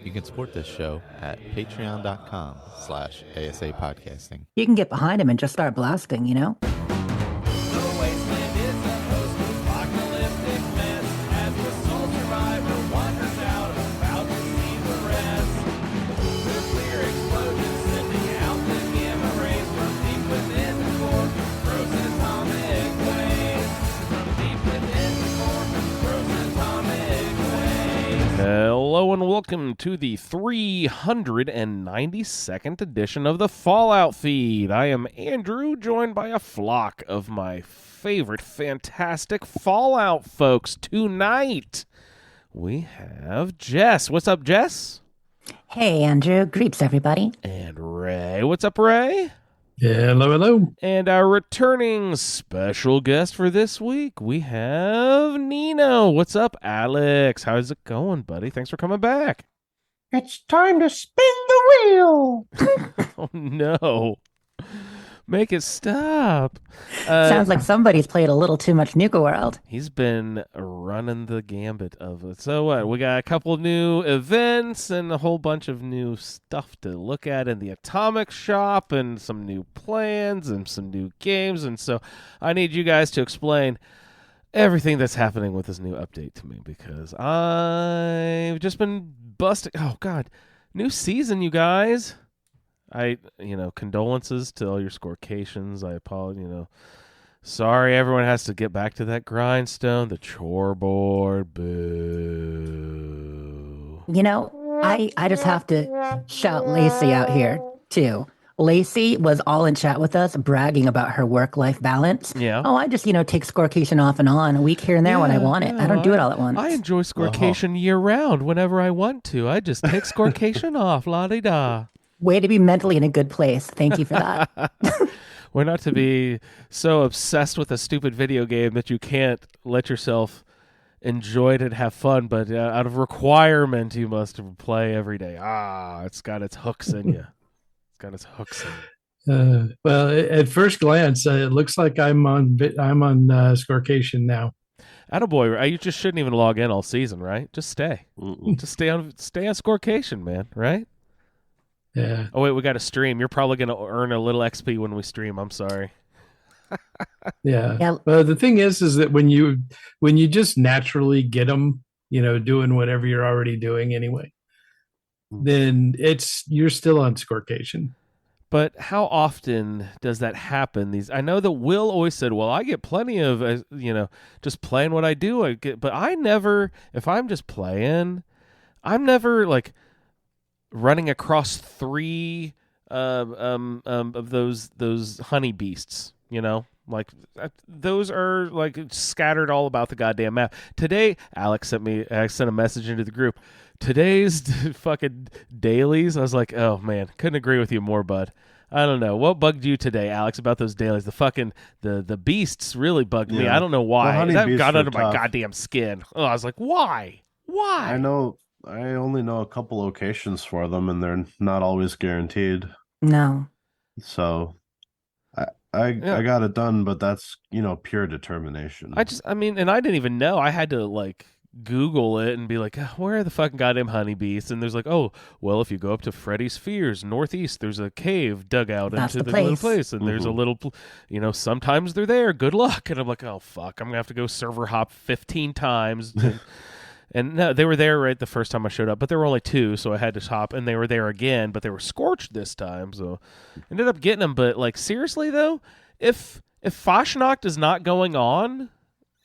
You can support this show at patreon.com/ASA podcasting. You can get behind him and just start blasting, you know? The wasteland is a post-apocalyptic mess as the sole survivor wanders out, about to see the rest. Nuclear explosions sending out the gamma rays from deep within the core, frozen atomic waste. From deep within the core, frozen atomic waste. Hello and welcome to the 392nd edition of the Fallout Feed. I am Andrew, joined by a flock of my favorite fantastic Fallout folks. Tonight, we have Jess. What's up, Jess? Hey, Andrew. Greets, everybody. And Ray. What's up, Ray? Hello, hello. And our returning special guest for this week, we have Nino. What's up, Alex? How's it going, buddy? Thanks for coming back. It's time to spin the wheel. Oh, no. Make it stop. Sounds like somebody's played a little too much Nuka World. He's been running the gambit of it. So what? We got a couple new events and a whole bunch of new stuff to look at in the Atomic Shop and some new plans and some new games. And so I need you guys to explain everything that's happening with this new update to me because I've just been busting. Oh, God. New season, you guys. Condolences to all your scorecations. I apologize, sorry everyone has to get back to that grindstone, the chore board, boo. I just have to shout Lacey out here, too. Lacey was all in chat with us, bragging about her work-life balance. Yeah. Oh, I just, take scorecation off and on, a week here and there when I want it. I don't do it all at once. I enjoy scorecation year-round whenever I want to. I just take scorecation off, la-di-da. Way to be mentally in a good place. Thank you for that. We're not to be so obsessed with a stupid video game that you can't let yourself enjoy it and have fun, but out of requirement, you must play every day. It's got its hooks in you. It's got its hooks in you. Well, at first glance, it looks like I'm on scorecation now. Attaboy, you just shouldn't even log in all season, right? Just stay. Just stay on scorecation, man, right? Yeah. Oh, wait, we got a stream. You're probably going to earn a little XP when we stream. I'm sorry. Yeah. Well, the thing is that when you just naturally get them, doing whatever you're already doing anyway, then you're still on scorecation. But how often does that happen? I know that Will always said, well, I get plenty of, just playing what I do. But I never, if I'm just playing, I'm never like running across 3 of those honey beasts, like those are like scattered all about the goddamn map. Today, I sent a message into the group. Today's fucking dailies, I was like, oh man, couldn't agree with you more, bud. I don't know. What bugged you today, Alex, about those dailies? The beasts really bugged me. I don't know why. That got under my goddamn skin. Oh, I was like, why? I know. I only know a couple locations for them, and they're not always guaranteed. No. So I got it done, but that's, pure determination. And I didn't even know. I had to, like, Google it and be like, where are the fucking goddamn honeybees? And there's like, oh, well, if you go up to Freddy's Fears, northeast, there's a cave dug out That's into the little place. place. And there's a little, sometimes they're there. Good luck. And I'm like, oh, fuck. I'm going to have to go server hop 15 times. And no, they were there right the first time I showed up, but there were only 2, so I had to hop, and they were there again, but they were scorched this time, so ended up getting them. But like seriously though, if Fashnacht is not going on,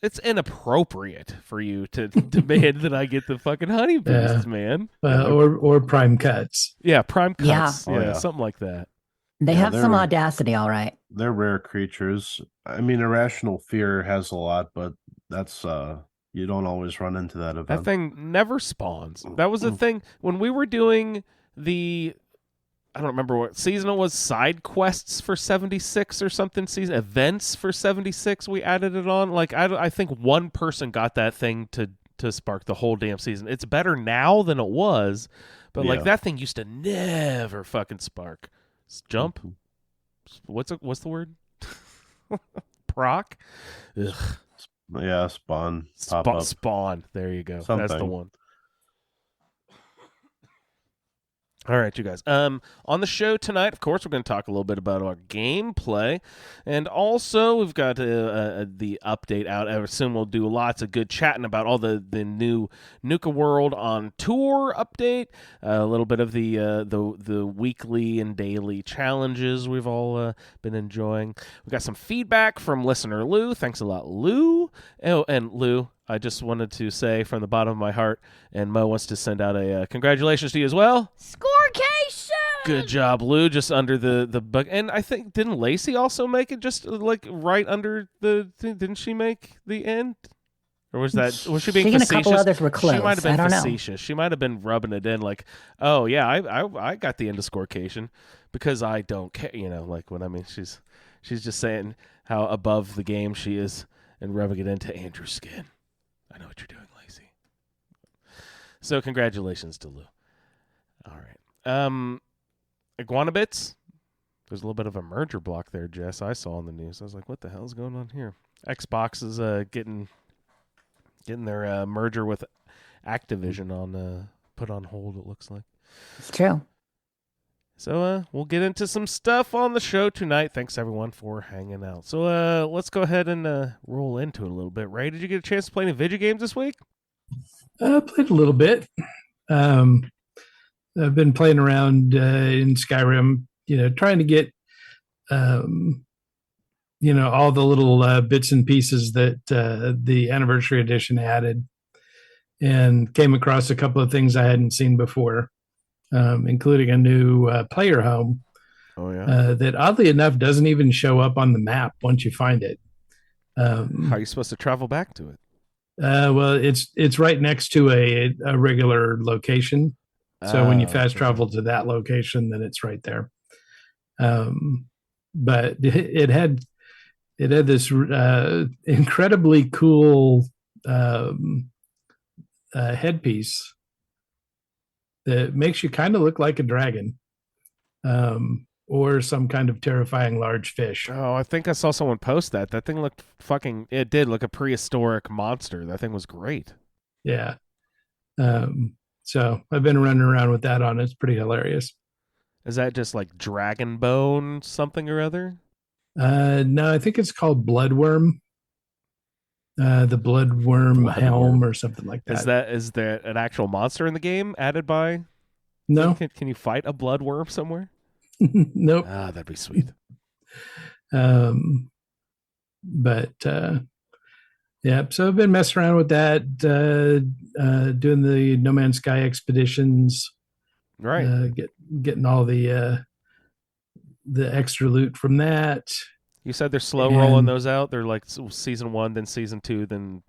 it's inappropriate for you to demand that I get the fucking honeybees, man. Or prime cuts. Yeah, prime cuts. Yeah. Yeah, something like that. They have some audacity, all right. They're rare creatures. I mean, Irrational Fear has a lot, but that's you don't always run into that event. That thing never spawns. That was the thing when we were doing I don't remember what season it was, side quests for 76 or something, season events for 76, we added it on. Like, I think one person got that thing to spark the whole damn season. It's better now than it was, but like that thing used to never fucking spark. Jump? What's the word? Proc? Ugh. Yeah, spawn. Pop up. Spawn. There you go. Something. That's the one. All right, you guys. On the show tonight, of course, we're going to talk a little bit about our gameplay, and also we've got the update out. I assume we'll do lots of good chatting about all the new Nuka World on tour update, a little bit of the weekly and daily challenges we've all been enjoying. We got some feedback from listener Lou. Thanks a lot, Lou. Oh, and Lou, I just wanted to say from the bottom of my heart, and Mo wants to send out a congratulations to you as well. Scorecation! Good job, Lou. Just under the bug, and I think didn't Lacey also make it just like right under the thing? Didn't she make the end? Or was she being She and a facetious? couple others were close. She might have been I don't know. facetious. She might have been rubbing it in like, oh yeah, I got the end of scorecation because I don't care. You know, like what I mean. She's just saying how above the game she is and rubbing it into Andrew's skin. I know what you're doing, Lacey. So congratulations to Lou. All right. Iguana Bits. There's a little bit of a merger block there, Jess. I saw on the news. I was like, what the hell's going on here? Xbox is getting their merger with Activision on put on hold, it looks like. It's true. So we'll get into some stuff on the show tonight. Thanks everyone for hanging out. So let's go ahead and roll into it a little bit. Ray, did you get a chance to play any video games this week? I played a little bit. I've been playing around in Skyrim, trying to get, all the little bits and pieces that the anniversary edition added, and came across a couple of things I hadn't seen before, including a new player home. Oh yeah. That oddly enough doesn't even show up on the map once you find it. How are you supposed to travel back to it? Well, it's right next to a regular location. So when you fast travel to that location, then it's right there. But it had this incredibly cool headpiece that makes you kind of look like a dragon, or some kind of terrifying large fish. Oh, I think I saw someone post that. That thing looked it did look a prehistoric monster. That thing was great. Yeah. So I've been running around with that on. It's pretty hilarious. Is that just like dragon bone something or other? No, I think it's called Bloodworm. The Bloodworm helm or something like that. Is there an actual monster in the game added by? No. Can you fight a bloodworm somewhere? Nope. Ah, that'd be sweet. But yeah, so I've been messing around with that, doing the No Man's Sky expeditions, Right. Getting all the extra loot from that. You said they're slow rolling those out. They're like season 1, then season 2, then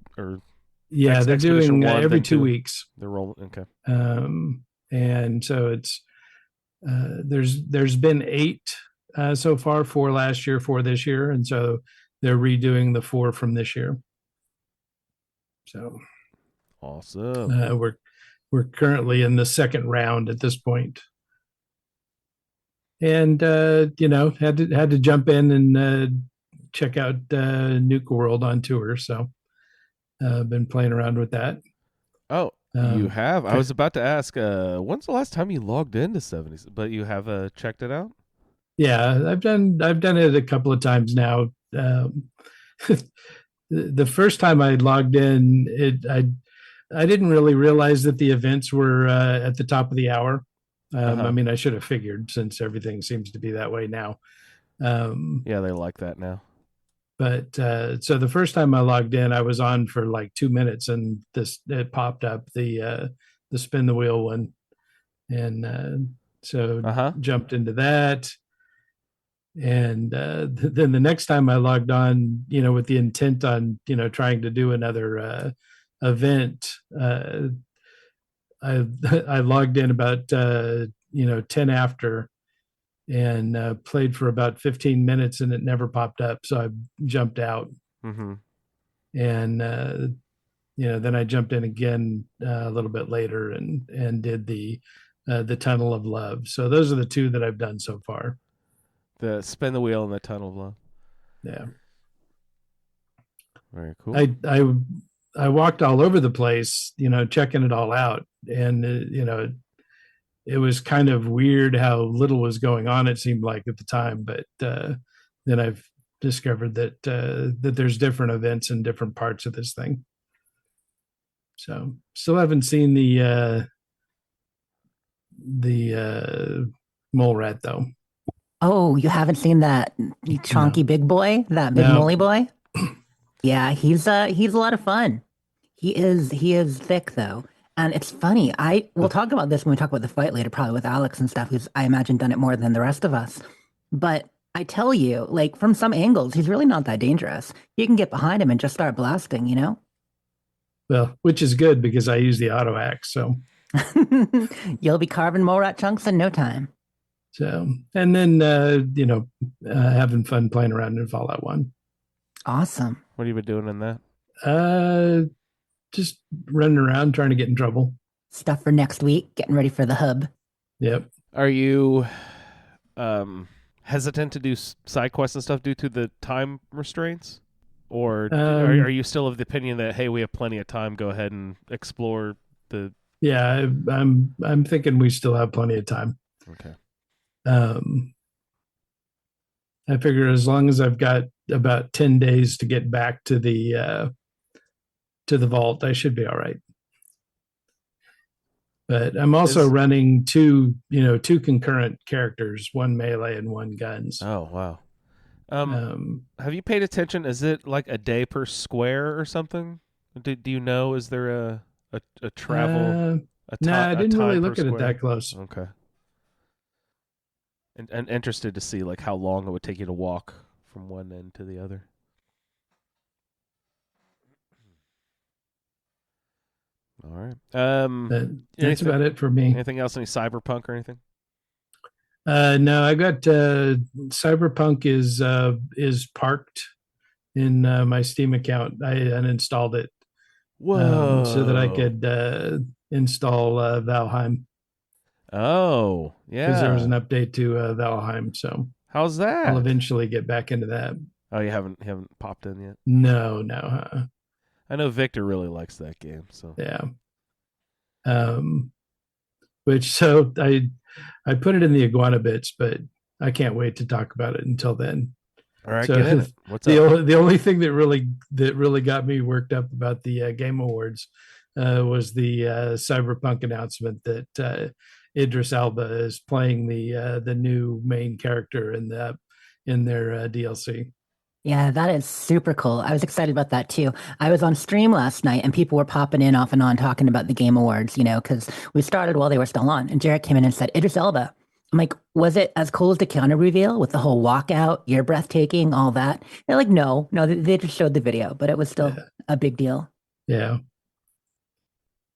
yeah, they're doing every 2 weeks. They're rolling. Okay. And so it's there's been 8 so far, 4 last year, 4 this year, and so they're redoing the 4 from this year. So awesome. We're currently in the second round at this point, and had to jump in and check out Nuka World on tour. So I've been playing around with that. Oh, you have? I was about to ask, when's the last time you logged into 70s? But you have checked it out? Yeah, I've done it a couple of times now. The first time I logged in, I didn't really realize that the events were at the top of the hour. I mean, I should have figured since everything seems to be that way now. Yeah, they like that now. But so the first time I logged in, I was on for like 2 minutes, and it popped up the spin the wheel one, and so jumped into that. And then the next time I logged on, with the intent on trying to do another event, I logged in about 10 after, and played for about 15 minutes, and it never popped up, so I jumped out. Mm-hmm. And then I jumped in again a little bit later and did the Tunnel of Love. So those are the 2 that I've done so far. The spin the wheel and the Tunnel of Love. Yeah. Very cool. I walked all over the place, checking it all out, and it was kind of weird how little was going on, it seemed like at the time. But then I've discovered that that there's different events in different parts of this thing. So still haven't seen the mole rat though. Oh, you haven't seen that chonky big boy, that big moley boy? Yeah, he's a lot of fun. He is thick though. And it's funny. We'll talk about this when we talk about the fight later, probably with Alex and stuff, who's I imagine done it more than the rest of us. But I tell you, like from some angles, he's really not that dangerous. You can get behind him and just start blasting, you know? Well, which is good because I use the auto axe, so you'll be carving mole rat chunks in no time. So, and then having fun playing around in Fallout 1. Awesome. What have you been doing in that? Just running around trying to get in trouble. Stuff for next week, getting ready for the hub. Yep. Are you hesitant to do side quests and stuff due to the time restraints? Or are you still of the opinion that, hey, we have plenty of time, go ahead and explore the... Yeah, I'm thinking we still have plenty of time. Okay. I figure as long as I've got about 10 days to get back to the vault, I should be all right. But I'm also running two concurrent characters, one melee and one guns. Oh, wow. Have you paid attention? Is it like a day per square or something? Do you know? Is there a travel? No, I didn't really look at it that close. Okay. And interested to see like how long it would take you to walk from one end to the other. All right. That's about it for me. Anything else? Any Cyberpunk or anything? No, I got Cyberpunk is parked in my Steam account. I uninstalled it. Whoa! So that I could install Valheim. Oh, yeah. Because there was an update to Valheim. So how's that? I'll eventually get back into that. Oh, you haven't popped in yet? No. I know Victor really likes that game. So yeah. Which so I put it in the iguana bits, but I can't wait to talk about it until then. All right, so get in it. What's the up? The only thing that really got me worked up about the Game Awards was the Cyberpunk announcement that Idris Elba is playing the new main character in their DLC. Yeah, that is super cool. I was excited about that too. I was on stream last night and people were popping in off and on talking about the Game Awards, because we started while they were still on. And Jarek came in and said, Idris Elba. I'm like, was it as cool as the Keanu reveal with the whole walkout, you're breathtaking, all that? They're like, no, they just showed the video, but it was still a big deal. Yeah.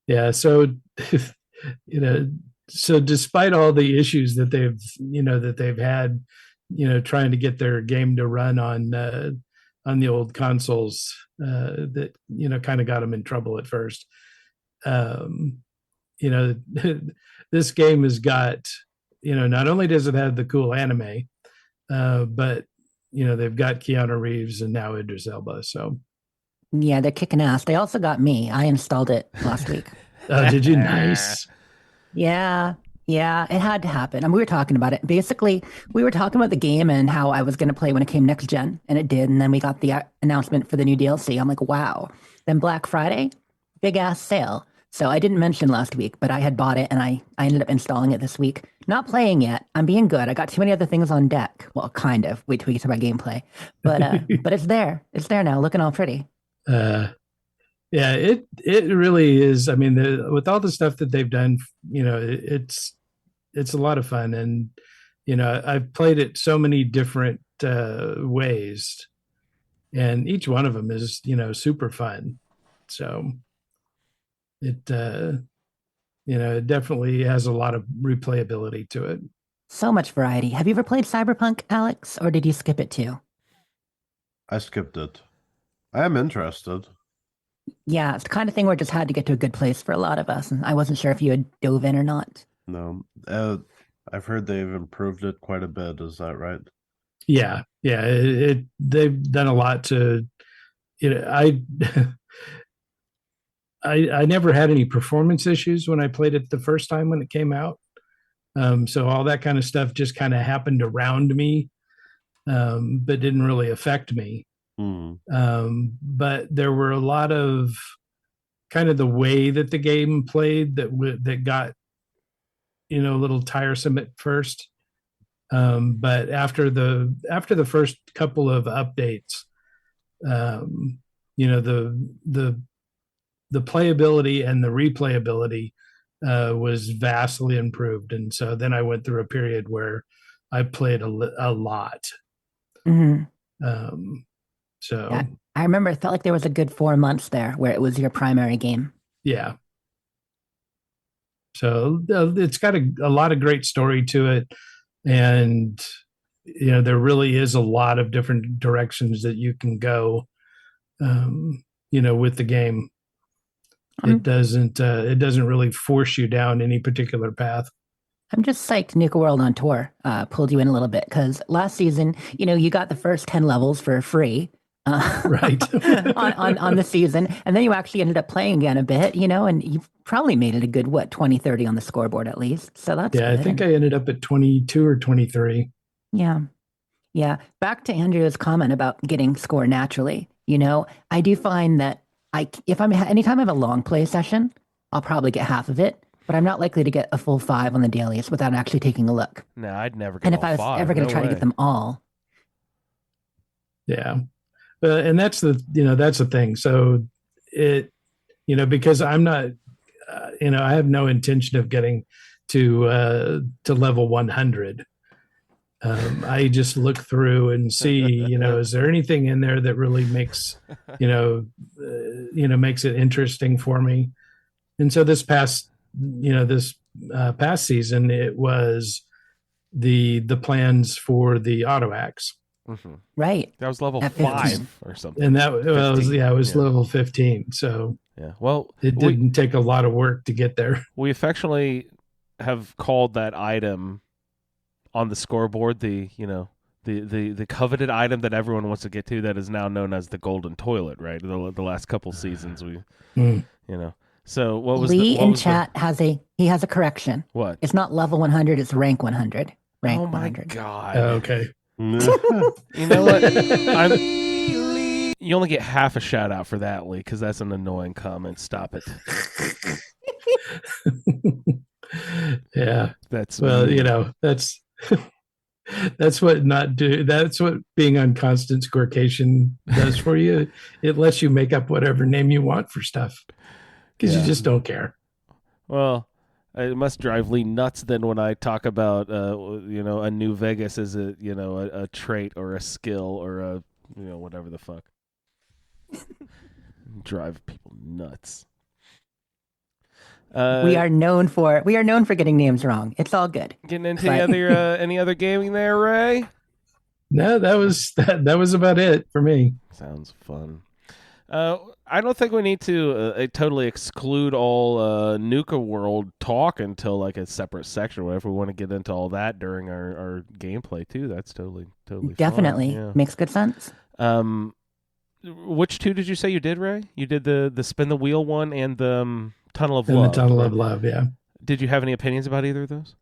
Yeah. So, so despite all the issues that they've had, trying to get their game to run on the old consoles, that kind of got them in trouble at first. This game has got, not only does it have the cool anime, but they've got Keanu Reeves and now Idris Elba. So yeah, they're kicking ass. They also got me. I installed it last week. Did you? Nice. Yeah, it had to happen. And we were talking about it. Basically, we were talking about the game and how I was going to play when it came next gen, and it did. And then we got the announcement for the new DLC. I'm like, wow. Then Black Friday, big ass sale. So I didn't mention last week, but I had bought it and I ended up installing it this week. Not playing yet. I'm being good. I got too many other things on deck. Well, kind of. Wait till we get to my gameplay. But but it's there. It's there now, looking all pretty. Yeah, it really is. I mean, with all the stuff that they've done, it's a lot of fun, and I've played it so many different ways, and each one of them is super fun. So it it definitely has a lot of replayability to it. So much variety. Have you ever played Cyberpunk, Alex, or did you skip it too? I skipped it. I am interested. Yeah, it's the kind of thing where it just had to get to a good place for a lot of us, and I wasn't sure if you had dove in or not. No, I've heard they've improved it quite a bit. Is that right? Yeah. They've done a lot to. I never had any performance issues when I played it the first time when it came out. So all that kind of stuff just kind of happened around me, but didn't really affect me. But there were a lot of kind of the way that the game played that got, a little tiresome at first. But after the first couple of updates, the playability and the replayability was vastly improved, and so then I went through a period where I played a lot. So yeah, I remember it felt like there was a good 4 months there where it was your primary game. Yeah. So it's got a lot of great story to it, and there really is a lot of different directions that you can go, with the game. It doesn't really force you down any particular path. I'm just psyched Nuka World on tour pulled you in a little bit, because last season, you got the first 10 levels for free. Right. on the season, and then you actually ended up playing again a bit, and you probably made it a good 20, 30 on the scoreboard at least. So that's good. I think I ended up at 22 or 23. Yeah. Back to Andrea's comment about getting score naturally. I do find that anytime I have a long play session, I'll probably get half of it, but I'm not likely to get a full 5 on the dailies without actually taking a look. No, I'd never get. And if I was ever going to try to get them all, yeah. And that's the thing. So because I'm not, I have no intention of getting to level 100. I just look through and see, is there anything in there that really makes, makes it interesting for me. And so this past season, it was the plans for the auto axe. Right. That was level 5 or something. And that was level 15. So yeah, well, it didn't take a lot of work to get there. We affectionately have called that item on the scoreboard the coveted item that everyone wants to get to, that is now known as the golden toilet, right? The last couple seasons So what was Lee in chat has a correction. What? It's not level 100, it's rank 100. Rank oh my 100. God. Okay. You know what? You only get half a shout out for that, Lee, because that's an annoying comment. Stop it. Yeah. That's that's what being on constant scorecation does for you. It lets you make up whatever name you want for stuff because you just don't care. Well, it must drive Lee nuts then when I talk about a new Vegas as a trait or a skill or a whatever the fuck. Drive people nuts. We are known for getting names wrong. It's all good. Getting into any other gaming there, Ray? No, that was about it for me. Sounds fun. I don't think we need to totally exclude all Nuka World talk until like a separate section or whatever. We want to get into all that during our gameplay too. That's totally definitely fine. Yeah. Makes good sense. Which two did you say you did, Ray? You did the spin the wheel one and the Tunnel of and Love. The Tunnel of Love, yeah. Did you have any opinions about either of those?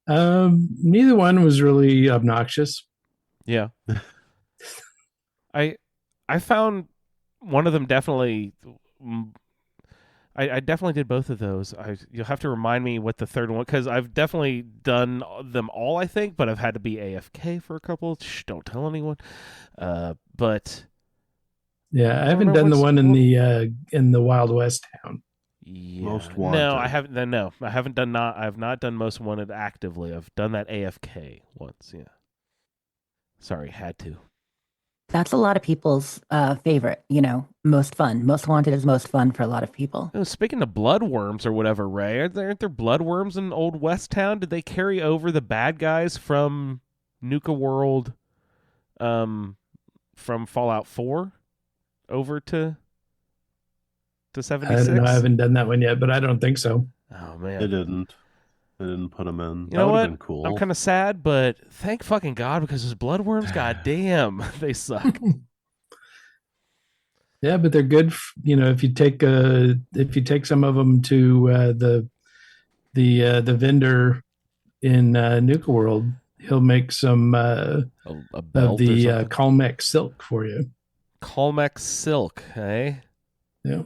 Neither one was really obnoxious. Yeah. I found one of them definitely. I definitely did both of those. You'll have to remind me what the third one, because I've definitely done them all, I think, but I've had to be AFK for a couple. Shh, don't tell anyone. But yeah, I haven't done the one in the Wild West town. Yeah. Most Wanted. No, I haven't. No, I haven't done. I have not done Most Wanted actively. I've done that AFK once. Yeah. Sorry, had to. That's a lot of people's favorite, most fun. Most Wanted is most fun for a lot of people. Oh, speaking of bloodworms or whatever, Ray, aren't there bloodworms in Old West Town? Did they carry over the bad guys from Nuka World, from Fallout 4 over to 76? I don't know. I haven't done that one yet, but I don't think so. Oh, man. They didn't put them in. You that know would what? have been cool. I'm kind of sad, but thank fucking God, because those bloodworms, goddamn, they suck. Yeah, but they're good. If you take some of them to the vendor in Nuka World, he'll make some a of belt the or something. Calmex silk for you. Calmex silk, eh? Yeah.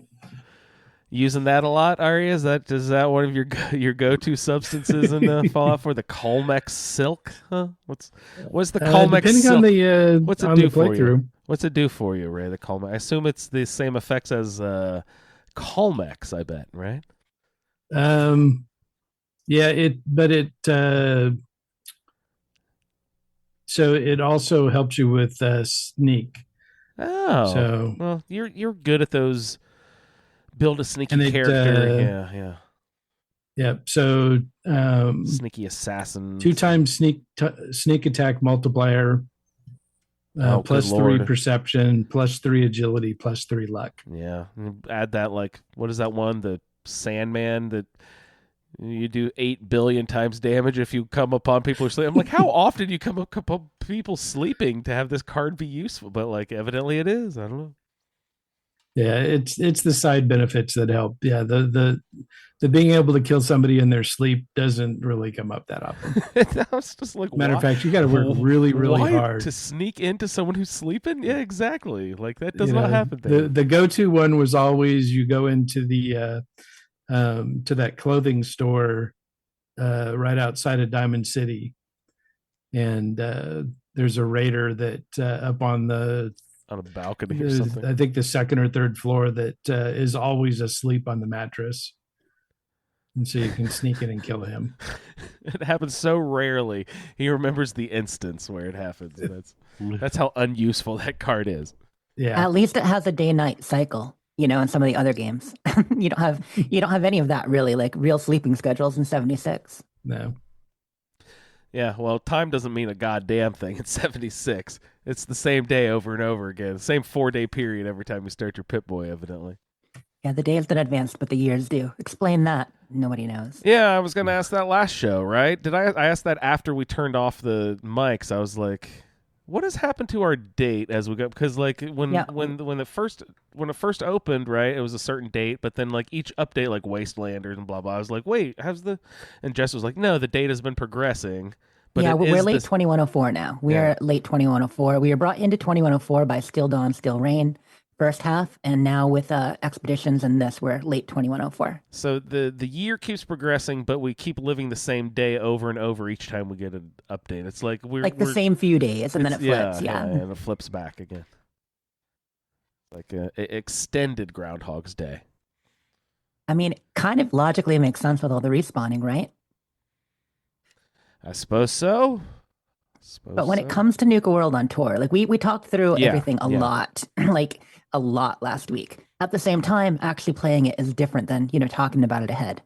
Using that a lot, Ari? Is that one of your go-to substances in Fallout 4? The Calmex silk? Huh? What's the Calmex depending silk? on the What's it on do the for you? playthrough? What's it do for you, Ray? The Calmex. I assume it's the same effects as Calmex. I bet, right? Yeah, so it also helps you with sneak. Oh, so well, you're good at those. Build a sneaky and it, character. Yeah. Yeah. So Sneaky assassin. 2 times sneak attack multiplier. Oh, plus good 3 Lord. perception, plus 3 agility, plus 3 luck. Yeah. Add that, like, what is that one? The Sandman that you do 8 billion times damage if you come upon people who sleep. I'm like, how often do you come upon people sleeping to have this card be useful? But, like, evidently it is. I don't know. Yeah, it's the side benefits that help. Yeah, the being able to kill somebody in their sleep doesn't really come up that often. I was just like, Matter of fact, you got to work really, really hard to sneak into someone who's sleeping. Yeah, exactly. Like that does not happen there. The go-to one was always you go into the to that clothing store right outside of Diamond City, and there's a raider that up on a balcony or something. I think the second or third floor that is always asleep on the mattress. And so you can sneak in and kill him. It happens so rarely. He remembers the instance where it happens. That's how unuseful that card is. Yeah. At least it has a day-night cycle, in some of the other games. you don't have any of that really, like real sleeping schedules in 76. No. Yeah, well, time doesn't mean a goddamn thing in 76. It's the same day over and over again. The same 4-day period every time you start your Pip-Boy, evidently. Yeah, the days don't advance, but the years do. Explain that. Nobody knows. Yeah, I was going to ask that last show, right? I asked that after we turned off the mics. I was like, what has happened to our date as we go? Because like when it first opened, right, it was a certain date, but then like each update, like Wastelanders and blah blah. I was like, wait, and Jess was like, no, the date has been progressing. But yeah, we're late 2104 now. We are late 2104. We were brought into 2104 by Still Dawn, Still Rain first half, and now with Expeditions and this, we're late 2104. So the year keeps progressing, but we keep living the same day over and over each time we get an update. It's like we're the same few days, and then it flips. Yeah, and it flips back again. Like an extended Groundhog's Day. I mean, kind of logically makes sense with all the respawning, right? I suppose so. But when it comes to Nuka World on tour, like we talked through everything a lot, like a lot last week. At the same time, actually playing it is different than, talking about it ahead.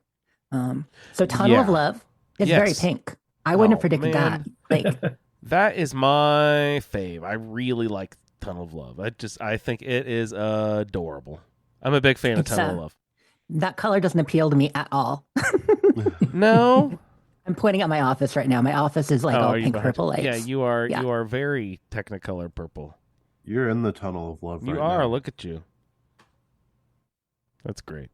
So Tunnel of Love is very pink. I wouldn't have predicted that. Like that is my fave. I really like Tunnel of Love. I think it is adorable. I'm a big fan of Tunnel of Love. That color doesn't appeal to me at all. No. I'm pointing at my office right now. My office is like all pink purple lights. Yeah, you are. Yeah. You are very Technicolor purple. You're in the Tunnel of Love. You are. Now. Look at you. That's great.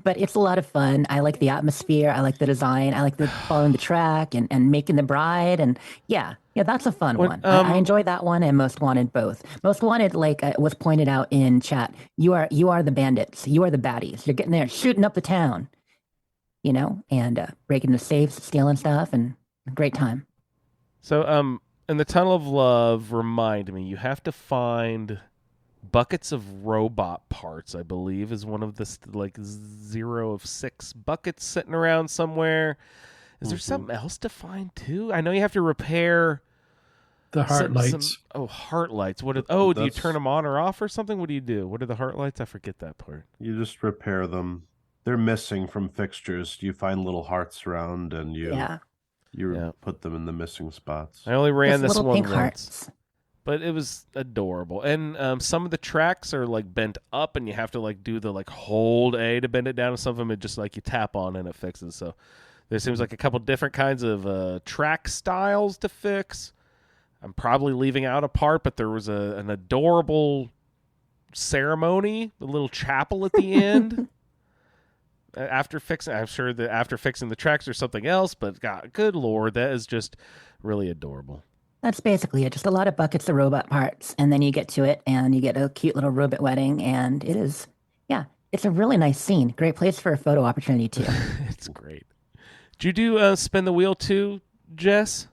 But it's a lot of fun. I like the atmosphere. I like the design. I like the following the track and making the bride. And yeah, that's a fun one. I enjoy that one and Most Wanted both. Most Wanted, like was pointed out in chat, you are the bandits. You are the baddies. You're getting there, shooting up the town. And breaking the safes, stealing stuff, and a great time. So, in the Tunnel of Love, remind me, you have to find buckets of robot parts, I believe, is one of the, 0 of 6 buckets sitting around somewhere. Is there something else to find, too? I know you have to repair... The heart lights. Heart lights. Do you turn them on or off or something? What do you do? What are the heart lights? I forget that part. You just repair them. They're missing from fixtures. You find little hearts around, and you put them in the missing spots. I only ran this one once, hearts. But it was adorable. And some of the tracks are like bent up, and you have to like do the like hold A to bend it down. And some of them it just like you tap on and it fixes. So there seems like a couple different kinds of track styles to fix. I'm probably leaving out a part, but there was an adorable ceremony, a little chapel at the end. after fixing, I'm sure that after fixing the tracks there's something else, but God, good Lord, that is just really adorable. That's basically it. Just a lot of buckets of robot parts, and then you get to it, and you get a cute little robot wedding, and it is, yeah, it's a really nice scene. Great place for a photo opportunity too. It's great. Did you do Spin the Wheel too, Jess?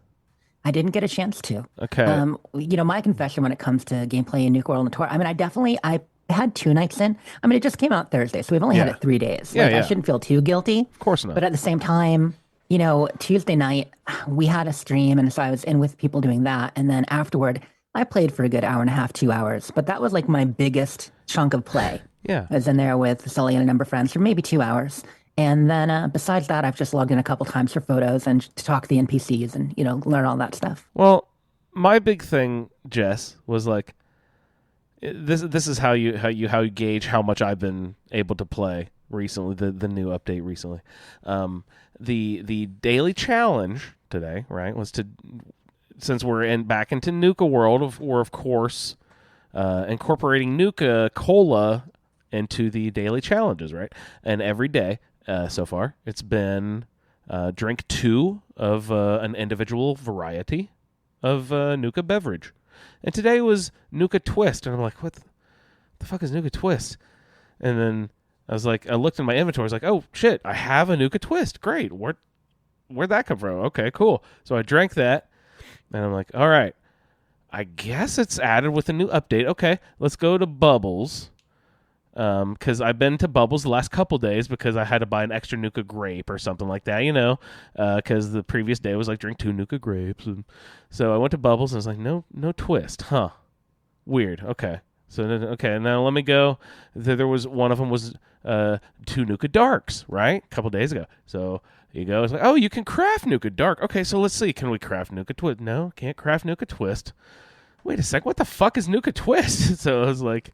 I didn't get a chance to. Okay. My confession when it comes to gameplay in Nuka World and Tour, I mean, I had 2 nights in. I mean, it just came out Thursday, so we've only had it 3 days. I shouldn't feel too guilty. Of course not. But at the same time, Tuesday night, we had a stream, and so I was in with people doing that. And then afterward, I played for a good hour and a half, 2 hours. But that was like my biggest chunk of play. Yeah. I was in there with Sully and a number of friends for maybe 2 hours. And then besides that, I've just logged in a couple times for photos and to talk to the NPCs and, learn all that stuff. Well, my big thing, Jess, was like, this is how you gauge how much I've been able to play recently, the new update recently. The daily challenge today, right, was to, since we're back into Nuka World, we're of course incorporating Nuka Cola into the daily challenges, right? And every day so far, it's been drink 2 of an individual variety of Nuka beverage. And today was Nuka Twist. And I'm like, what the fuck is Nuka Twist? And then I looked in my inventory. I was like, oh, shit, I have a Nuka Twist. Great. Where'd that come from? Okay, cool. So I drank that. And I'm like, all right, I guess it's added with a new update. Okay, let's go to Bubbles. Because I've been to Bubbles the last couple days because I had to buy an extra Nuka grape or something like that, because the previous day was like drink 2 Nuka grapes. And so I went to Bubbles and I was like, no twist, huh? Weird. Okay. So now let me go. There was one of them was 2 Nuka Darks, right? A couple days ago. So you go. It's like, oh, you can craft Nuka Dark. Okay, so let's see. Can we craft Nuka Twist? No, can't craft Nuka Twist. Wait a sec. What the fuck is Nuka Twist? So I was like.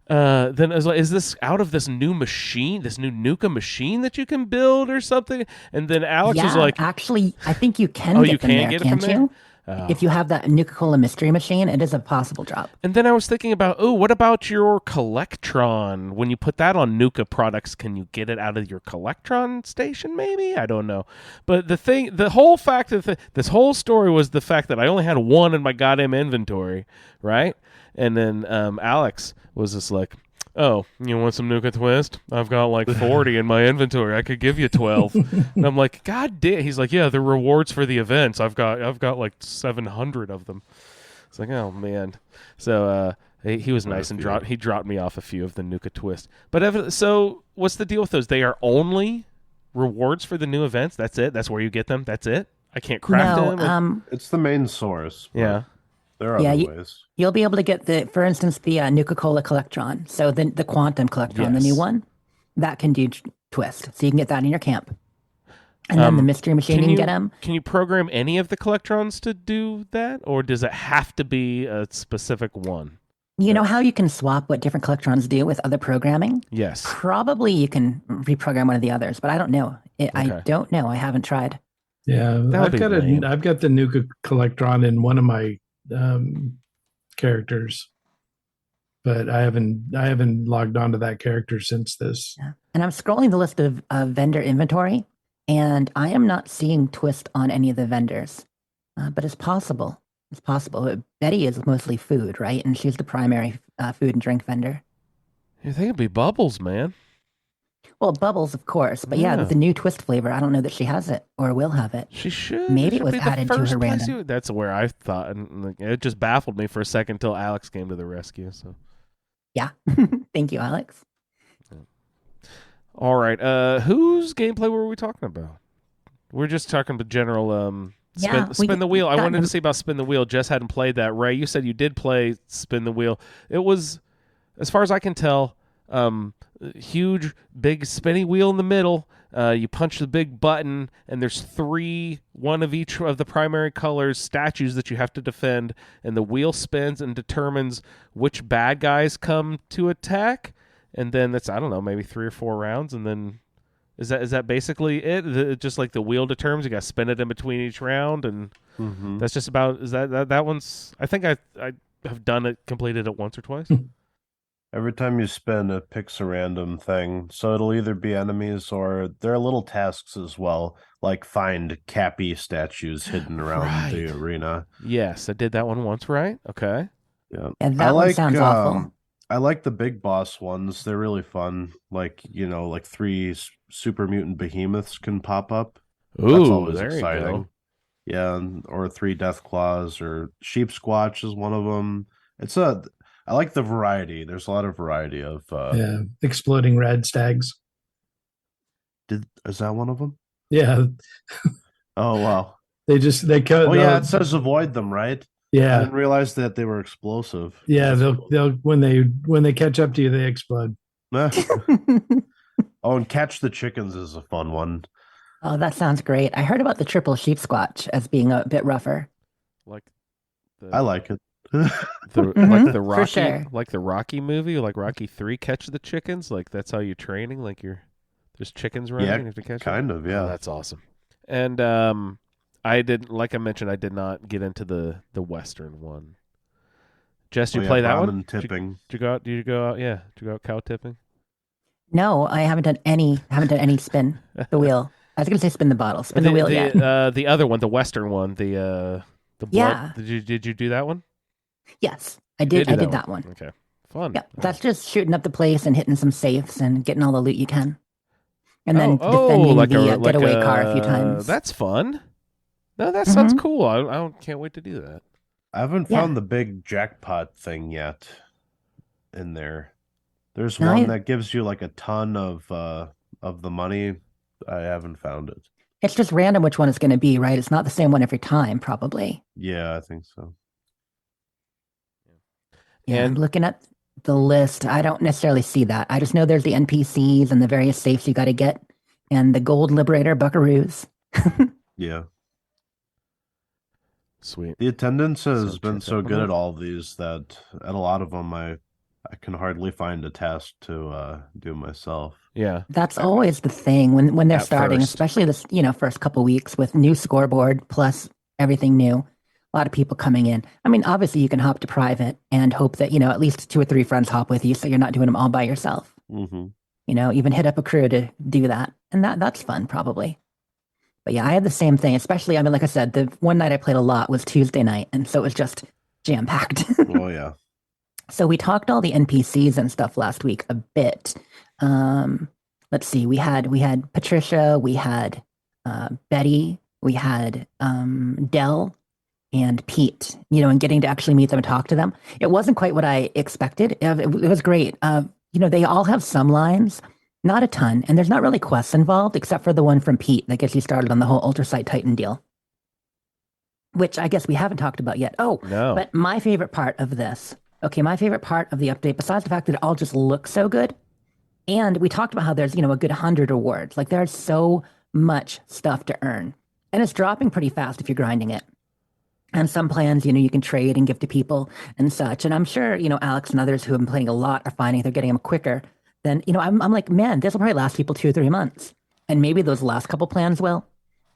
Then I was like, is this out of this new machine, this new Nuka machine that you can build or something? And then Alex was like, actually, I think you can oh, get you them can there, get it can't from there? you? If you have that Nuka-Cola mystery machine, it is a possible drop. And then I was thinking about, what about your Collectron? When you put that on Nuka products, can you get it out of your Collectron station maybe? I don't know. But the whole fact of this whole story was the fact that I only had 1 in my goddamn inventory, right? And then Alex was just like, oh, you want some Nuka Twist? I've got like 40 in my inventory. I could give you 12. And I'm like, God damn. He's like, yeah, the rewards for the events. I've got like 700 of them. It's like, oh man. So he was nice and dropped me off a few of the Nuka Twist. But so what's the deal with those? They are only rewards for the new events. That's it. That's where you get them. That's it. I can't craft them. It's the main source. Yeah. There are other ways. You'll be able to get for instance, the Nuka-Cola Collectron. So the Quantum Collectron, the new one, that can do Twist. So you can get that in your camp. And then the mystery machine, you can get them. Can you program any of the Collectrons to do that? Or does it have to be a specific one? You know how you can swap what different Collectrons do with other programming? Yes. Probably you can reprogram one of the others, but I don't know. I don't know. I haven't tried. Yeah, I've got the Nuka Collectron in one of my characters, but I haven't logged onto that character since this. Yeah. And I'm scrolling the list of vendor inventory, and I am not seeing Twist on any of the vendors, but it's possible. It's possible. Betty is mostly food, right? And she's the primary food and drink vendor. You think it'd be Bubbles, man? Well, Bubbles, of course. But yeah, with the new Twist flavor, I don't know that she has it or will have it. She should. Maybe it was added to her random. That's where I thought. And it just baffled me for a second until Alex came to the rescue. So, yeah. Thank you, Alex. Yeah. All right. Whose gameplay were we talking about? We're just talking about general spin the wheel. I wanted to see about Spin the Wheel. Jess hadn't played that. Ray, you said you did play Spin the Wheel. It was, as far as I can tell, huge, big spinny wheel in the middle. You punch the big button, and there's 3, one of each of the primary colors, statues that you have to defend, and the wheel spins and determines which bad guys come to attack. And then that's, I don't know, maybe 3 or 4 rounds, and then is that basically it? Just like the wheel determines, you got to spin it in between each round, and that's just about. Is that one's? I think I have done it, completed it once or twice. Every time you spin, it picks a random thing. So it'll either be enemies or there are little tasks as well, like find Cappy statues hidden around the arena. Yes, I did that one once, right? Okay. Yeah. And that one sounds awful. I like the big boss ones. They're really fun. Like, like 3 super mutant behemoths can pop up. Ooh, that's always there exciting. You go. Yeah, or 3 death claws or sheep squatch is one of them. I like the variety. There's a lot of variety of exploding rad stags. Is that one of them? Yeah. Oh wow. They cut. Oh yeah, it says avoid them, right? Yeah. I didn't realize that they were explosive. Yeah, they'll when they catch up to you, they explode. Oh, and catch the chickens is a fun one. Oh, that sounds great. I heard about the triple sheep squatch as being a bit rougher. I like it. Like the Rocky, sure. like the Rocky movie, like Rocky 3, Catch the Chickens. Like that's how you're training. Like there's chickens running. Yeah, you have to catch kind them. of. Yeah, that's awesome. And I did, like I mentioned, I did not get into the Western one. Jess, you play that one? Tipping. Did you go out? Yeah. Did you go out cow tipping? No, I haven't done any spin the wheel. I was gonna say spin the bottle, spin the wheel. The other one, the Western one, the blood. Yeah. Did you do that one? Yes, I did. I did that one. Okay, fun. Yeah, that's just shooting up the place and hitting some safes and getting all the loot you can, and then defending the getaway car a few times. That's fun. No, that sounds cool. I can't wait to do that. I haven't found the big jackpot thing yet. In there, there's one that gives you like a ton of the money. I haven't found it. It's just random which one it's going to be, right? It's not the same one every time, probably. Yeah, I think so. Yeah, I'm looking at the list. I don't necessarily see that. I just know there's the NPCs and the various safes you got to get, and the gold liberator buckaroos. Yeah. Sweet. The attendance has been so good at all of these that at a lot of them I can hardly find a task to do myself. Yeah. That's always the thing when they're starting, especially this, first couple weeks with new scoreboard plus everything new. A lot of people coming in. I mean, obviously you can hop to private and hope that, at least 2 or 3 friends hop with you so you're not doing them all by yourself. Mm-hmm. Even hit up a crew to do that. And that's fun probably. But yeah, I had the same thing, especially, I mean, like I said, the one night I played a lot was Tuesday night. And so it was just jam-packed. Oh, yeah. So we talked all the NPCs and stuff last week a bit. Let's see, we had Patricia, we had Betty, we had Dell and Pete, and getting to actually meet them and talk to them. It wasn't quite what I expected. It was great. They all have some lines, not a ton, and there's not really quests involved except for the one from Pete that gets you started on the whole Ultrasight Titan deal, which I guess we haven't talked about yet. Oh, no. But my favorite part of this, my favorite part of the update, besides the fact that it all just looks so good, and we talked about how there's, a good 100 rewards. Like there's so much stuff to earn, and it's dropping pretty fast if you're grinding it. And some plans, you can trade and give to people and such. And I'm sure, Alex and others who have been playing a lot are finding they're getting them quicker. Then, I'm like, man, this will probably last people 2 or 3 months. And maybe those last couple plans will,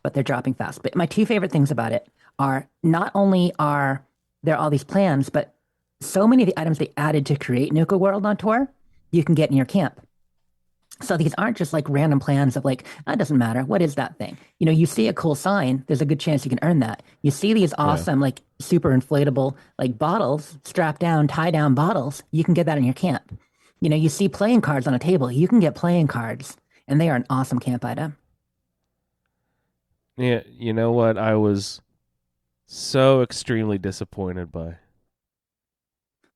but they're dropping fast. But my 2 favorite things about it are not only are there all these plans, but so many of the items they added to create Nuka World on tour, you can get in your camp. So these aren't just like random plans of like, it doesn't matter. What is that thing? You see a cool sign, there's a good chance you can earn that. You see these awesome, like super inflatable, like bottles, strap down, tie down bottles. You can get that in your camp. You see playing cards on a table. You can get playing cards, and they are an awesome camp item. Yeah. You know what? I was so extremely disappointed by.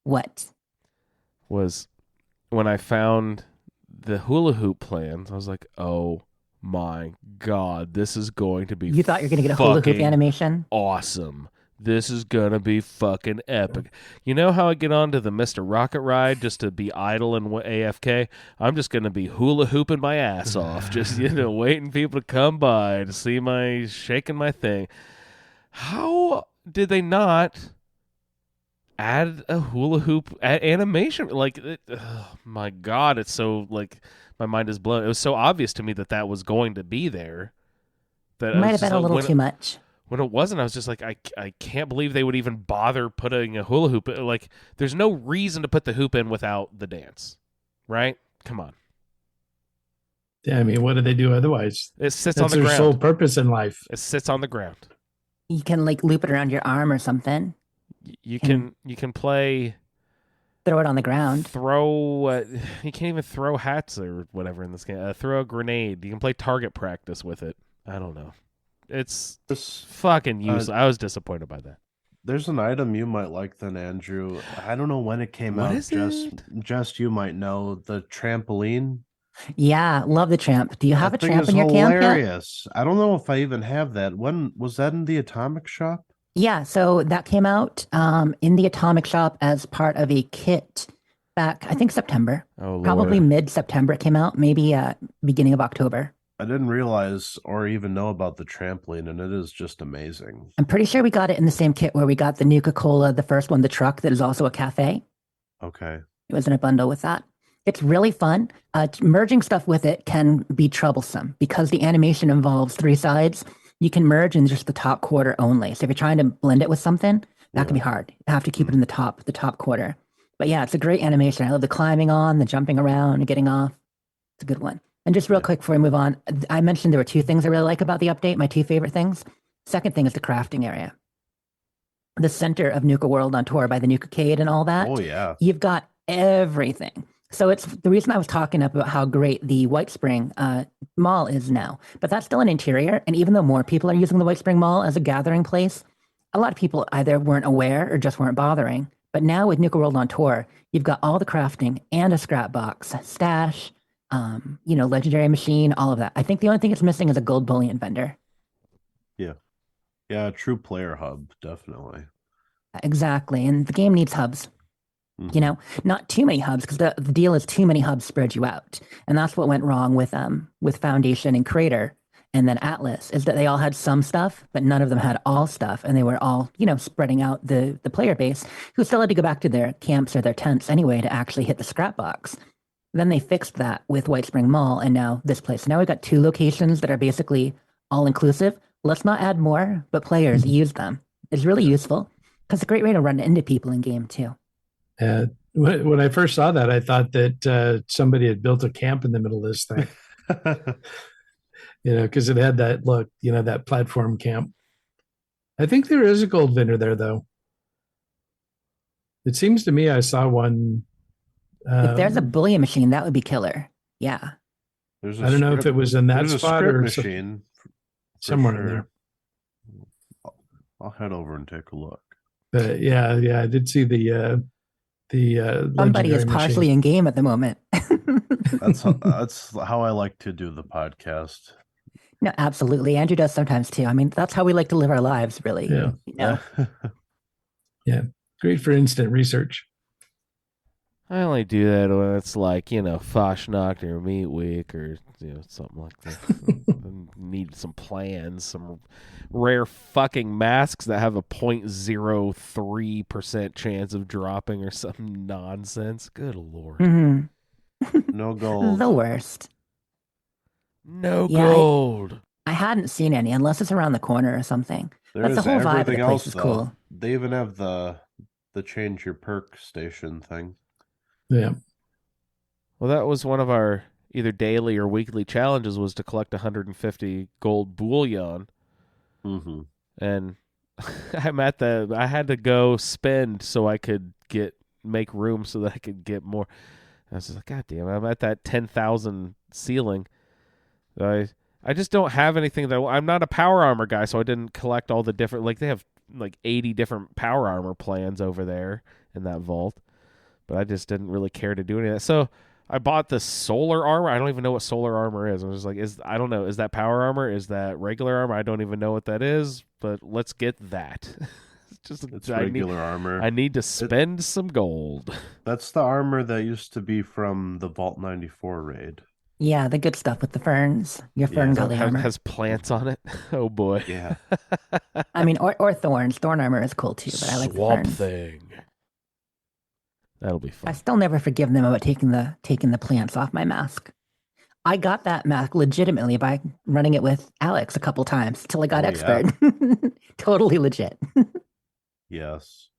What? Was when I found the hula hoop plans, I was like, oh my God, this is going to be You thought you were going to get a hula hoop animation? Awesome. This is going to be fucking epic. You know how I get onto the Mr. Rocket ride just to be idle and AFK? I'm just going to be hula hooping my ass off, just, waiting people to come by to see my shaking my thing. How did they not add a hula hoop animation? Like, oh my God, it's so, like, my mind is blown. It was so obvious to me that was going to be there. That it might have been a little too much. when it wasn't, I was just like, I can't believe they would even bother putting a hula hoop. Like, there's no reason to put the hoop in without the dance, right? Come on. Yeah, I mean, what do they do otherwise? It sits That's on the their ground. sole purpose in life. It sits on the ground. You can like loop it around your arm or something. You can play. Throw it on the ground. You can't even throw hats or whatever in this game. Throw a grenade. You can play target practice with it. I don't know. It's fucking useless. I was disappointed by that. There's an item you might like then, Andrew. I don't know when it came What out. is it? Just you might know the trampoline. Yeah, love the tramp. Do you have That a thing tramp is in your camp yet? hilarious. I don't know if I even have that. When was that in the Atomic Shop? Yeah, so that came out in the Atomic Shop as part of a kit back, I think September. Oh, Lord. Probably mid-September it came out, maybe beginning of October. I didn't realize or even know about the trampoline, and it is just amazing. I'm pretty sure we got it in the same kit where we got the Nuka-Cola, the first one, the truck that is also a cafe. Okay. It was in a bundle with that. It's really fun. Merging stuff with it can be troublesome because the animation involves 3 sides. You can merge in just the top quarter only. So if you're trying to blend it with something, that can be hard. You have to keep it in the top quarter. But yeah, it's a great animation. I love the climbing on, the jumping around, and getting off. It's a good one. And just real quick before we move on, I mentioned there were 2 things I really like about the update, my 2 favorite things. Second thing is the crafting area. The center of Nuka World on tour by the Nukacade and all that. Oh, yeah. You've got everything. So it's the reason I was talking about how great the White Spring Mall is now. But that's still an interior. And even though more people are using the White Spring Mall as a gathering place, a lot of people either weren't aware or just weren't bothering. But now with Nuka World on tour, you've got all the crafting and a scrap box, stash, legendary machine, all of that. I think the only thing it's missing is a gold bullion vendor. Yeah. Yeah, true player hub, definitely. Exactly. And the game needs hubs. Not too many hubs because the deal is too many hubs spread you out. And that's what went wrong with Foundation and Crater and then Atlas is that they all had some stuff, but none of them had all stuff. And they were all, spreading out the player base who still had to go back to their camps or their tents anyway to actually hit the scrap box. Then they fixed that with White Spring Mall and now this place. Now we've got 2 locations that are basically all inclusive. Let's not add more, but players use them. It's really useful because it's a great way to run into people in game too. When I first saw that, I thought that somebody had built a camp in the middle of this thing. Because it had that look, that platform camp. I think there is a gold vendor there, though. It seems to me I saw one. If there's a bullion machine, that would be killer. Yeah. I don't know if it was in that spot or machine somewhere in there. I'll head over and take a look. But yeah, I did see the somebody is partially machine. In game at the moment. That's how I like to do the podcast. No, absolutely. Andrew does sometimes too. I mean, that's how we like to live our lives, really. Yeah. Yeah. Great for instant research. I only do that when it's like, Fashnacht or Meat Week or something like that. Need some plans, some rare fucking masks that have a 0.03% chance of dropping or some nonsense. Good Lord. Mm-hmm. No gold. The worst. No gold. I hadn't seen any unless it's around the corner or something. That's the whole vibe of the place is cool. They even have the change your perk station thing. Yeah. Well, that was one of our either daily or weekly challenges was to collect 150 gold bullion. Mm-hmm. And I had to go spend so I could make room so that I could get more. I was just like, God damn it, I'm at that 10,000 ceiling. I just don't have anything I'm not a power armor guy, so I didn't collect all the different, they have 80 different power armor plans over there in that vault. But I just didn't really care to do any of that. So I bought the solar armor. I don't even know what solar armor is. I was just like, I don't know. Is that power armor? Is that regular armor? I don't even know what that is, but let's get that. It's regular armor. I need to spend some gold. That's the armor that used to be from the Vault 94 raid. Yeah, the good stuff with the ferns. Your fern gully armor. Has plants on it. Oh, boy. Yeah. I mean, or thorns. Thorn armor is cool, too, but I like Swamp the ferns. Thing. That'll be fun. I still never forgive them about taking the plants off my mask. I got that mech legitimately by running it with Alex a couple times till I got Oh, expert. Totally legit. Yes.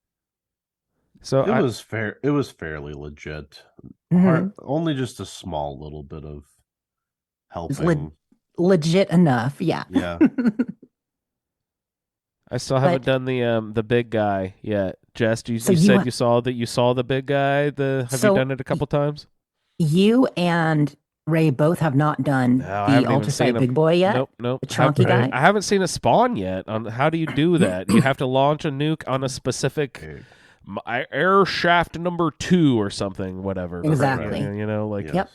So It was fair. It was fairly legit. Only just a small little bit of It's helping. legit enough, yeah. Yeah. I still haven't done the big guy yet. Jess, you So said you saw the big guy. Have you done it a couple times? You and Ray both have not done No, I the haven't even Ultra seen Sight him. Big Boy yet. Nope. The chonky guy. I haven't seen a spawn yet. On how do you do that? You have to launch a nuke on a specific air shaft number 2 or something, whatever. Exactly. You know, like Yes. Yep.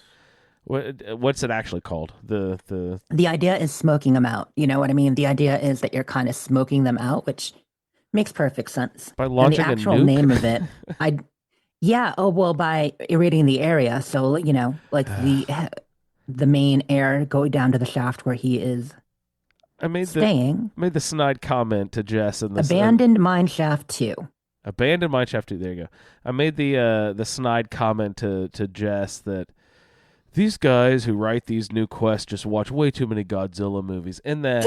What's it actually called? The idea is smoking them out. You know what I mean? The idea is that you're kind of smoking them out, which makes perfect sense. By launching and the actual a nuke? name of it, by irradiating the area. So like the main air going down to the shaft where he is. I made staying. Made the snide comment to Jess in this abandoned mine shaft 2. Abandoned mine shaft 2. There you go. I made the snide comment to Jess that these guys who write these new quests just watch way too many Godzilla movies. And that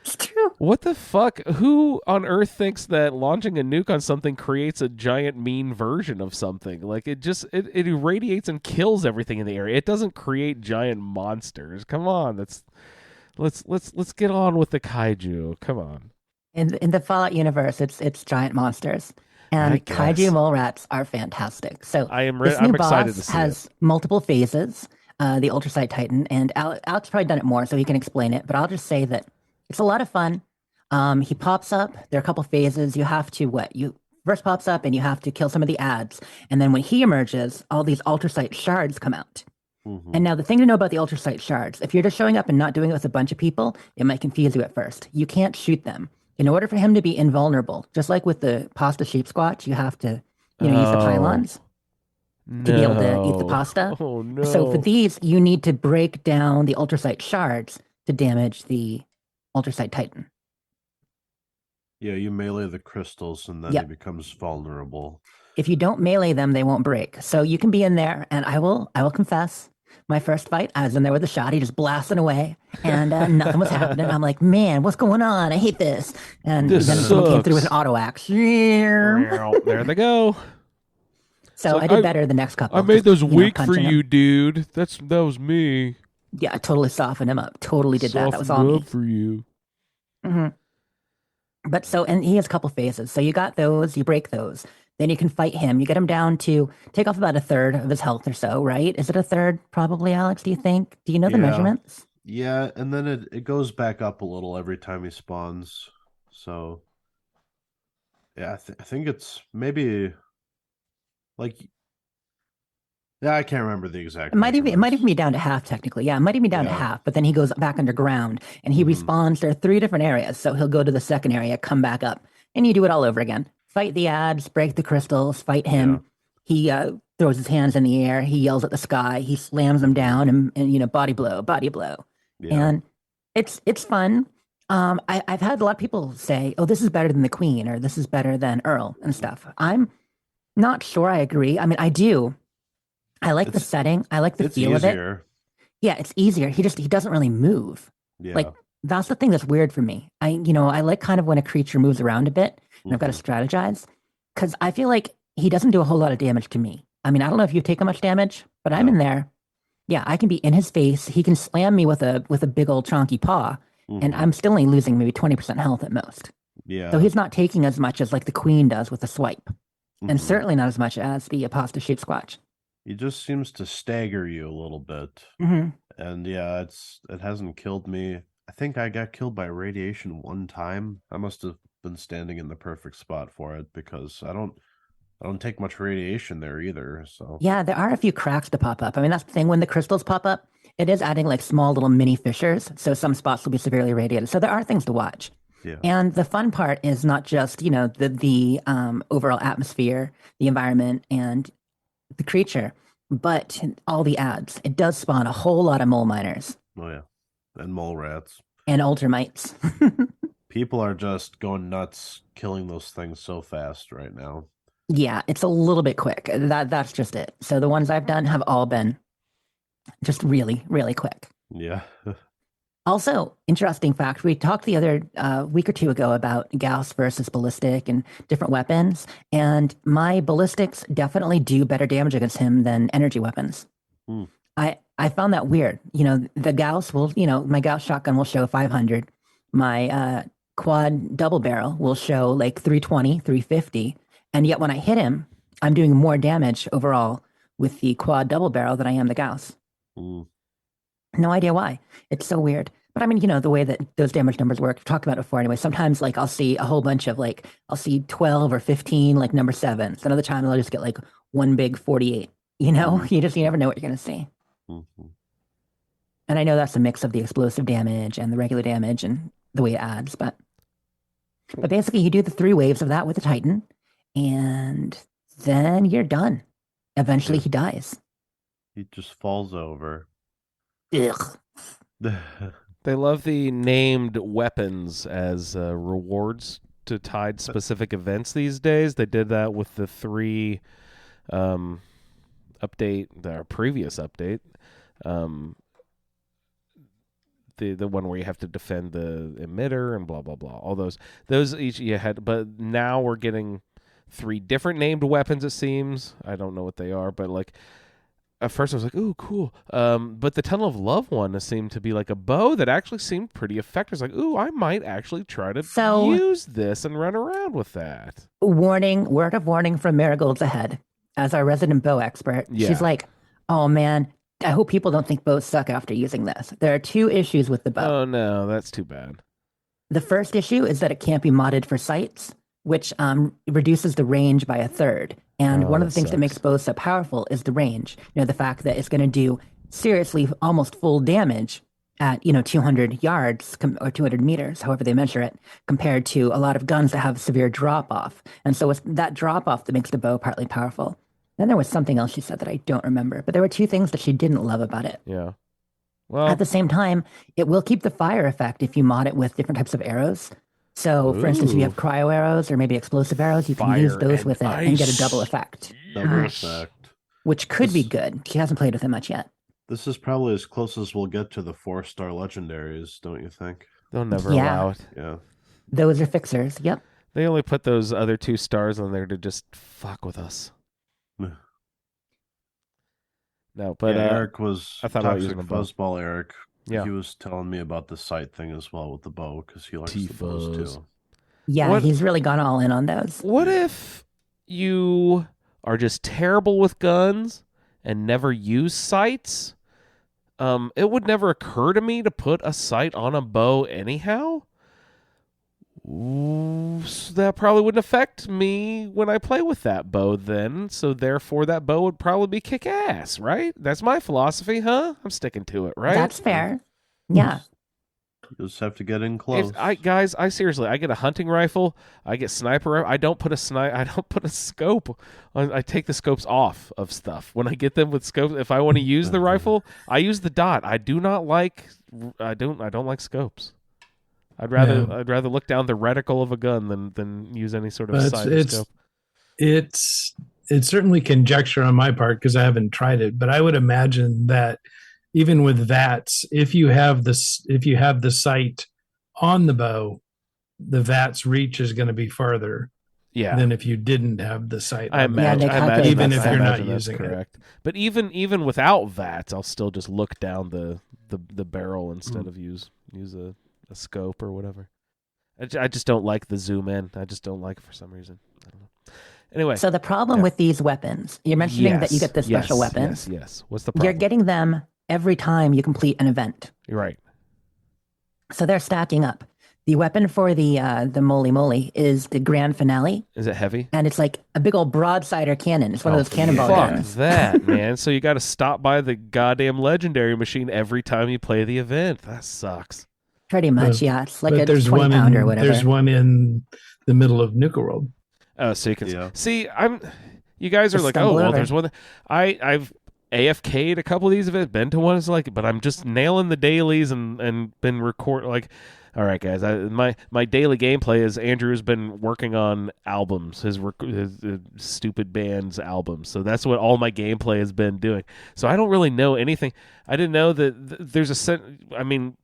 it's true. What the fuck? Who on earth thinks that launching a nuke on something creates a giant mean version of something? Like it irradiates and kills everything in the area. It doesn't create giant monsters. Come on, let's get on with the kaiju. Come on. In the Fallout universe, it's giant monsters. And kaiju mole rats are fantastic. So I'm excited to see has multiple phases. The Ultrasight Titan, and Alex probably done it more, so he can explain it. But I'll just say that it's a lot of fun. He pops up. There are a couple phases. You have to you first pops up, and you have to kill some of the ads. And then when he emerges, all these Ultrasight shards come out. And now the thing to know about the Ultrasight shards, if you're just showing up and not doing it with a bunch of people, it might confuse you at first. You can't shoot them. In order for him to be invulnerable, just like with the pasta sheep squatch, you have to use the pylons to be able to eat the pasta. Oh, no. So for these, you need to break down the Ultrasight shards to damage the Ultrasight Titan. Yeah, you melee the crystals and then he becomes vulnerable. If you don't melee them, they won't break. So you can be in there, and I will confess, my first fight, I was in there with a shotty just blasting away, and nothing was happening. I'm like, man, what's going on? I hate this. And then someone came through with an auto axe. There they go. So I did better the next couple. I made those weak for you, dude. That was me. Yeah, I totally softened him up. Totally did that. That was all me. For you. But and he has a couple phases. So you got those, you break those. Then you can fight him. You get him down to take off about a third of his health or so, right? Is it a third, probably, Alex? Do you think? Do you know the measurements? Yeah, and then it goes back up a little every time he spawns. So, yeah, I think it's maybe like, yeah, I can't remember the exact. It might even be down to half, technically. Yeah, it might even be down to half. But then he goes back underground and he respawns. There are 3 different areas, so he'll go to the second area, come back up, and you do it all over again. Fight the ads, break the crystals, fight him. Yeah. He throws his hands in the air. He yells at the sky. He slams them down and body blow. Yeah. And it's fun. I've had a lot of people say, oh, this is better than the Queen, or this is better than Earl and stuff. I'm not sure I agree. I mean, I do. I like the setting. I like the feel of it. Yeah, it's easier. He doesn't really move. Yeah. Like, that's the thing that's weird for me. I like kind of when a creature moves around a bit, and I've got to strategize, because I feel like he doesn't do a whole lot of damage to me. I mean, I don't know if you've taken much damage, but I'm in there. Yeah, I can be in his face. He can slam me with a big old chonky paw, and I'm still only losing maybe 20% health at most. Yeah. So he's not taking as much as like the Queen does with a swipe, and certainly not as much as the pasta sheep squatch. He just seems to stagger you a little bit, and yeah, it hasn't killed me. I think I got killed by radiation one time. I must have been standing in the perfect spot for it, because I don't take much radiation there either. So yeah, there are a few cracks to pop up. I mean, that's the thing. When the crystals pop up, it is adding like small little mini fissures. So some spots will be severely irradiated. So there are things to watch. Yeah. And the fun part is not just the overall atmosphere, the environment, and the creature, but all the ads. It does spawn a whole lot of mole miners. Oh yeah. And mole rats. And ultramites. People are just going nuts killing those things so fast right now. Yeah, it's a little bit quick. That's just it. So the ones I've done have all been just really, really quick. Yeah. Also, interesting fact, we talked the other week or two ago about Gauss versus ballistic and different weapons, and my ballistics definitely do better damage against him than energy weapons. I found that weird. The Gauss will, my Gauss shotgun will show 500. My quad double barrel will show like 320, 350. And yet when I hit him, I'm doing more damage overall with the quad double barrel than I am the Gauss. No idea why. It's so weird. But I mean, the way that those damage numbers work, we've talked about it before anyway. Sometimes like I'll see a whole bunch of I'll see 12 or 15 like number 7s. Another time I'll just get like one big 48. You never know what you're going to see. And I know that's a mix of the explosive damage and the regular damage and the way it adds. But basically you do the 3 waves of that with the Titan and then you're done. Eventually he dies. He just falls over. Ugh. They love the named weapons as rewards to tied specific events these days. They did that with the 3 update, the previous update. The one where you have to defend the emitter and blah blah blah. All those each you had, but now we're getting 3 different named weapons. It seems I don't know what they are, but like. At first I was like, ooh, cool. But the Tunnel of Love one seemed to be like a bow that actually seemed pretty effective. I was like, ooh, I might actually try to use this and run around with that. Word of warning from Marigold's Ahead. As our resident bow expert, she's like, oh man, I hope people don't think bows suck after using this. There are 2 issues with the bow. Oh no, that's too bad. The first issue is that it can't be modded for sights, which reduces the range by 1/3. And one of the things that makes bows so powerful is the range. The fact that it's going to do seriously almost full damage at 200 yards or 200 meters, however they measure it, compared to a lot of guns that have severe drop off. And so it's that drop off that makes the bow partly powerful. Then there was something else she said that I don't remember, but there were 2 things that she didn't love about it. Yeah. Well, at the same time, it will keep the fire effect if you mod it with different types of arrows. So, for instance, if you have cryo arrows or maybe explosive arrows, you can use those with it and get a double effect. Double effect. Which could be good. She hasn't played with it much yet. This is probably as close as we'll get to the 4-star legendaries, don't you think? They'll never allow it. Yeah. Those are fixers. Yep. They only put those other 2 stars on there to just fuck with us. No, but Eric was I thought about Toxic using a bow. Fuzzball Eric. Yeah. He was telling me about the sight thing as well with the bow because he likes the bows too. Yeah, he's really gone all in on those. What if you are just terrible with guns and never use sights? It would never occur to me to put a sight on a bow anyhow. So that probably wouldn't affect me when I play with that bow then. So therefore that bow would probably be kick-ass, right? That's my philosophy, huh? I'm sticking to it, right? That's fair. Yeah. You just have to get in close. Guys, I seriously, I get a hunting rifle, I get sniper. I don't put a scope on. I take the scopes off of stuff when I get them with scopes. If I want to use the rifle, I use the dot. I don't like scopes. I'd rather look down the reticle of a gun than use any sort of sight scope. It's certainly conjecture on my part because I haven't tried it, but I would imagine that even with VATS, if you have the sight on the bow, the VATS reach is going to be farther than if you didn't have the sight. I imagine even if you're not using correct. But even without VATS, I'll still just look down the barrel instead of use a scope or whatever. I just don't like the zoom in. I just don't like it for some reason. I don't know. Anyway. So the problem with these weapons, you're mentioning that you get the special weapons. Yes. What's the problem? You're getting them every time you complete an event. You're right. So they're stacking up. The weapon for the Moly Moly is the grand finale. Is it heavy? And it's like a big old broadsider cannon. It's one of those cannonball guns. Fuck that, man. So you got to stop by the goddamn legendary machine every time you play the event. That sucks. Pretty much, yeah. It's like a 20-pounder or whatever. There's one in the middle of Nuka World. Oh, so you can see. You guys are like, oh, well, there's one. I've AFK'd a couple of these events, been to one. It's like, but I'm just nailing the dailies and been recording. Like, All right, guys. My daily gameplay is Andrew's been working on albums, his stupid band's albums. So that's what all my gameplay has been doing. So I don't really know anything. I didn't know that there's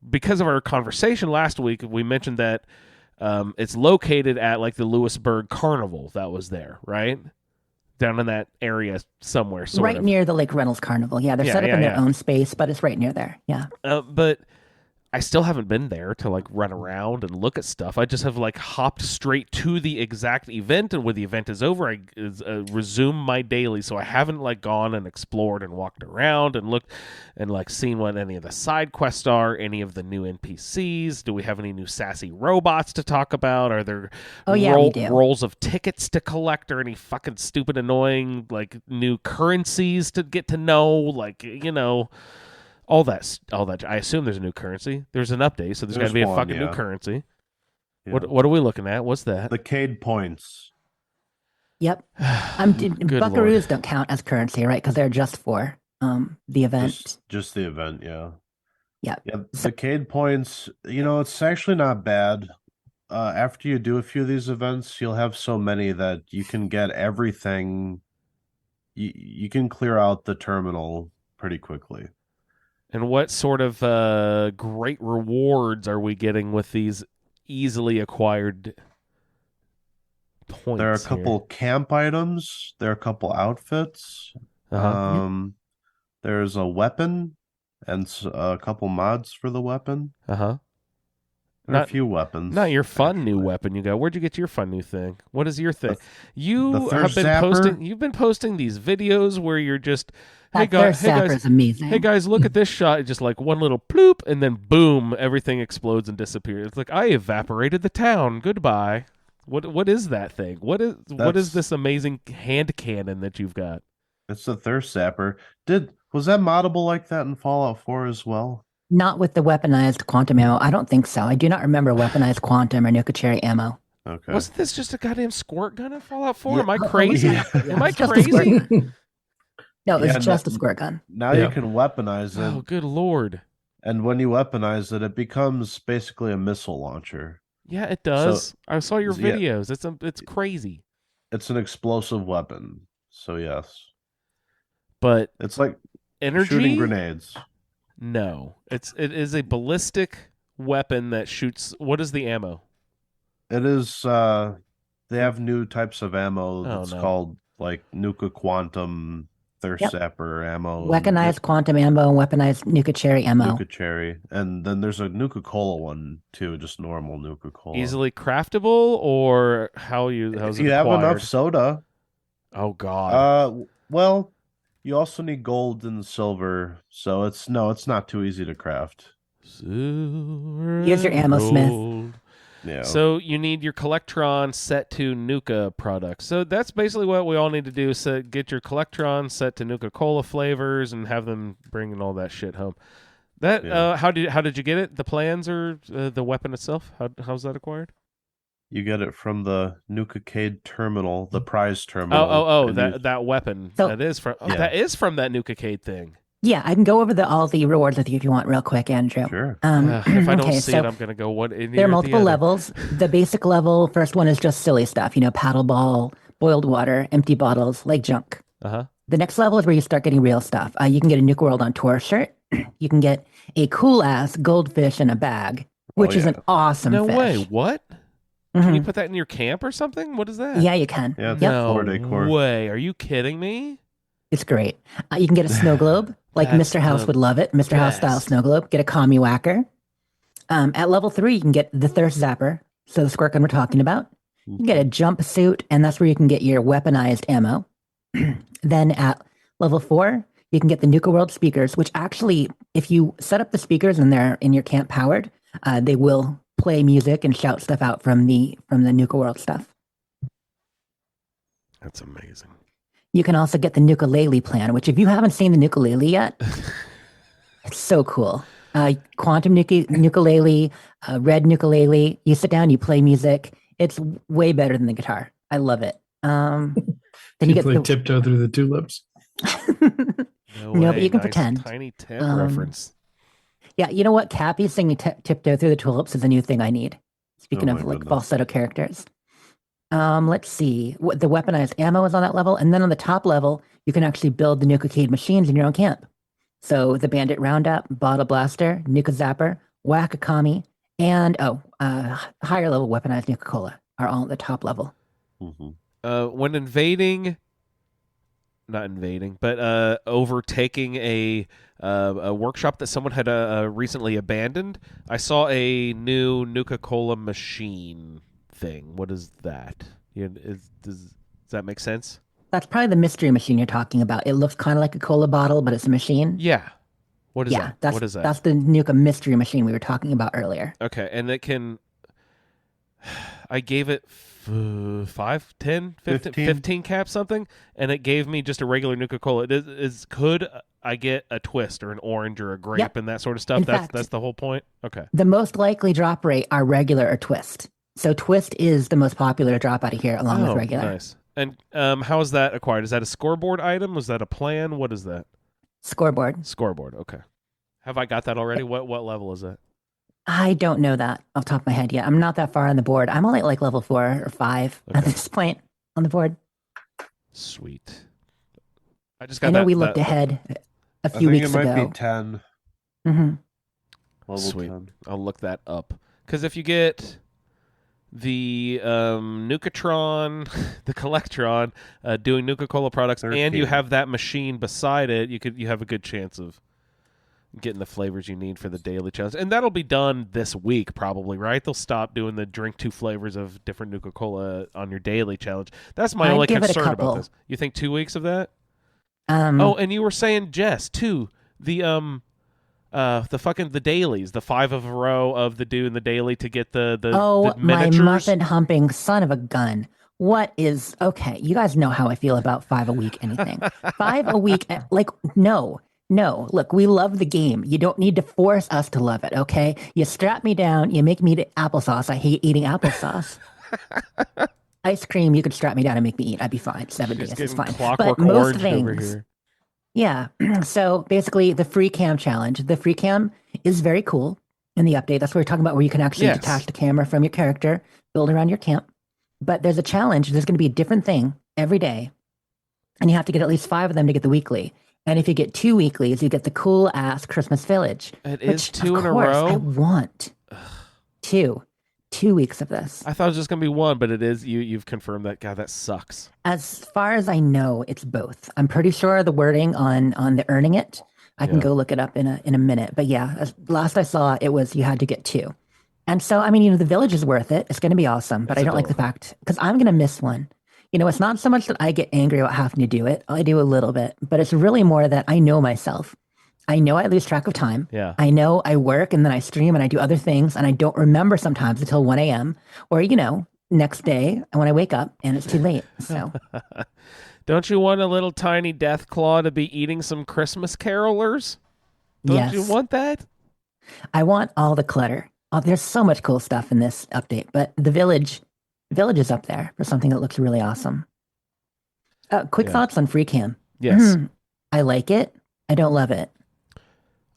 because of our conversation last week, we mentioned that it's located at like the Lewisburg Carnival that was there, right? Down in that area somewhere, right near the Lake Reynolds Carnival. Yeah, they're set up in their own space, but it's right near there. Yeah. But I still haven't been there to like run around and look at stuff. I just have like hopped straight to the exact event, and when the event is over, I resume my daily. So I haven't like gone and explored and walked around and looked and like seen what any of the side quests are, any of the new NPCs. Do we have any new sassy robots to talk about? Are there rolls of tickets to collect, or any fucking stupid annoying like new currencies to get to know? Like, you know. All that. I assume there's a new currency. There's an update, so there's got to be a fucking new currency. Yeah. What are we looking at? What's that? The Cade points. Yep. Buckaroos don't count as currency, right? Because they're just for the event. Just the event, yeah. Yeah. The Cade points, it's actually not bad. After you do a few of these events, you'll have so many that you can get everything. You can clear out the terminal pretty quickly. And what sort of great rewards are we getting with these easily acquired points? There are a couple camp items. There are a couple outfits. There's a weapon and a couple mods for the weapon. There are a few weapons. Not your fun new weapon you got. Where'd you get your fun new thing? What is your thing? You've been posting these videos where you're just Hey guys, amazing. Hey guys, look at this shot. Just like one little ploop, and then boom, everything explodes and disappears. It's like I evaporated the town. Goodbye. What is that thing? What is this amazing hand cannon that you've got? It's the thirst zapper. Was that moddable like that in Fallout 4 as well? Not with the weaponized quantum ammo. I don't think so. I do not remember weaponized quantum or Nuka Cherry ammo. Okay. Wasn't this just a goddamn squirt gun in Fallout 4? Yeah. Am I crazy? Am I crazy? No, it's just a squirt gun. Now you can weaponize it. Oh, good lord. And when you weaponize it, it becomes basically a missile launcher. Yeah, it does. So, I saw your videos. It's crazy. It's an explosive weapon. So yes. But it's like energy? Shooting grenades. No. It is a ballistic weapon that shoots. What is the ammo? It is they have new types of ammo that's called like Nuka Quantum Thirst Zapper ammo. Weaponized quantum ammo and weaponized Nuka Cherry ammo. Nuka Cherry. And then there's a Nuka Cola one too, just normal Nuka Cola. Easily craftable, or how's it you acquired? Have enough soda. Oh god. Well, you also need gold and silver, so it's not too easy to craft. Here's your ammo, Smith. Yeah. So you need your Collectron set to Nuka products. So that's basically what we all need to do. So get your Collectron set to Nuka Cola flavors and have them bringing all that shit home. That how did you get it? The plans or the weapon itself? How's that acquired? You get it from the Nuka Cade terminal, the prize terminal. Oh, that weapon. That is from that Nuka Cade thing. Yeah, I can go over all the rewards with you if you want real quick, Andrew. Sure. If I don't see it, I'm going to go one in there are multiple levels. The basic level, first one is just silly stuff, paddle ball, boiled water, empty bottles, like junk. Uh-huh. The next level is where you start getting real stuff. You can get a Nuka World on Tour shirt. You can get a cool-ass goldfish in a bag, which is an awesome fish. No way. What? Mm-hmm. Can you put that in your camp or something? What is that? Yeah, you can. Yeah, it's floor decor. No way. Are you kidding me? It's great. You can get a snow globe, like Mr. House would love it. Mr. House style snow globe. Get a commie whacker. At level 3, you can get the thirst zapper, so the squirt gun we're talking about. You can get a jumpsuit, and that's where you can get your weaponized ammo. Then at level 4, you can get the Nuka World speakers, which actually, if you set up the speakers and they're in your camp powered, they will play music and shout stuff out from the Nuka World stuff. That's amazing. You can also get the Nuka-Lele plan, which if you haven't seen the Nuka-Lele yet, it's so cool. Quantum Nuka-Lele, red Nuka-Lele. You sit down, you play music. It's way better than the guitar. I love it. Then you get play Tiptoe Through the Tulips. No, but you can pretend. Tiny Tim reference. Yeah, you know what? Cappy singing Tiptoe Through the Tulips is a new thing I need. Speaking Oh of my like goodness. falsetto characters. Let's see. What the weaponized ammo is on that level, and then on the top level, you can actually build the Nukacade machines in your own camp. So the Bandit Roundup, Bottle Blaster, Nuka Zapper, Whack-A-Kami, and higher level weaponized Nuka-Cola are all at the top level. When invading, not invading, but overtaking a workshop that someone had recently abandoned, I saw a new Nuka-Cola machine thing. What is that? Does that make sense? That's probably the mystery machine you're talking about. It looks kind of like a cola bottle, but it's a machine. Yeah. What is that? That's, what is that? That's the Nuka mystery machine we were talking about earlier. Okay, and it can... I gave it 5, 10, 15 caps something, and it gave me just a regular Nuka-Cola. Could I get a twist or an orange or a grape and that sort of stuff? That's the whole point? Okay. The most likely drop rate are regular or twist. So twist is the most popular drop out of here along with regular. Nice. And how is that acquired? Is that a scoreboard item? Was that a plan? What is that? Scoreboard. Scoreboard, okay. Have I got that already? What level is that? I don't know that off the top of my head yet. I'm not that far on the board. I'm only at like level 4 or 5 at this point on the board. Sweet. I know we looked ahead a few weeks ago. It might be 10. Mm-hmm. Level Sweet. 10. I'll look that up. Because if you get the Nukatron, the Collectron, doing Nuka-Cola products, 13. and you have that machine beside it, you have a good chance of getting the flavors you need for the daily challenge. And that'll be done this week probably, right? They'll stop doing the drink 2 flavors of different Nuka-Cola on your daily challenge. That's my only concern about this. You think 2 weeks of that? And you were saying, Jess, too, the dailies, the 5 of a row of the doing the daily to get the miniatures. My muffin humping son of a gun. What is okay? You guys know how I feel about 5 a week anything. 5 a week, like no. Look, we love the game. You don't need to force us to love it, okay? You strap me down, you make me eat applesauce. I hate eating applesauce. Ice cream, you could strap me down and make me eat. I'd be fine. 7 days is fine. Clockwork but most things, over here. Yeah. So basically, the free cam challenge. The free cam is very cool in the update. That's what we're talking about, where you can actually detach the camera from your character, build around your camp. But there's a challenge. There's going to be a different thing every day, and you have to get at least 5 of them to get the weekly. And if you get 2 weeklies, you get the cool ass Christmas Village. It is 2 in a row. I want 2 weeks of this. I thought it was just gonna be 1, but it is. You've confirmed that. God, that sucks. As far as I know, it's both. I'm pretty sure the wording on the earning it. I can go look it up in a minute. But yeah, last I saw, it was you had to get 2. And so I mean, the village is worth it. It's going to be awesome. But I don't like the fact because I'm going to miss one. It's not so much that I get angry about having to do it. I do a little bit, but it's really more that I know myself. I know I lose track of time. Yeah. I know I work and then I stream and I do other things and I don't remember sometimes until 1 a.m. or, next day when I wake up and it's too late. So don't you want a little tiny death claw to be eating some Christmas carolers? Don't you want that? I want all the clutter. Oh, there's so much cool stuff in this update, but the village is up there for something that looks really awesome. Quick thoughts on free cam. Yes. I like it. I don't love it.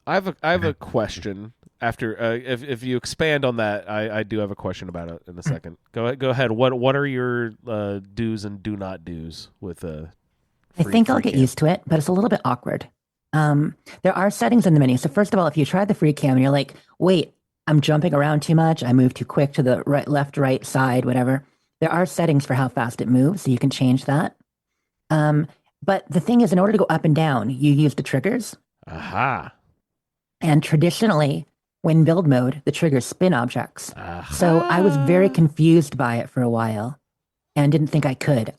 I have a question. After if you expand on that, I do have a question about it in a second. Go ahead. What are your do's and do not do's with I think I'll get used to it, but it's a little bit awkward. There are settings in the menu. So first of all, if you try the free cam and you're like, wait, I'm jumping around too much, I move too quick to the right, left, right, side, whatever. There are settings for how fast it moves, so you can change that. But the thing is, in order to go up and down, you use the triggers. Aha. And traditionally, when build mode, the triggers spin objects. So I was very confused by it for a while and didn't think I could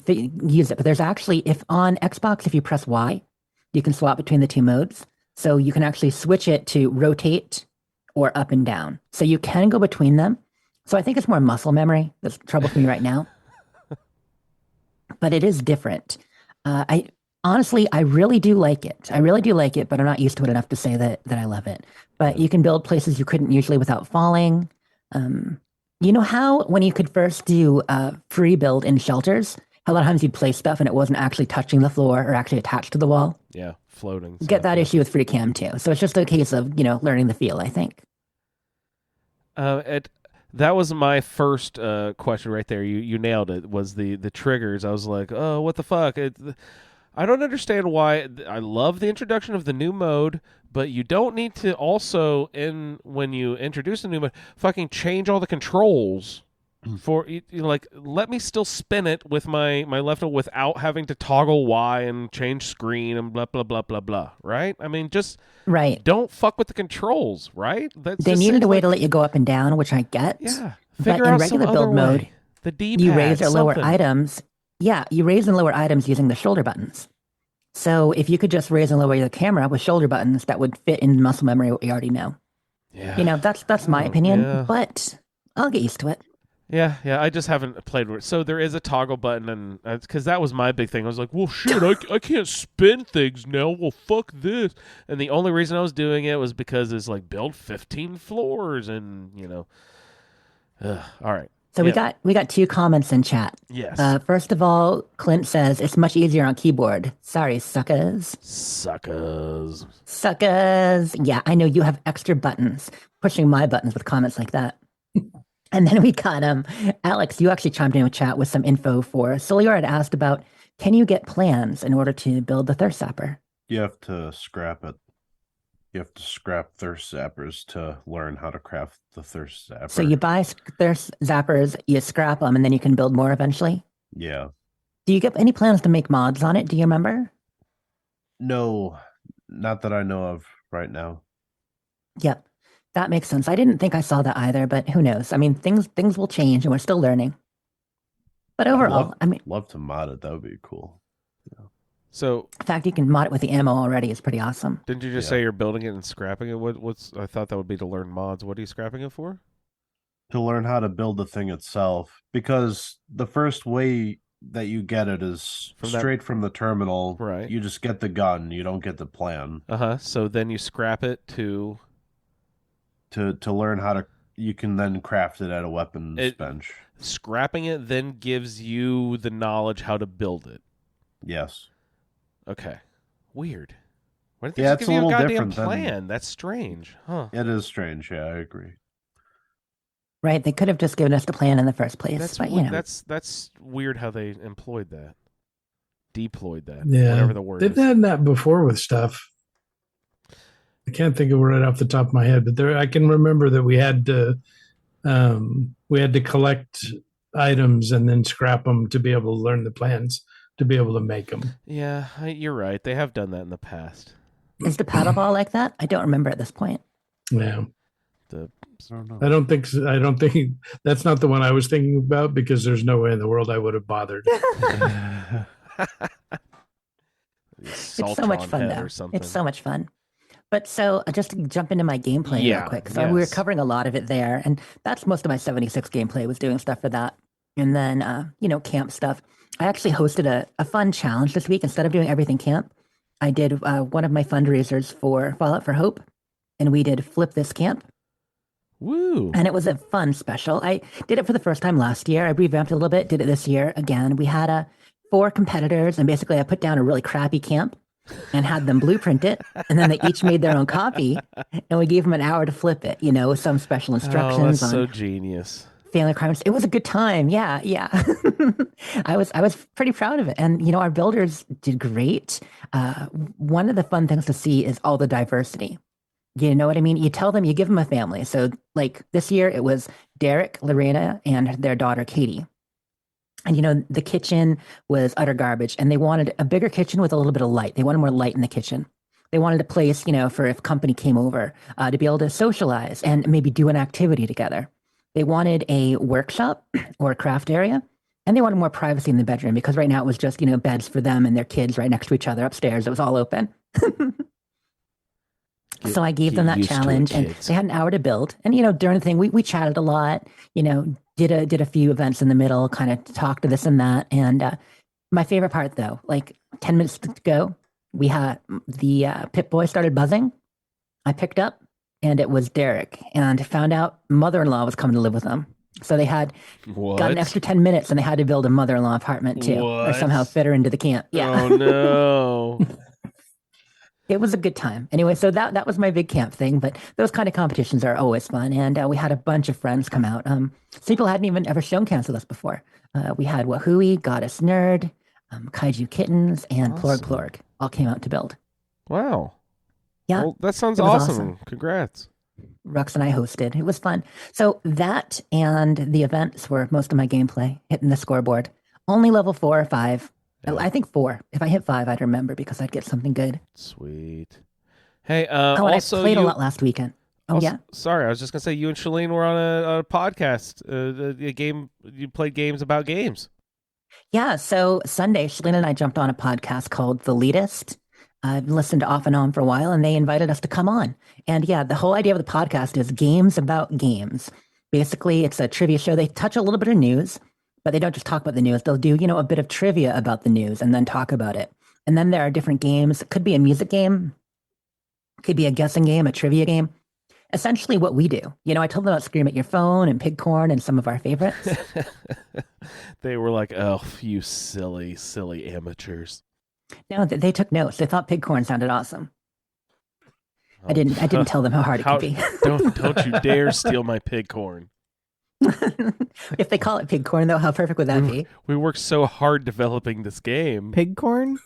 use it. But there's actually, if on Xbox, if you press Y, you can swap between the 2 modes. So you can actually switch it to rotate or up and down. So you can go between them. So I think it's more muscle memory that's trouble for me right now. But it is different. Honestly, I really do like it. But I'm not used to it enough to say that I love it. But you can build places you couldn't usually without falling. You know how when you could first do free build in shelters, A lot of times you'd place stuff and it wasn't actually touching the floor or actually attached to the wall. Yeah, floating. Get that issue with FreeCam too. So it's just a case of, learning the feel, I think. That was my first question right there. You nailed it. Was the triggers. I was like, oh, what the fuck? I don't understand why. I love the introduction of the new mode, but you don't need to also, when you introduce a new mode, fucking change all the controls for like. Let me still spin it with my left without having to toggle Y and change screen and blah blah blah blah blah. Right? I mean, just right. Don't fuck with the controls. Right? They needed a way to let you go up and down, which I get. Yeah. But in regular build mode, the D-pad, you raise or lower items. Yeah, you raise and lower items using the shoulder buttons. So if you could just raise and lower the camera with shoulder buttons, that would fit in muscle memory what we already know. Yeah. That's my opinion, but I'll get used to it. Yeah, I just haven't played with it. So there is a toggle button, and because that was my big thing. I was like, well, shit, I can't spin things now. Well, fuck this. And the only reason I was doing it was because it's like build 15 floors, and all right. So we got 2 comments in chat. Yes. First of all, Clint says it's much easier on keyboard. Sorry, suckers. Suckers. Yeah, I know you have extra buttons. Pushing my buttons with comments like that. And then we got Alex. You actually chimed in with chat with some info for Solior had asked about. Can you get plans in order to build the thirst zapper? You have to scrap it. You have to scrap thirst zappers to learn how to craft the thirst zapper. So you buy thirst zappers, you scrap them, and then you can build more eventually? Yeah. Do you get any plans to make mods on it? Do you remember? No, not that I know of right now. Yep. That makes sense. I didn't think I saw that either, but who knows? I mean, things will change and we're still learning. But overall, love to mod it. That would be cool. Yeah. So the fact you can mod it with the ammo already is pretty awesome. Didn't you just say you're building it and scrapping it? What's I thought that would be to learn mods. What are you scrapping it for? To learn how to build the thing itself, because the first way that you get it is straight from the terminal. Right. You just get the gun. You don't get the plan. So then you scrap it to learn how to. You can then craft it at a weapons bench. Scrapping it then gives you the knowledge how to build it. Yes. Okay. Weird. Why didn't they just give you a goddamn plan? That's strange, huh? It is strange. Yeah, I agree. Right. They could have just given us the plan in the first place. That's weird how they deployed that. Yeah. Whatever the word is. They've done that before with stuff. I can't think of it right off the top of my head, but I can remember that we had to collect items and then scrap them to be able to learn the plans to be able to make them. Yeah, you're right. They have done that in the past. Is the paddle ball like that? I don't remember at this point. Yeah. I don't think that's not the one I was thinking about, because there's no way in the world I would have bothered. It's so much fun, though. It's so much fun. But so just to jump into my gameplay real quick. So we were covering a lot of it there, and that's most of my 76 gameplay was doing stuff for that. And then, camp stuff. I actually hosted a fun challenge this week. Instead of doing everything camp, I did one of my fundraisers for Fallout for Hope, and we did Flip This Camp. Woo! And it was a fun special. I did it for the first time last year. I revamped it a little bit, did it this year again. We had 4 competitors, and basically I put down a really crappy camp and had them blueprint it, and then they each made their own copy, and we gave them an hour to flip it, with some special instructions. That's so genius. Family crimes. It was a good time. Yeah. I was pretty proud of it. And, our builders did great. One of the fun things to see is all the diversity. You know what I mean? You tell them, you give them a family. So like this year it was Derek, Lorena, and their daughter, Katie. And, the kitchen was utter garbage, and they wanted a bigger kitchen with a little bit of light. They wanted more light in the kitchen. They wanted a place, for if company came over, to be able to socialize and maybe do an activity together. They wanted a workshop or a craft area, and they wanted more privacy in the bedroom, because right now it was just, beds for them and their kids right next to each other upstairs. It was all open. So I gave them that challenge, and they had an hour to build. And, during the thing, we chatted a lot, did a few events in the middle, kind of talked to this and that. And my favorite part, though, like 10 minutes to go, we had the Pip-Boy started buzzing. I picked up, and it was Derek, and found out mother-in-law was coming to live with them. So they had got an extra 10 minutes and they had to build a mother-in-law apartment too, or somehow fit her into the camp. Yeah. Oh no. It was a good time. Anyway, so that was my big camp thing, but those kind of competitions are always fun. And we had a bunch of friends come out. Some people hadn't even ever shown camps with us before. We had Wahui, Goddess Nerd, Kaiju Kittens, and Plorg Plorg all came out to build. Wow. Yeah. Well, that sounds awesome. Congrats. Rux and I hosted. It was fun. So that and the events were most of my gameplay, hitting the scoreboard. Only level 4 or 5. I think 4. If I hit 5, I'd remember because I'd get something good. Sweet. Hey, also I played a lot last weekend. Yeah. Sorry, I was just gonna say you and Shalene were on a podcast. A game. You played games about games. Yeah. So Sunday, Shalene and I jumped on a podcast called The Leadist. I've listened off and on for a while, and they invited us to come on. And yeah, the whole idea of the podcast is games about games. Basically, it's a trivia show. They touch a little bit of news, but they don't just talk about the news. They'll do, a bit of trivia about the news and then talk about it. And then there are different games. It could be a music game, could be a guessing game, a trivia game. Essentially what we do. I told them about Scream at Your Phone and Pigcorn and some of our favorites. They were like, oh, you silly, silly amateurs. No, they took notes. They thought Pigcorn sounded awesome. I didn't tell them how hard it could be. Don't you dare steal my Pigcorn. If they call it Pigcorn, though, how perfect would that be? We worked so hard developing this game. Pigcorn?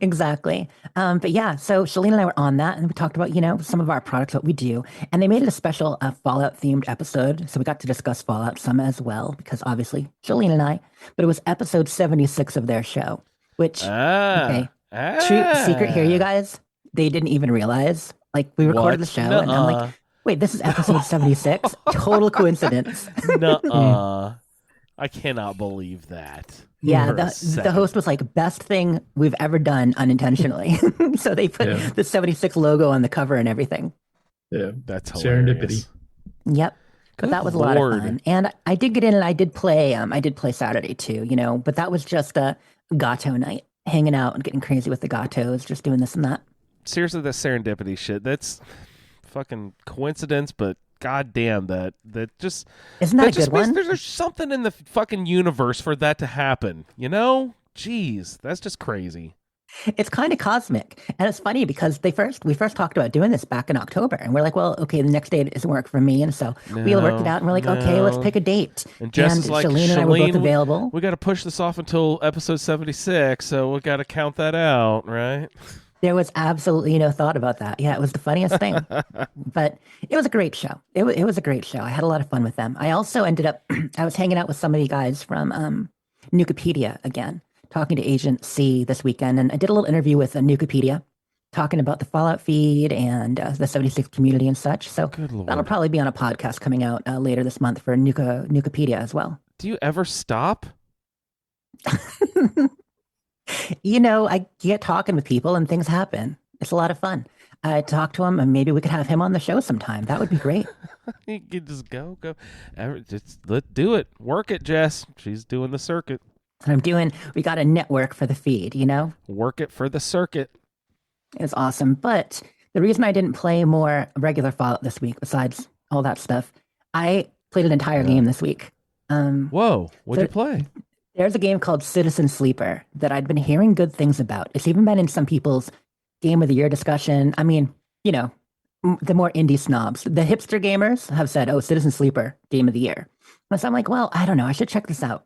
Exactly. But yeah, so Shalene and I were on that, and we talked about, some of our products, what we do. And they made it a special Fallout-themed episode, so we got to discuss Fallout some as well, because obviously, Shalene and I. But it was episode 76 of their show, which, true secret here, you guys, they didn't even realize. Like, we recorded the show, and I'm like, wait, this is episode 76? Total coincidence. Nuh-uh. I cannot believe that. Yeah, the host was like, best thing we've ever done unintentionally. So they put the 76 logo on the cover and everything. Yeah, that's hilarious. Serendipity. Yep. But that was a lot of fun. And I did get in and I did play Saturday too, but that was just a gato night, hanging out and getting crazy with the gatos, just doing this and that. Seriously, that serendipity shit, that's fucking coincidence, but God damn, that just isn't that a good one? There's something in the fucking universe for that to happen, Jeez, that's just crazy. It's kind of cosmic, and it's funny because we first talked about doing this back in October, and we're like, well, okay, the next day it doesn't work for me, and so we all worked it out, and we're like, okay, let's pick a date. And Jess is like, Shalene and I were both available. We got to push this off until episode 76, so we got to count that out, right? There was absolutely no thought about that. Yeah, it was the funniest thing. But it was a great show. It was a great show. I had a lot of fun with them. I also ended up, I was hanging out with some of you guys from Nukapedia again, talking to Agent C this weekend. And I did a little interview with Nukapedia, talking about the Fallout feed and the 76 community and such. So that'll probably be on a podcast coming out later this month for Nukapedia as well. Do you ever stop? I get talking with people and things happen. It's a lot of fun. I talk to him and maybe we could have him on the show sometime. That would be great. You could just go. Just let's do it. Work it, Jess. She's doing the circuit. We got a network for the feed, Work it for the circuit. It was awesome. But the reason I didn't play more regular Fallout this week, besides all that stuff, I played an entire game this week. Whoa. What'd you play? There's a game called Citizen Sleeper that I'd been hearing good things about. It's even been in some people's Game of the Year discussion. I mean, the more indie snobs, the hipster gamers have said, oh, Citizen Sleeper, Game of the Year. And so I'm like, well, I don't know. I should check this out.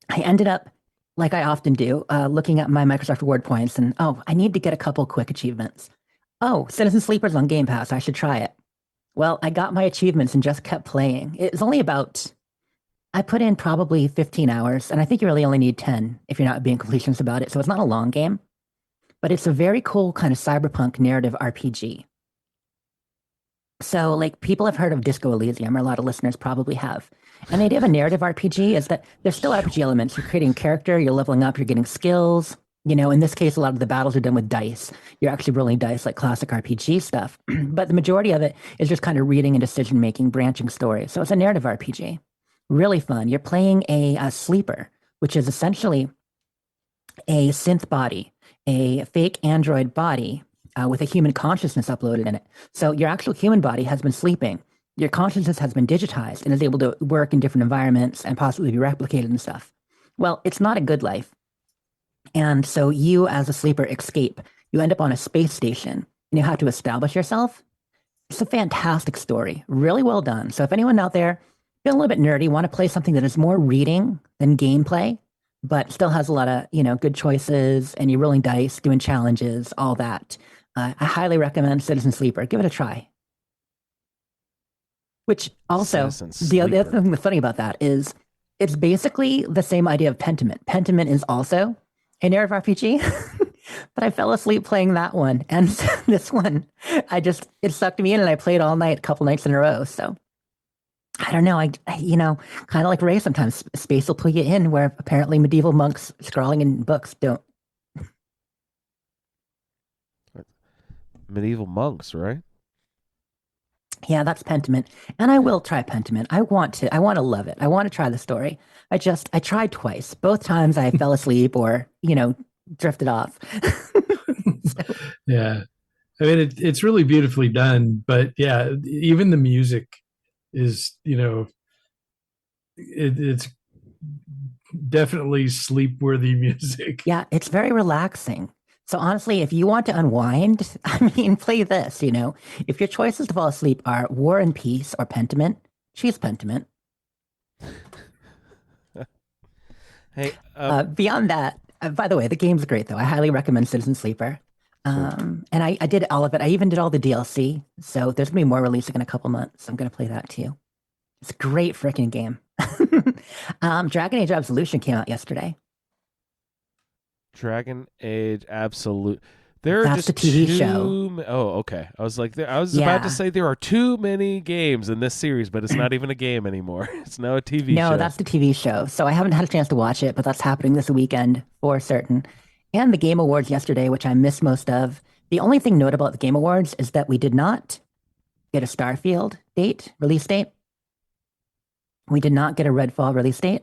I ended up, like I often do, looking at my Microsoft Word points and, I need to get a couple quick achievements. Oh, Citizen Sleeper's on Game Pass. I should try it. Well, I got my achievements and just kept playing. It was only about... I put in probably 15 hours, and I think you really only need 10 if you're not being completionist about it. So it's not a long game, but it's a very cool kind of cyberpunk narrative RPG. So like people have heard of Disco Elysium, or a lot of listeners probably have. And the idea of a narrative RPG is that there's still RPG elements. You're creating character, you're leveling up, you're getting skills. In this case, a lot of the battles are done with dice. You're actually rolling dice like classic RPG stuff. But the majority of it is just kind of reading and decision-making, branching stories. So it's a narrative RPG. Really fun. You're playing a sleeper, which is essentially a synth body, a fake android body with a human consciousness uploaded in it. So your actual human body has been sleeping. your consciousness has been digitized and is able to work in different environments and possibly be replicated and stuff. Well, it's not a good life. And so you, as a sleeper, escape. You end up on a space station and you have to establish yourself. It's a fantastic story. Really well done. So if anyone out there feeling a little bit nerdy, want to play something that is more reading than gameplay, but still has a lot of, good choices and you're rolling dice, doing challenges, all that, I highly recommend Citizen Sleeper. Give it a try. Which also, the other thing that's funny about that is it's basically the same idea of Pentiment. Pentiment is also a narrative RPG, but I fell asleep playing that one. And this one, it sucked me in and I played all night, a couple nights in a row. So I don't know. I kind of like Ray sometimes, space will pull you in where apparently medieval monks scrawling in books don't. Medieval monks, right? Yeah, that's Pentiment. And I will try Pentiment. I want to love it. I want to try the story. I tried twice. Both times I fell asleep or, drifted off. Yeah. I mean, it's really beautifully done, but yeah, even the music is, it's definitely sleep-worthy music. Yeah, it's very relaxing. So honestly, if you want to unwind, play this, If your choices to fall asleep are War and Peace or Pentiment, choose Pentiment. Hey, beyond that, by the way, the game's great though. I highly recommend Citizen Sleeper. And I did all of it. I even did all the DLC. So there's gonna be more releasing in a couple months. I'm gonna play that too. It's a great freaking game. Dragon Age Absolution came out yesterday. Dragon Age Absolute. There are That's just the TV too show. Oh, okay. I was about to say there are too many games in this series, but it's not even a game anymore. It's now a TV show. No, that's the TV show. So I haven't had a chance to watch it, but that's happening this weekend for certain. And the Game Awards yesterday, which I missed most of. The only thing notable at the Game Awards is that we did not get a Starfield release date. We did not get a Redfall release date.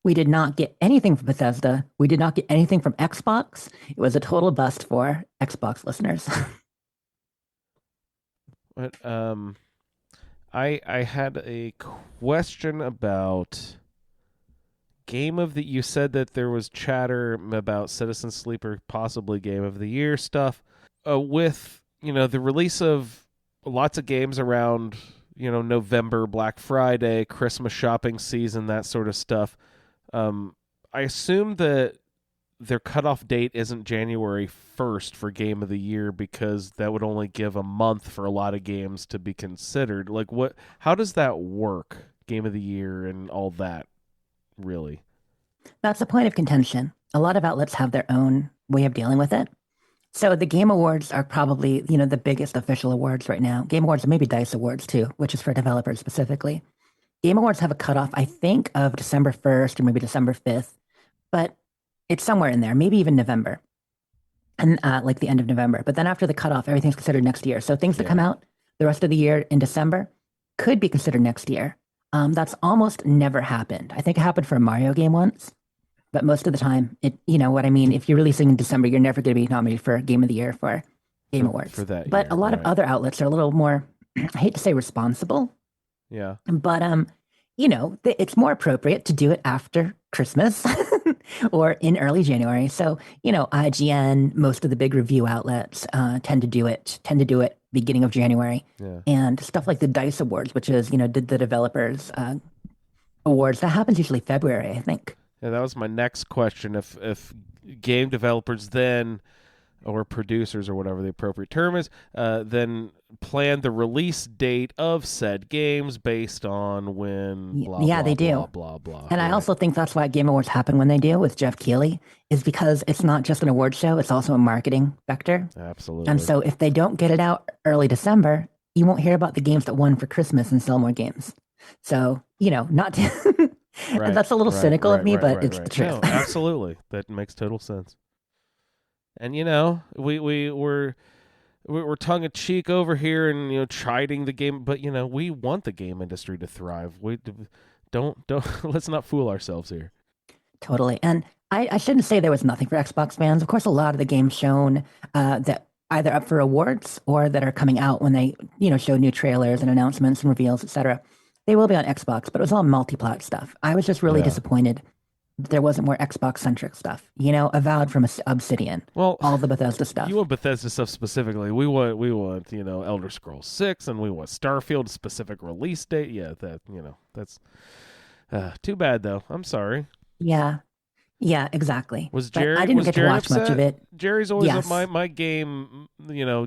We did not get anything from Bethesda. We did not get anything from Xbox. It was a total bust for Xbox listeners. But I had a question about you said that there was chatter about Citizen Sleeper possibly Game of the Year stuff with the release of lots of games around November, Black Friday, Christmas shopping season, that sort of stuff. I assume that their cutoff date isn't January 1st for Game of the Year because that would only give a month for a lot of games to be considered. Like, how does that work? Game of the Year and all that, really? That's a point of contention. A lot of outlets have their own way of dealing with it. So the Game Awards are probably, the biggest official awards right now. Game Awards and maybe DICE Awards too, which is for developers specifically. Game Awards have a cutoff, I think, of December 1st or maybe December 5th, but it's somewhere in there, maybe even November, and like the end of November. But then after the cutoff, everything's considered next year. So things that come out the rest of the year in December could be considered next year. That's almost never happened. I think it happened for a Mario game once, but most of the time, if you're releasing in December, you're never going to be nominated for Game of the Year for Game Awards. For that but year, a lot of other outlets are a little more, I hate to say responsible. Yeah. But, it's more appropriate to do it after Christmas or in early January. So, IGN, most of the big review outlets tend to do it beginning of January. Yeah. And stuff like the DICE Awards, which is, did the developers awards, that happens usually February, I think. Yeah, that was my next question. If game developers then, or producers or whatever the appropriate term is, then plan the release date of said games based on when blah, yeah, blah, they do. blah, blah, blah. And I also think that's why Game Awards happen when they do with Jeff Keighley, is because it's not just an award show, it's also a marketing vector. Absolutely. And so if they don't get it out early December, you won't hear about the games that won for Christmas and sell more games. So, not to... Right, that's a little cynical of me, but it's the truth. No, absolutely. That makes total sense. And we're tongue in cheek over here and chiding the game, but we want the game industry to thrive. We don't let's not fool ourselves here. Totally. And I shouldn't say there was nothing for Xbox fans. Of course, a lot of the games shown that either up for awards or that are coming out when they, show new trailers and announcements and reveals, etc. They will be on Xbox, but it was all multi-plat stuff. I was just really disappointed that there wasn't more Xbox-centric stuff. Avowed from Obsidian. Well, all the Bethesda stuff. You want Bethesda stuff specifically. We want, Elder Scrolls 6, and we want Starfield specific release date. Yeah, that's too bad though. I'm sorry. Yeah, exactly. Was Jerry? I didn't get to watch upset? Much of it. Jerry's always my game,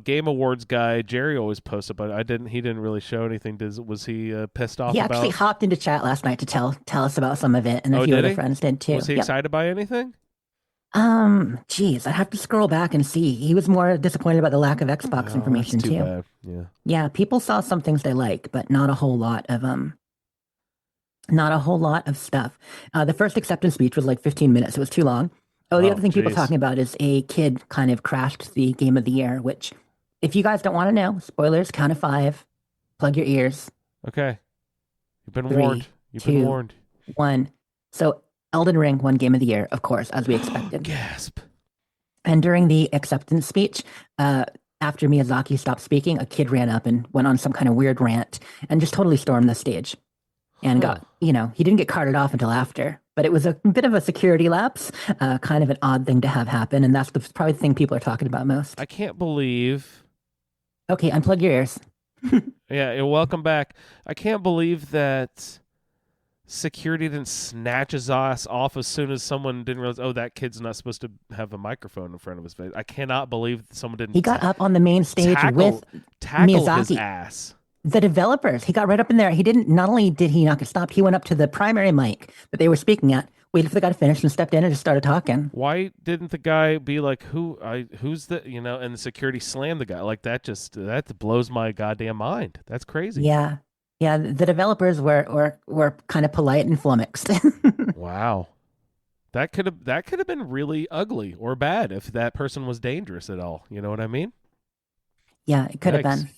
game awards guy. Jerry always posts about it. He didn't really show anything. Was he pissed off? He actually hopped into chat last night to tell us about some of it, and a few other friends did too. Was he excited by anything? Geez, I'd have to scroll back and see. He was more disappointed about the lack of Xbox information that's too too. Bad. Yeah. People saw some things they like, but not a whole lot of stuff. The first acceptance speech was like 15 minutes. It was too long. The other thing people are talking about is a kid kind of crashed the game of the year, which, if you guys don't want to know, spoilers, count of 5, plug your ears. Okay. You've been 3, warned. You've been warned. 1. So Elden Ring won game of the year, of course, as we expected. Gasp. And during the acceptance speech, after Miyazaki stopped speaking, a kid ran up and went on some kind of weird rant and just totally stormed the stage. And got, he didn't get carted off until after, but it was a bit of a security lapse, kind of an odd thing to have happen. And that's probably the thing people are talking about most. I can't believe. Okay, unplug your ears. Yeah, welcome back. I can't believe that security didn't snatch his ass off as soon as someone didn't realize, that kid's not supposed to have a microphone in front of his face. I cannot believe someone didn't. He got up on the main stage with Miyazaki. His ass. The developers, he got right up in there. He didn't, not only did he not get stopped, he went up to the primary mic that they were speaking at, waited for the guy to finish and stepped in and just started talking. Why didn't the guy be like, who's the, and the security slammed the guy? Like that blows my goddamn mind. That's crazy. Yeah. Yeah. The developers were kind of polite and flummoxed. Wow. That could have been really ugly or bad if that person was dangerous at all. You know what I mean? Yeah, it could have been.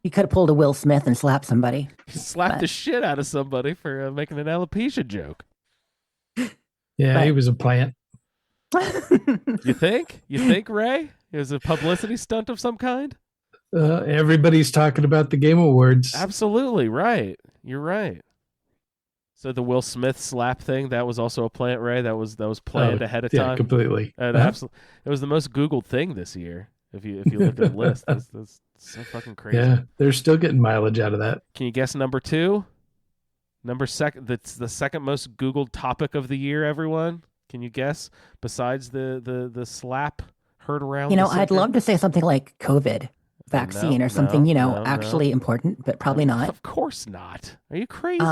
You could have pulled a Will Smith and slapped somebody. He slapped the shit out of somebody for making an alopecia joke. Yeah, he was a plant. You think? You think, Ray? It was a publicity stunt of some kind? Everybody's talking about the Game Awards. Absolutely, right. You're right. So the Will Smith slap thing, that was also a plant, Ray? That was planned ahead of time? Yeah, completely. Absolutely. It was the most Googled thing this year. If you look at the list, that's so fucking crazy. Yeah, they're still getting mileage out of that. Can you guess number 2? That's the second most Googled topic of the year, everyone. Can you guess? Besides the slap heard around. I'd love to say something like COVID vaccine or something, actually important, but probably not. Of course not. Are you crazy?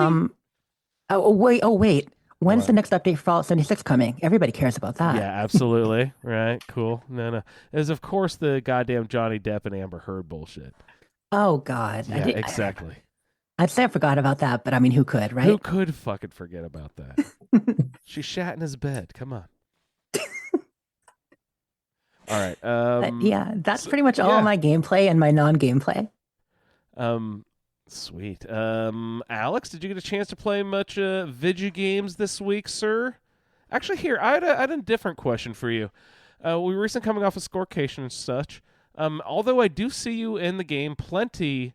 Wait. When's the next update for Fallout 76 coming? Everybody cares about that. Yeah, absolutely. Right, cool. No. It was, of course, the goddamn Johnny Depp and Amber Heard bullshit. Oh, God. Yeah, exactly. I'd say I forgot about that, but I mean, who could, right? Who could fucking forget about that? She shat in his bed. Come on. All right. Yeah, that's pretty much all my gameplay and my non-gameplay. Sweet. Alex, did you get a chance to play much video games this week, sir? Actually, here, I had a different question for you. We were recently coming off of Scorecation and such. Although I do see you in the game plenty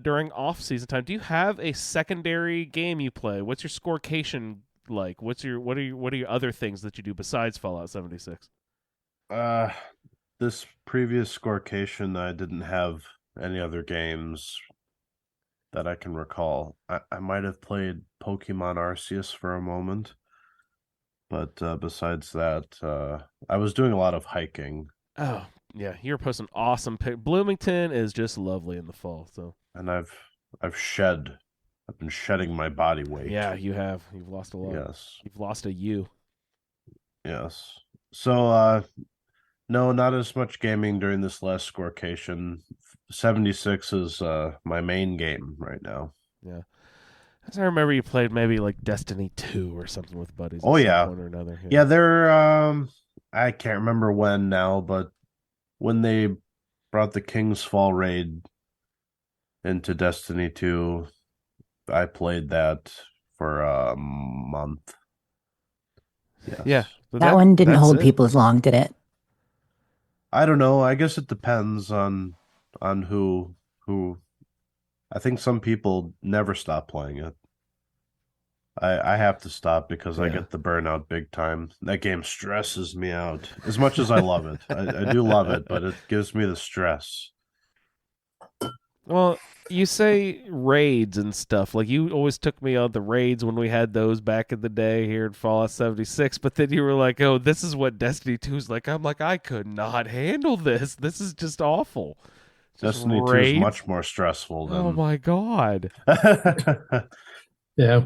during off-season time, do you have a secondary game you play? What's your Scorecation like? What are your other things that you do besides Fallout 76? This previous Scorecation, I didn't have any other games that I can recall. I might have played Pokemon Arceus for a moment, but besides that, I was doing a lot of hiking. Oh, yeah, you're posting awesome pic. Bloomington is just lovely in the fall, so. And I've been shedding my body weight. Yeah, you have. You've lost a lot. Yes. You've lost a you. Yes. So, no, not as much gaming during this last Scorecation. 76 is my main game right now. Yeah. As I remember, you played maybe like Destiny 2 or something with buddies. Oh, yeah. One or another. Yeah, they're, I can't remember when now, but when they brought the King's Fall raid into Destiny 2, I played that for a month. Yes. Yeah. That one didn't hold people as long, did it? I don't know. I guess it depends on who. I think some people never stop playing it. I have to stop because I get the burnout big time. That game stresses me out. As much as I love it. I do love it, but it gives me the stress. Well, you say raids and stuff. Like, you always took me on the raids when we had those back in the day here in Fallout 76, but then you were like, oh, this is what Destiny 2 is like. I'm like, I could not handle this. This is just awful. Destiny 2 is much more stressful than... Oh, my God. Yeah.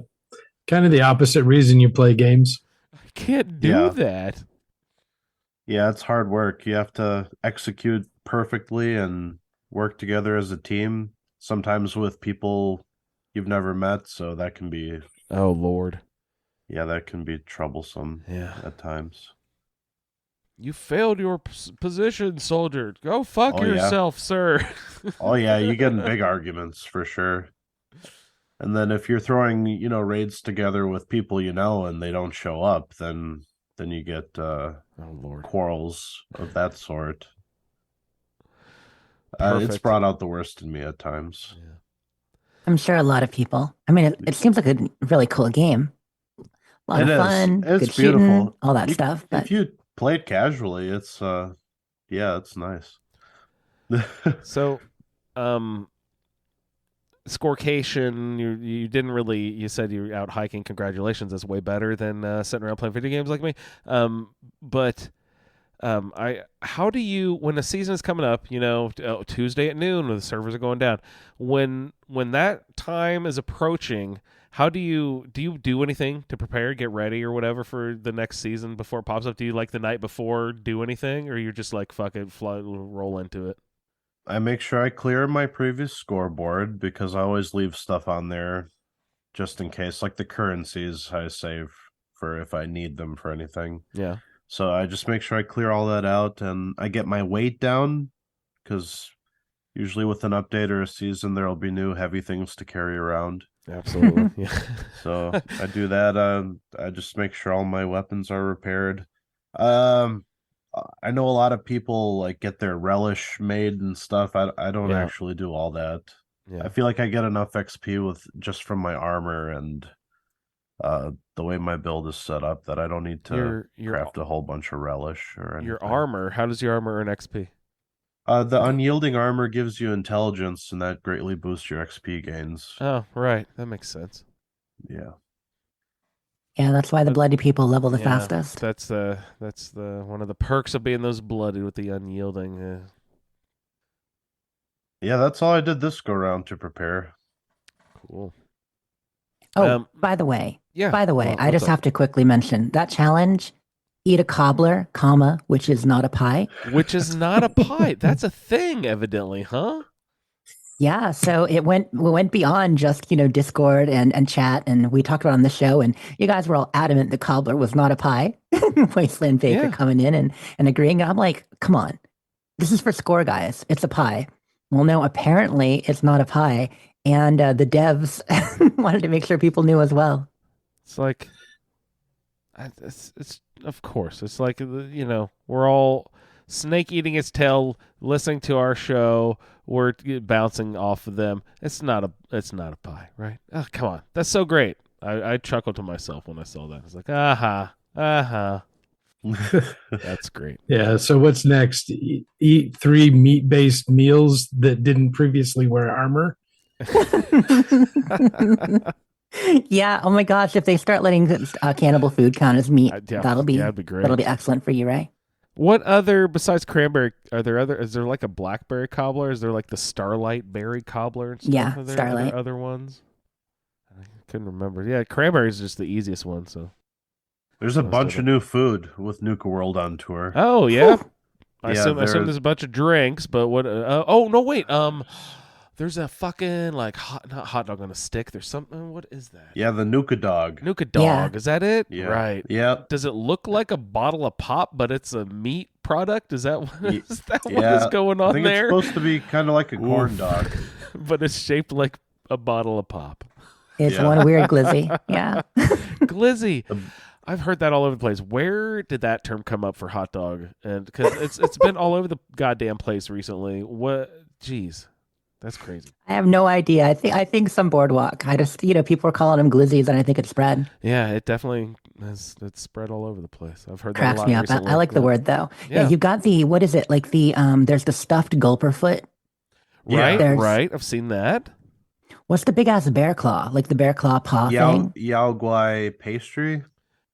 Kind of the opposite reason you play games. I can't do that. Yeah, it's hard work. You have to execute perfectly and work together as a team, sometimes with people you've never met, so that can be... Oh, Lord. Yeah, that can be troublesome at times. You failed your position, soldier. Go fuck yourself, sir. Oh, yeah, you get in big arguments, for sure. And then if you're throwing, raids together with people you know and they don't show up, then you get quarrels of that sort. It's brought out the worst in me at times. Yeah. I'm sure a lot of people. I mean, it seems like a really cool game. A lot of fun, it's good beautiful. Shooting, all that stuff. But... If you play it casually, it's it's nice. So, Scorecation, you didn't really. You said you were out hiking. Congratulations, that's way better than sitting around playing video games like me. How do you, when a season is coming up, Tuesday at noon when the servers are going down, when that time is approaching, how do you do anything to prepare, get ready or whatever for the next season before it pops up? Do you like the night before do anything, or you're just like fuck it, roll into it? I make sure I clear my previous scoreboard because I always leave stuff on there just in case, like the currencies I save for if I need them for anything. Yeah. So I just make sure I clear all that out and I get my weight down because usually with an update or a season, there'll be new heavy things to carry around. Absolutely. Yeah. So I do that. I just make sure all my weapons are repaired. I know a lot of people like get their relish made and stuff. I don't actually do all that. Yeah. I feel like I get enough XP with just from my armor and the way my build is set up that I don't need to craft a whole bunch of relish or anything. Your armor, how does your armor earn XP? The unyielding armor gives you intelligence, and that greatly boosts your XP gains. Oh, right. That makes sense. Yeah. Yeah, that's why the bloody people level the fastest. That's the one of the perks of being those blooded with the unyielding. Yeah, that's all I did this go round to prepare. Cool. Oh, by the way, I just have to quickly mention that challenge: eat a cobbler, which is not a pie. Which is not a pie. That's a thing, evidently, huh? Yeah, so we went beyond just, Discord and chat, and we talked about it on the show, and you guys were all adamant the cobbler was not a pie. Wasteland Baker coming in and agreeing. And I'm like, come on, this is for score, guys. It's a pie. Well, no, apparently it's not a pie, and the devs wanted to make sure people knew as well. It's like, it's of course, it's like, we're all snake eating its tail, listening to our show. We're bouncing off of them. It's not a pie, right? Oh, come on. That's so great. I chuckled to myself when I saw that. I was like, That's great. Yeah. So what's next? Eat 3 meat-based meals that didn't previously wear armor. Yeah. Oh my gosh. If they start letting cannibal food count as meat, that'll be great. That'll be excellent for you, Ray. What other, besides cranberry, is there like a blackberry cobbler? Is there like the Starlight berry cobbler? And stuff? Yeah, Starlight. Starlight. Are there other ones? I couldn't remember. Yeah, cranberry is just the easiest one. So there's a bunch of new food with Nuka World on tour. Oh yeah, I assume there's a bunch of drinks. But what? Oh no, wait. There's a fucking not hot dog on a stick. There's something. What is that? Yeah, the Nuka dog. Nuka dog. Yeah. Is that it? Yeah. Right. Yeah. Does it look like a bottle of pop, but it's a meat product? Is that what is going on I think there? It's supposed to be kind of like a corn dog, but it's shaped like a bottle of pop. It's one weird glizzy. Yeah. Glizzy. I've heard that all over the place. Where did that term come up for hot dog? And because it's been all over the goddamn place recently. What? Jeez, that's crazy. I have no idea. I think some boardwalk. I just people are calling them glizzies, and I think it's spread. Yeah, it definitely it's spread all over the place. I've heard Cracks that a lot me up. recently. I like the word though. Yeah, you've got the what is it like the there's the stuffed gulper foot. Right, right. I've seen that. What's the big ass bear claw? Like the bear claw paw thing? Yao Guai pastry.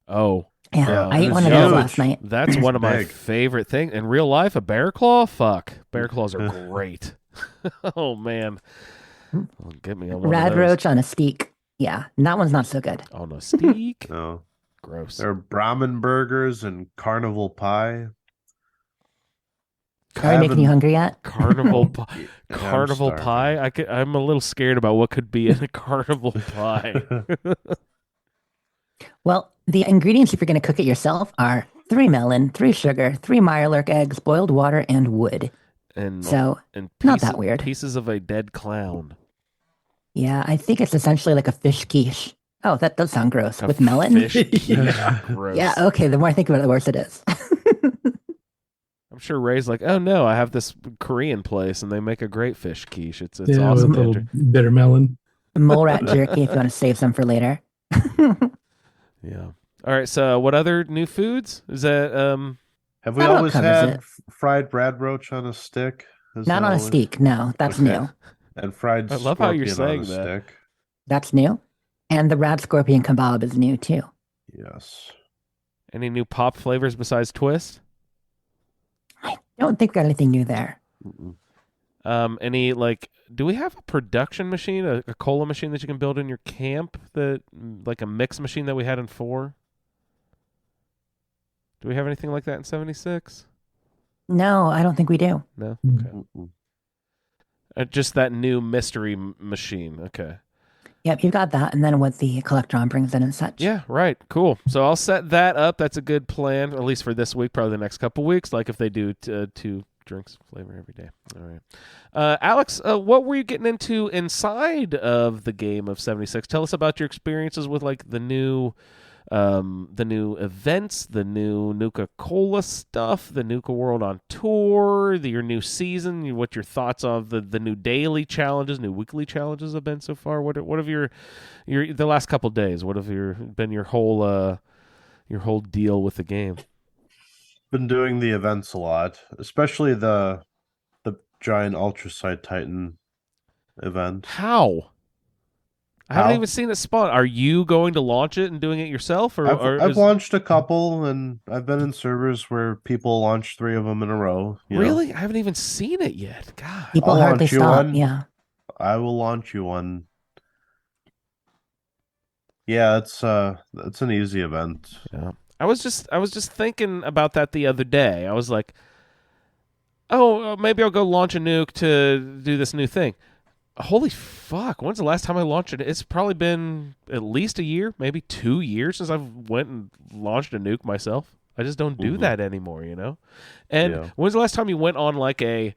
Oh. Yeah, I ate one of those last night. That's one of my favorite things. In real life, a bear claw? Fuck. Bear claws are great. Oh, man. Get me on one Rad of those. roach on a steak. Yeah, that one's not so good. On a steak? No. Gross. There are Brahmin burgers and carnival pie. Are you making you hungry yet? Carnival pie. Carnival pie? I'm a little scared about what could be in a carnival pie. Well, the ingredients, if you're going to cook it yourself, are 3 melon, 3 sugar, 3 Meyerlurk eggs, boiled water, and wood. And not that weird. Pieces of a dead clown. Yeah, I think it's essentially like a fish quiche. Oh, that does sound gross. With melon? Fish quiche. Gross. Yeah, okay. The more I think about it, the worse it is. I'm sure Ray's like, oh no, I have this Korean place and they make a great fish quiche. It's yeah, awesome. With a little bitter melon. Mole rat jerky if you want to save some for later. Yeah. All right. So, what other new foods is that? Have we always had fried radroach on a stick? Not on a steak. No, that's new. And fried. I love how you're saying that. Stick. That's new, and the rad scorpion kebab is new too. Yes. Any new pop flavors besides Twist? I don't think we got anything new there. Any do we have a production machine, a cola machine that you can build in your camp, that like a mix machine that we had in 4? Do we have anything like that in 76? No, I don't think we do. No. Okay. Just that new mystery machine. Okay. Yep, you've got that, and then what the Collectron brings in and such. Yeah, right. Cool. So I'll set that up. That's a good plan, at least for this week, probably the next couple weeks, like if they do 2 drinks flavor every day. All right. Alex, what were you getting into inside of the game of 76? Tell us about your experiences with like the new events, the new Nuka-Cola stuff, the Nuka World on tour, your new season, what your thoughts of the new daily challenges, new weekly challenges have been so far. What have your the last couple days? What have been your whole deal with the game? Been doing the events a lot, especially the giant Ultrasight Titan event. How? I haven't even seen it spawn. Are you going to launch it and doing it yourself? I've launched a couple, and I've been in servers where people launch 3 of them in a row. Really? I haven't even seen it yet. God. People hardly stop. Yeah. I will launch you one. Yeah, it's an easy event. Yeah. I was just thinking about that the other day. I was like, oh, maybe I'll go launch a nuke to do this new thing. Holy fuck, when's the last time I launched it? It's probably been at least a year, maybe 2 years since I've went and launched a nuke myself. I just don't do that anymore, you know? And when's the last time you went on like a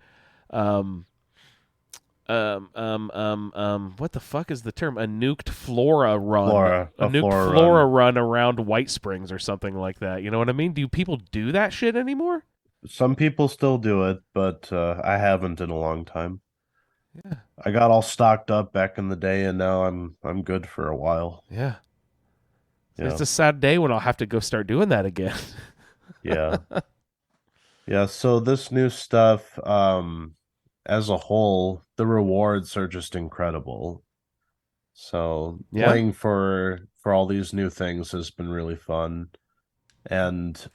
what the fuck is the term? A nuked flora run. A nuked flora run around White Springs or something like that. You know what I mean? Do people do that shit anymore? Some people still do it, but I haven't in a long time. Yeah. I got all stocked up back in the day, and now I'm good for a while. Yeah. It's a sad day when I'll have to go start doing that again. Yeah. Yeah, so this new stuff, as a whole, the rewards are just incredible. So playing for all these new things has been really fun. And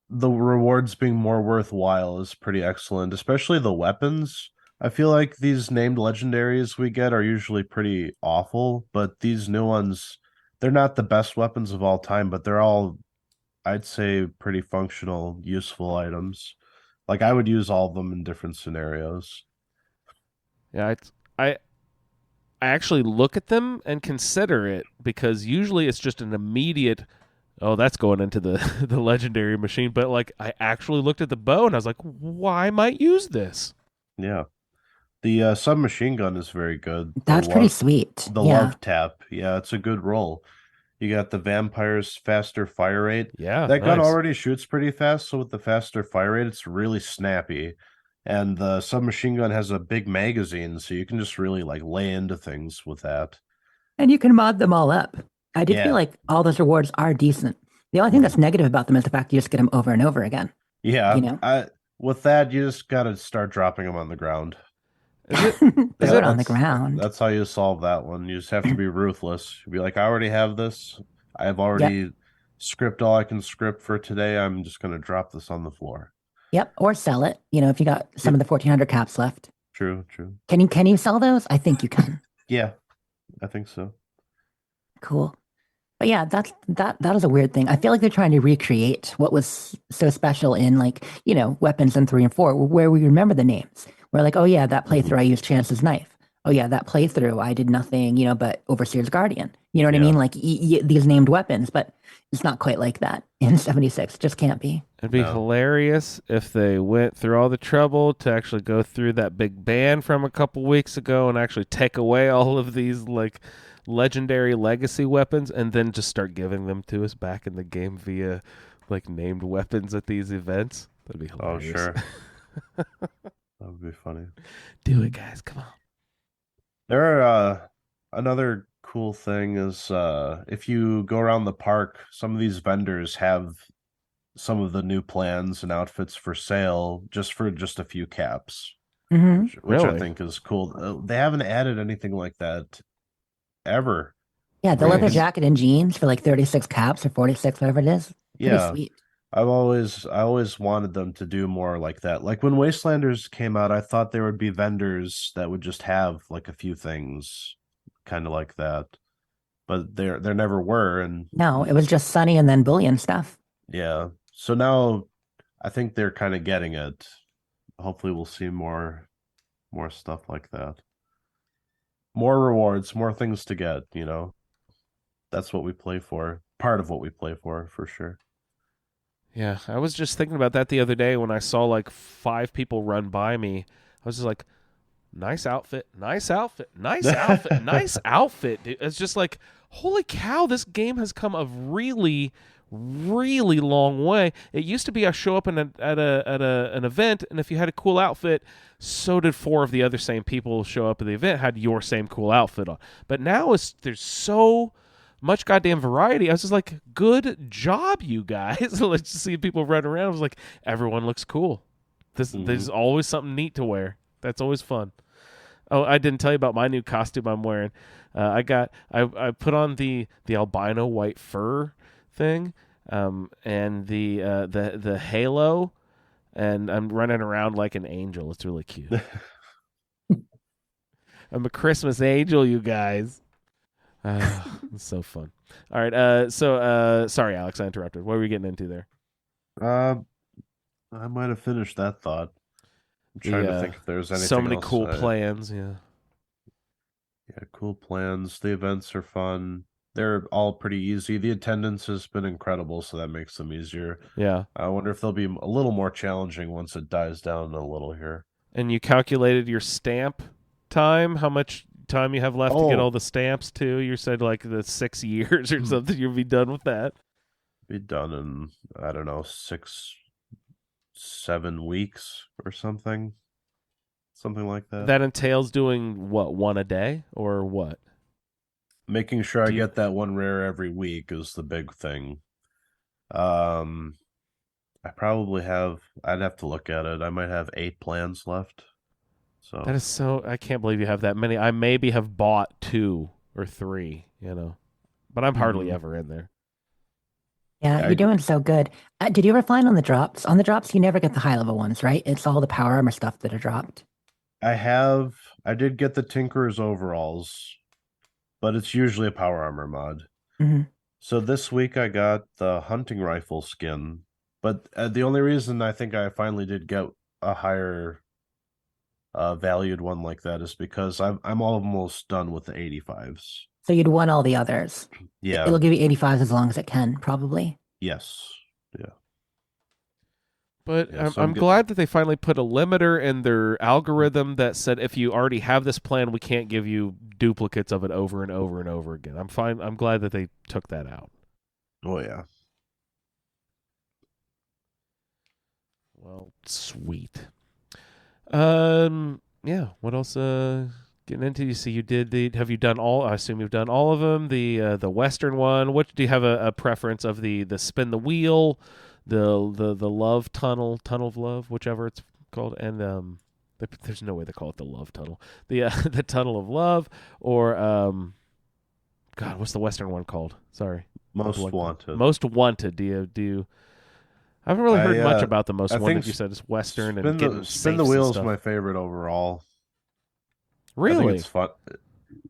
the rewards being more worthwhile is pretty excellent, especially the weapons. I feel like these named legendaries we get are usually pretty awful, but these new ones, they're not the best weapons of all time, but they're all, I'd say, pretty functional, useful items. Like, I would use all of them in different scenarios. Yeah, I actually look at them and consider it, because usually it's just an immediate, oh, that's going into the legendary machine. But, like, I actually looked at the bow and I was like, why might use this? Yeah. The submachine gun is very good. That's pretty sweet. The love tap. Yeah, it's a good roll. You got the vampires faster fire rate. Yeah, That gun nice. already shoots pretty fast, so with the faster fire rate, it's really snappy. And the submachine gun has a big magazine, so you can just really like lay into things with that. And you can mod them all up. I did feel Yeah. like all those rewards are decent. The only thing that's negative about them is the fact you just get them over and over again. Yeah, You know, with that, you just gotta start dropping them on the ground. throw it on the ground. That's how you solve that one. You just have to be ruthless. Be like, I already have this. I've Yep. already script all I can script for today. I'm just gonna drop this on the floor. Yep, or sell it. You know, if you got some of the 1400 caps left. True. Can you sell those? I think you can. Yeah, I think so. Cool. But yeah, that was a weird thing. I feel like they're trying to recreate what was so special in, like, you know, weapons in 3 and 4, where we remember the names. We're like, oh yeah, that playthrough I used Chance's knife. Oh yeah, that playthrough I did nothing, you know, but Overseer's Guardian. You know what I mean? Like these named weapons, but it's not quite like that in 76. It just can't be. It'd be hilarious if they went through all the trouble to actually go through that big ban from a couple weeks ago and actually take away all of these like legendary legacy weapons and then just start giving them to us back in the game via like named weapons at these events. That'd be hilarious. Oh, sure. That would be funny. Do it, guys. Come on. There are another cool thing is if you go around the park, some of these vendors have some of the new plans and outfits for sale just for a few caps, which Really? I think is cool. They haven't added anything like that ever. Yeah, the leather jacket and jeans for like 36 caps or 46, whatever it is. Pretty sweet. I always wanted them to do more like that. Like when Wastelanders came out, I thought there would be vendors that would just have like a few things kind of like that. But there never were. And no, it was just Sunny and then Bullion stuff. Yeah. So now I think they're kind of getting it. Hopefully we'll see more stuff like that. More rewards, more things to get, you know. That's what we play for. Part of what we play for sure. Yeah, I was just thinking about that the other day when I saw like 5 people run by me. I was just like, nice outfit, nice outfit, nice outfit, nice outfit. Dude. It's just like, holy cow, this game has come a really, really long way. It used to be I show up at an event, and if you had a cool outfit, so did 4 of the other same people show up at the event had your same cool outfit on. But now there's so much goddamn variety. I was just like, good job, you guys. Let's just see people run around. I was like, everyone looks cool. There's always something neat to wear. That's always fun. Oh, I didn't tell you about my new costume I'm wearing. I put on the albino white fur thing, and the halo, and I'm running around like an angel. It's really cute. I'm a Christmas angel, you guys. It's so fun. All right. Sorry, Alex, I interrupted. What were we getting into there? I might have finished that thought. I'm trying to think if there's anything so many else cool plans. Yeah, cool plans. The events are fun. They're all pretty easy. The attendance has been incredible, so that makes them easier. Yeah. I wonder if they'll be a little more challenging once it dies down a little here. And you calculated your stamp time? How much time you have left to get all the stamps too? You said like the 6 years or something. You'll be done with that. Be done in, I don't know, 7 weeks or something like that. That entails doing what, 1 a day or what? Making sure I get that 1 rare every week is the big thing. I probably have, I'd have to look at it. I might have 8 plans left. So that is I can't believe you have that many. I maybe have bought 2 or 3, you know, but I'm hardly ever in there. Yeah, you're doing so good. Did you ever find on the drops? On the drops, you never get the high level ones, right? It's all the power armor stuff that are dropped. I did get the Tinker's overalls, but it's usually a power armor mod. So this week I got the hunting rifle skin, but the only reason I think I finally did get a higher valued one like that is because I'm almost done with the 85s. So you'd won all the others. Yeah. It'll give you 85s as long as it can, probably. Yes. Yeah. But Yeah, I'm glad that they finally put a limiter in their algorithm that said if you already have this plan, we can't give you duplicates of it over and over and over again. I'm fine. I'm glad that they took that out. Oh yeah. Well, sweet. Yeah. What else? Getting into. You see, you did the. Have you done all? I assume you've done all of them. The Western one. What do you have a preference of the spin the wheel, the love tunnel of love, whichever it's called, and there's no way to call it the love tunnel. The the tunnel of love, or God, what's the Western one called? Sorry. Most Wanted. Most Wanted. Do you? I haven't really heard much about the Most Wanted. You said it's Western and getting spin the wheel is my favorite overall. Really? I think it's fun.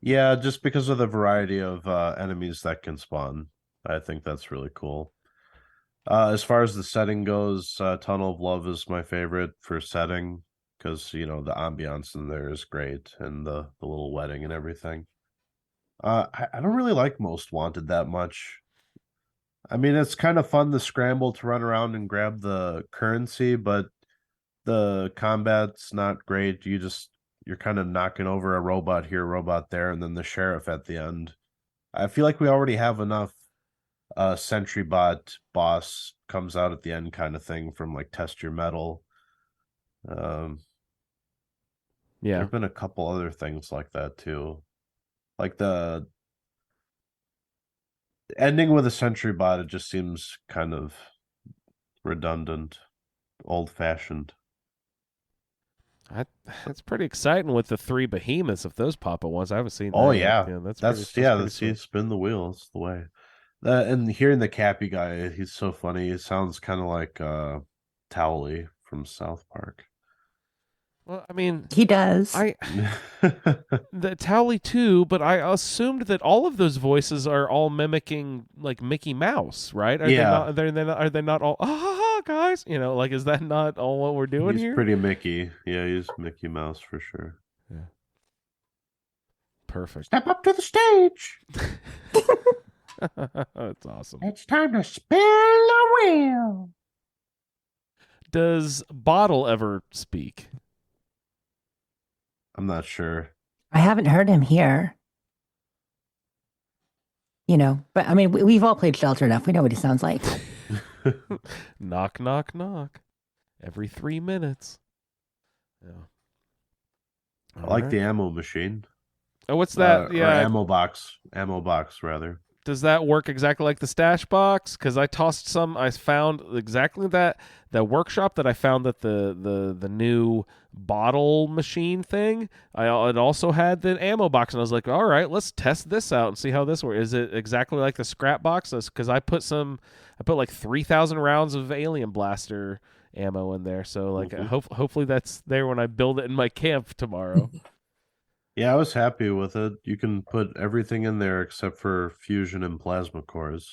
Yeah, just because of the variety of enemies that can spawn. I think that's really cool. As far as the setting goes, Tunnel of Love is my favorite for setting because the ambiance in there is great and the little wedding and everything. I don't really like Most Wanted that much. I mean, it's kind of fun to scramble to run around and grab the currency, but the combat's not great. You're kind of knocking over a robot here, robot there, and then the sheriff at the end. I feel like we already have enough Sentry Bot boss comes out at the end kind of thing from like Test Your Metal. Yeah. There have been a couple other things like that too. Like the ending with a Sentry Bot, it just seems kind of redundant, old-fashioned. That's pretty exciting with the 3 behemoths if those pop at once. I haven't seen that. Oh yeah, that's spin the wheel. That's the way. And hearing the Cappy guy, he's so funny. It sounds kind of like Towley from South Park. Well, I mean, he does. The Towley too, but I assumed that all of those voices are all mimicking like Mickey Mouse, right? Are they not all? Guys, like is that not all what we're doing here? He's pretty Mickey. Yeah, he's Mickey Mouse for sure. Yeah. Perfect. Step up to the stage. That's awesome. It's time to spin the wheel. Does Bottle ever speak? I'm not sure. I haven't heard him here. But I mean, we've all played Shelter enough. We know what he sounds like. Knock, knock, knock. Every 3 minutes. Yeah. I like the ammo machine. Oh, what's that? Or ammo box. Ammo box, rather. Does that work exactly like the stash box? Because I tossed some. I found exactly that. The workshop that I found that the new bottle machine thing. It also had the ammo box, and I was like, all right, let's test this out and see how this works. Is it exactly like the scrap box? Because I put like 3,000 rounds of Alien Blaster ammo in there. So like, hopefully that's there when I build it in my camp tomorrow. Yeah, I was happy with it. You can put everything in there except for fusion and plasma cores.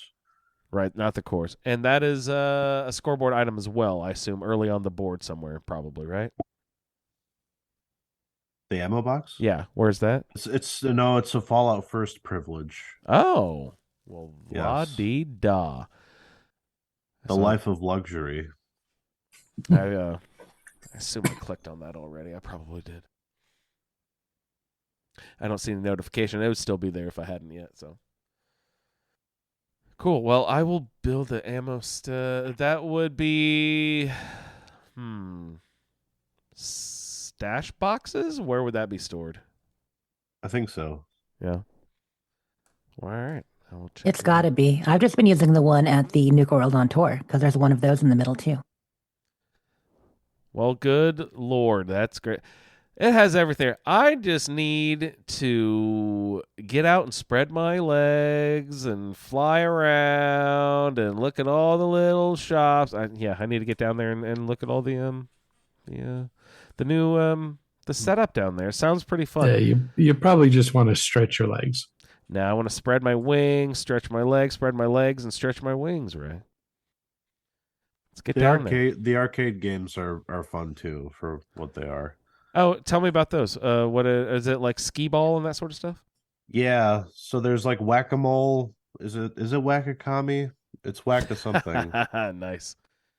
Right, not the cores. And that is a scoreboard item as well, I assume, early on the board somewhere, probably, right? The ammo box? Yeah, where's that? It's a Fallout First privilege. Oh, well, la-dee-da. The life of luxury. I assume I clicked on that already. I probably did. I don't see the notification. It would still be there if I hadn't yet. So cool. Well, I will build the ammo. That would be stash boxes. Where would that be stored? I think so. Yeah. All right. I will check. It's got to be. I've just been using the one at the Nuka World on tour because there's one of those in the middle too. Well, good Lord, that's great. It has everything. I just need to get out and spread my legs and fly around and look at all the little shops. I need to get down there and look at all the new the setup down there. Sounds pretty fun. Yeah, you probably just want to stretch your legs. Now I want to spread my wings, stretch my legs, spread my legs, and stretch my wings, right? Let's get down there. The arcade games are fun too for what they are. Oh, tell me about those. What is it like? Skee ball and that sort of stuff? Yeah. So there's like whack-a-mole. Is it whack-a-kami? It's whack-a something. Nice.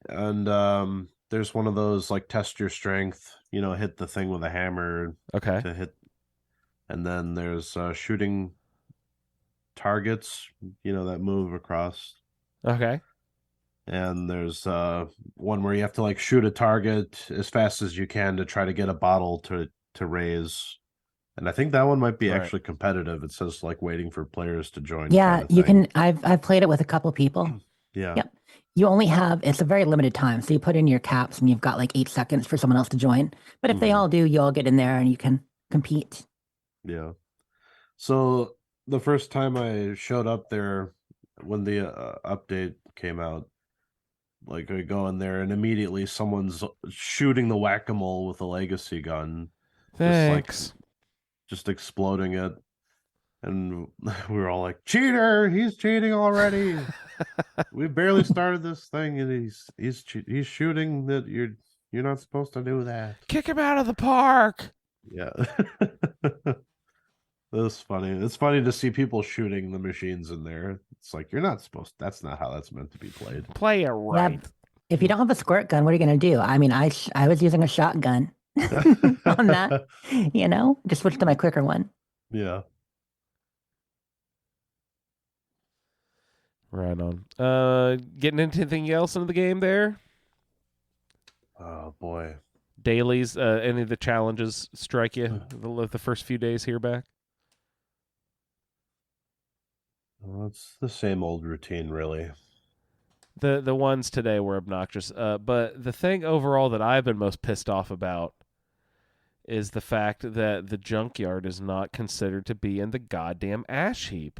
And there's one of those like test your strength, hit the thing with a hammer to hit. And then there's shooting targets, that move across. Okay. And there's one where you have to like shoot a target as fast as you can to try to get a bottle to raise. And I think that one might be actually competitive. It says like waiting for players to join. Yeah, you can. I've played it with a couple people. Yeah. Yep. You only have, it's a very limited time. So you put in your caps and you've got like 8 seconds for someone else to join. But if they all do, you all get in there and you can compete. Yeah. So the first time I showed up there when the update came out, like I go in there and immediately someone's shooting the whack-a-mole with a legacy gun. Thanks. Just exploding it. And we were all like, cheater, he's cheating already. We barely started this thing and he's shooting that you're not supposed to do that. Kick him out of the park. Yeah. That's funny. It's funny to see people shooting the machines in there. It's like that's not how that's meant to be played. Play it right. Yeah, if you don't have a squirt gun, what are you going to do? I mean, I was using a shotgun on that, just switch to my quicker one. Yeah. Right on. Getting into anything else into the game there? Oh boy. Dailies, any of the challenges strike you the first few days here back? Well, it's the same old routine, really. The ones today were obnoxious. But the thing overall that I've been most pissed off about is the fact that the junkyard is not considered to be in the goddamn ash heap.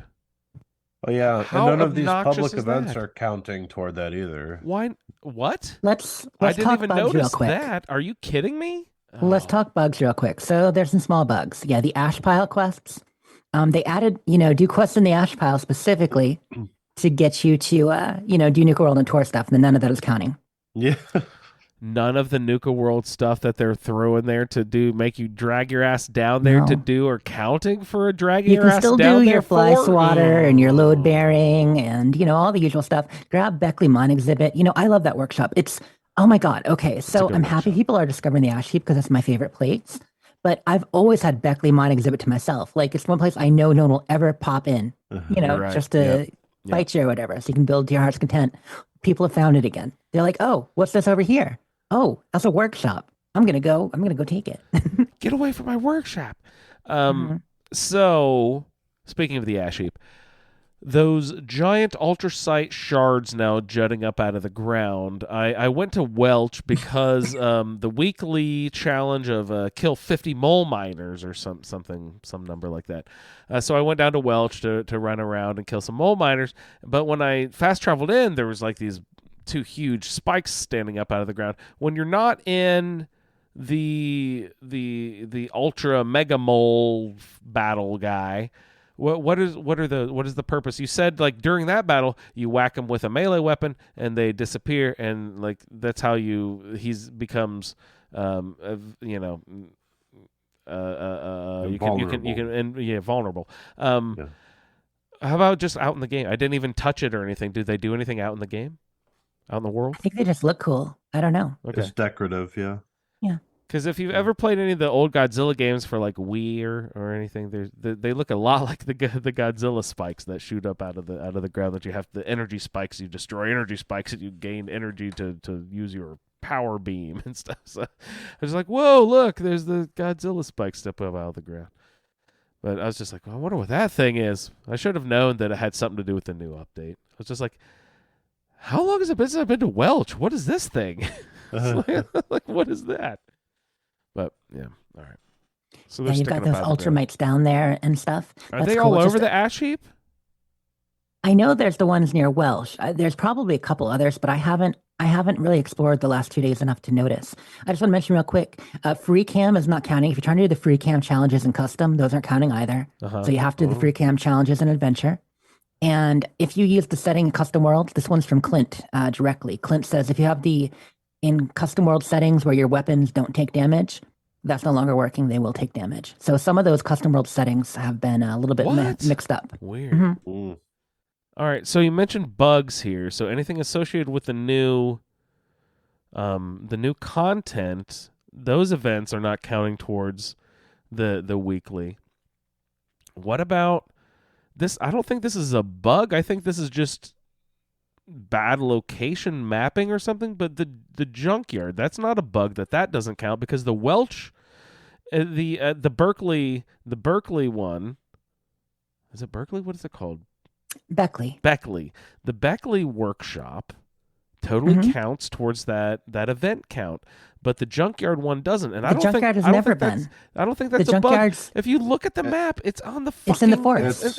Oh yeah, How and none of these obnoxious public is events that? are counting toward that either. Why? What? Let's I didn't talk even bugs real notice quick. that. Are you kidding me? Let's talk bugs real quick. So there's some small bugs. Yeah, the ash pile quests. They added, do quests in the ash pile specifically to get you to, do Nuka World and tour stuff, and then none of that is counting. Yeah. None of the Nuka World stuff that they're throwing there to make you drag your ass down there to do or counting for a dragging your ass down there. You can still do your fly for? swatter and your load bearing and, all the usual stuff. Grab Beckley Mine Exhibit. I love that workshop. Oh my God. Okay. So I'm happy people are discovering the ash heap because it's my favorite place. But I've always had Beckley Mine Exhibit to myself. Like it's one place I know no one will ever pop in, Right. just to fight you or whatever. So you can build to your heart's content. People have found it again. They're like, oh, what's this over here? Oh, that's a workshop. I'm gonna go take it. Get away from my workshop. So speaking of the ash heap, those giant ultrasight shards now jutting up out of the ground. I went to Welch because the weekly challenge of kill 50 mole miners or some number like that. So I went down to Welch to run around and kill some mole miners. But when I fast traveled in, there was like these 2 huge spikes standing up out of the ground. When you're not in the ultra mega mole battle guy, what is the purpose? You said like during that battle you whack them with a melee weapon and they disappear, and like that's how he's becomes vulnerable. How about just out in the game? I didn't even touch it or anything. Do they do anything out in the game? Out in the world? I think they just look cool. I don't know. Okay. It's decorative, yeah. Yeah. Because if you've ever played any of the old Godzilla games for like Wii or anything, they look a lot like the Godzilla spikes that shoot up out of the ground. That you have the energy spikes, you destroy energy spikes, and you gain energy to use your power beam and stuff. So I was like, whoa, look, there's the Godzilla spikes up out of the ground. But I was just like, well, I wonder what that thing is. I should have known that it had something to do with the new update. I was just like, how long has it been since I've been to Welch? What is this thing? like, what is that? But yeah, all right. So you've got those ultramites down there and stuff. Are they all over the ash heap? I know there's the ones near Welsh. There's probably a couple others, but I haven't really explored the last 2 days enough to notice. I just want to mention real quick, free cam is not counting. If you're trying to do the free cam challenges in custom, those aren't counting either. So you have to do the free cam challenges in adventure. And if you use the setting in custom worlds, this one's from Clint directly. Clint says if you have in custom world settings where your weapons don't take damage, that's no longer working. They will take damage. So some of those custom world settings have been a little bit mixed up. Weird. Mm-hmm. All right. So you mentioned bugs here. So anything associated with the new The new content, those events are not counting towards the weekly. What about this? I don't think this is a bug. I think this is just bad location mapping or something. But the junkyard, that's not a bug. That doesn't count because the Welch, the Berkeley one. Is it Berkeley? What is it called? Beckley. The Beckley workshop totally counts towards that event count, but the junkyard one doesn't. And I don't think has never been. I don't think that's a bug. If you look at the map, it's on the fucking. It's in the forest. It's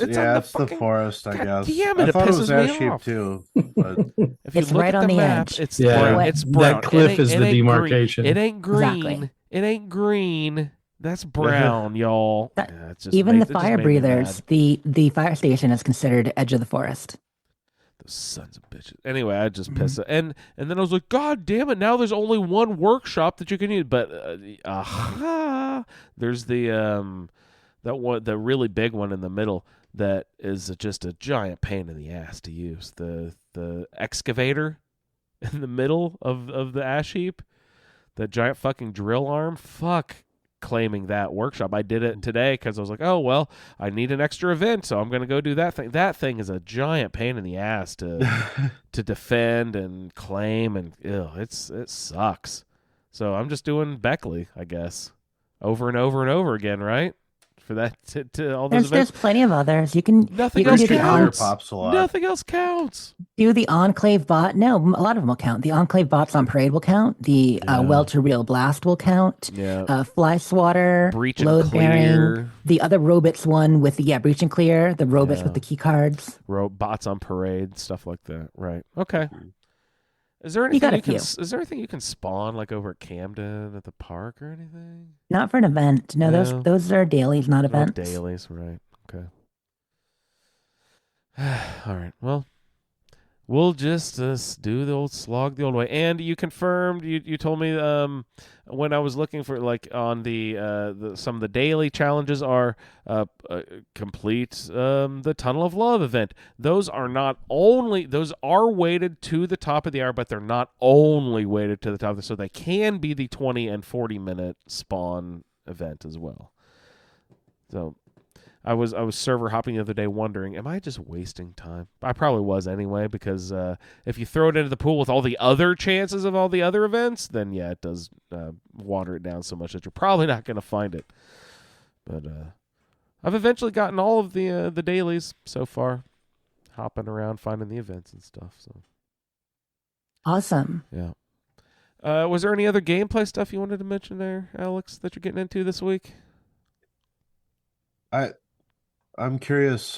fucking, the forest. I God guess. Damn it! I thought it was pisses ash me heap off. too. But if you It's look right at on the map, edge. it's Yeah. brown. It's brown. That cliff is the demarcation. It ain't green. Exactly. It ain't green. That's brown, y'all. Even the fire breathers, the fire station is considered edge of the forest. Those sons of bitches. Anyway, I just pissed it. And then I was like, God damn it, now there's only one workshop that you can use. But there's the the really big one in the middle that is just a giant pain in the ass to use. The excavator in the middle of the ash heap. That giant fucking drill arm. Fuck claiming that workshop. I did it today because I was like, oh, well, I need an extra event, so I'm going to go do that thing. That thing is a giant pain in the ass to defend and claim, and it sucks. So I'm just doing Beckley, I guess, over and over and over again, right? For that to all those events. There's plenty of others. You can Nothing you else can do the counts. pops a lot. Nothing else counts. Do the Enclave bot? No, a lot of them will count. The Enclave bots on Parade will count. The Well to Real Blast will count. Yeah. Fly Swatter, Breach and Load Clear. Bearing. The other robots one with the Breach and Clear. The robots with the key cards. Bots on Parade, stuff like that. Right. Okay. Is there anything you can spawn like over at Camden at the park or anything? Not for an event. No, those are dailies, not events. Dailies, right? Okay. All right. Well, we'll just do the old slog the old way. And you confirmed. You told me when I was looking for like on the some of the daily challenges are complete the Tunnel of Love event. Those are weighted to the top of the hour, but they're not only weighted to the top. So they can be the 20 and 40 minute spawn event as well. So I was server hopping the other day wondering, am I just wasting time? I probably was anyway, because if you throw it into the pool with all the other chances of all the other events, then yeah, it does water it down so much that you're probably not going to find it. But I've eventually gotten all of the dailies so far, hopping around, finding the events and stuff. So awesome. Yeah. Was there any other gameplay stuff you wanted to mention there, Alex, that you're getting into this week? I'm curious.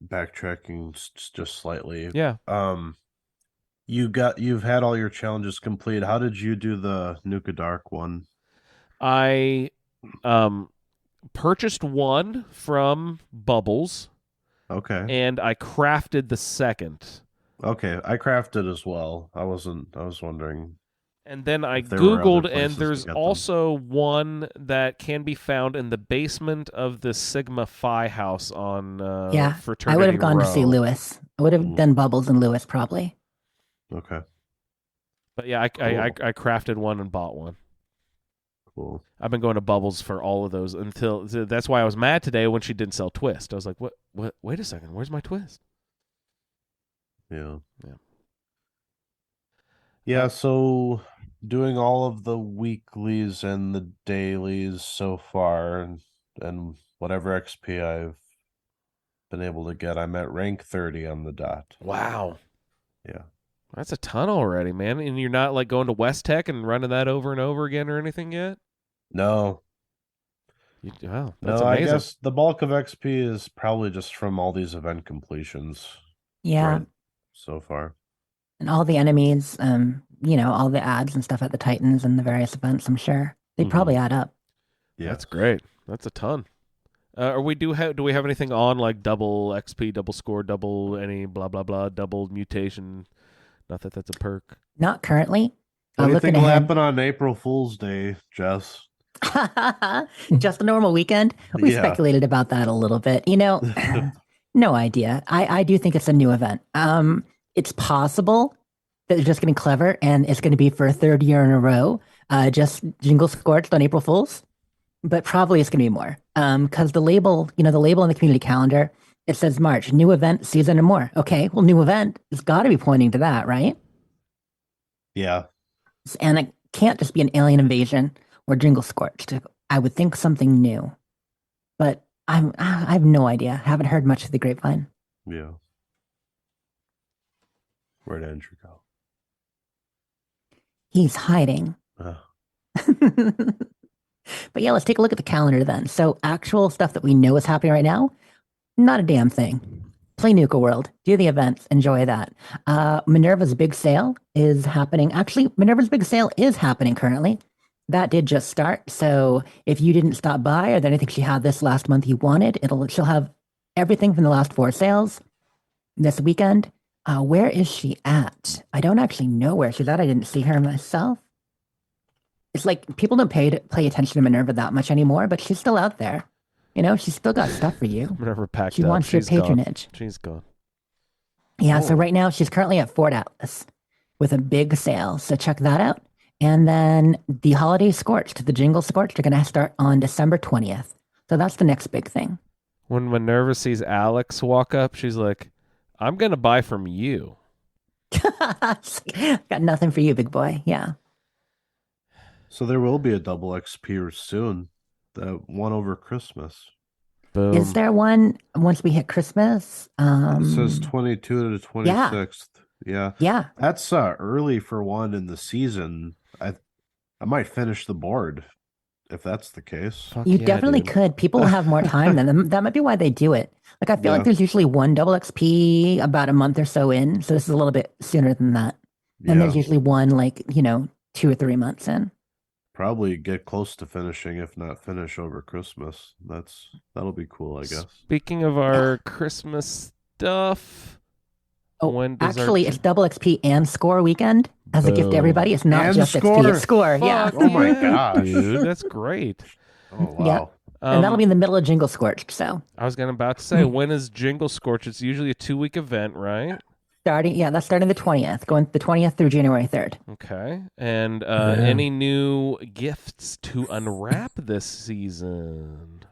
Backtracking just slightly. Yeah. You've had all your challenges complete. How did you do the Nuka Dark one? I purchased one from Bubbles. Okay. And I crafted the second. Okay, I crafted as well. I was wondering. And then I Googled, and there's also one that can be found in the basement of the Sigma Phi house on Fraternity I would have gone Row. to see Lewis. I would have done Bubbles and Lewis probably. Okay. But yeah, I crafted one and bought one. Cool. I've been going to Bubbles for all of those until that's why I was mad today when she didn't sell Twist. I was like, what? Wait a second, where's my Twist? Yeah. Yeah. Yeah, so doing all of the weeklies and the dailies so far, and whatever XP I've been able to get, I'm at rank 30 on the dot. Wow. Yeah. That's a ton already, man. And you're not like going to West Tech and running that over and over again or anything yet? No. Wow, that's no, amazing. I guess the bulk of XP is probably just from all these event completions. Yeah. Right, so far. And all the enemies, all the ads and stuff at the Titans and the various events, I'm sure. They probably add up. Yeah. That's great. That's a ton. Do we have anything on like double XP, double score, double any blah blah blah, double mutation? Not that that's a perk. Not currently. What do you think will happen on April Fool's Day, Jess? Just a normal weekend? We speculated about that a little bit. No idea. I do think it's a new event. It's possible They're just getting clever, and it's going to be for a third year in a row. Just Jingle Scorched on April Fools, but probably it's going to be more. Because the label, the label on the community calendar, it says March, new event, season, and more. Okay, well, new event has got to be pointing to that, right? Yeah. And it can't just be an alien invasion or Jingle Scorched. I would think something new, but I have no idea. Haven't heard much of the grapevine. Yeah. Where'd Andrew go? He's hiding. But yeah, let's take a look at the calendar then. So actual stuff that we know is happening right now, not a damn thing. Play Nuka World, do the events, enjoy that. Minerva's big sale is happening. Actually, Minerva's big sale is happening currently. That did just start. So if you didn't stop by or anything she had this last month you wanted, she'll have everything from the last 4 sales this weekend. Where is she at? I don't actually know where she's at. I didn't see her myself. It's like people don't pay attention to Minerva that much anymore, but she's still out there. She's still got stuff for you. Minerva packed she up. wants your patronage. She's gone. Yeah, so right now she's currently at Fort Atlas with a big sale. So check that out. And then the Holiday Scorched, the Jingle Scorched, are going to start on December 20th. So that's the next big thing. When Minerva sees Alex walk up, she's like, I'm going to buy from you. Got nothing for you, big boy. Yeah. So there will be a double XP soon. That one over Christmas. Boom. Is there one once we hit Christmas? It says 22 to 26th. Yeah. Yeah. That's early for one in the season. I might finish the board if that's the case. Fuck you yeah, definitely dude. could. People will have more time then. That might be why they do it. Like I feel like there's usually one double XP about a month or so in. So this is a little bit sooner than that. And there's usually one 2 or 3 months in. Probably get close to finishing, if not finish over Christmas. That'll be cool, I guess. Speaking of our Christmas stuff, when does actually, it's double XP and score weekend as a gift to everybody. It's not And just XP, it's score. Yeah. Oh my gosh, dude, that's great. Oh wow. Yep. And that'll be in the middle of Jingle Scorched. So I was about to say, when is Jingle Scorch? It's usually a 2-week event, right? that's starting the 20th, going the 20th through January 3rd. Okay. And any new gifts to unwrap this season?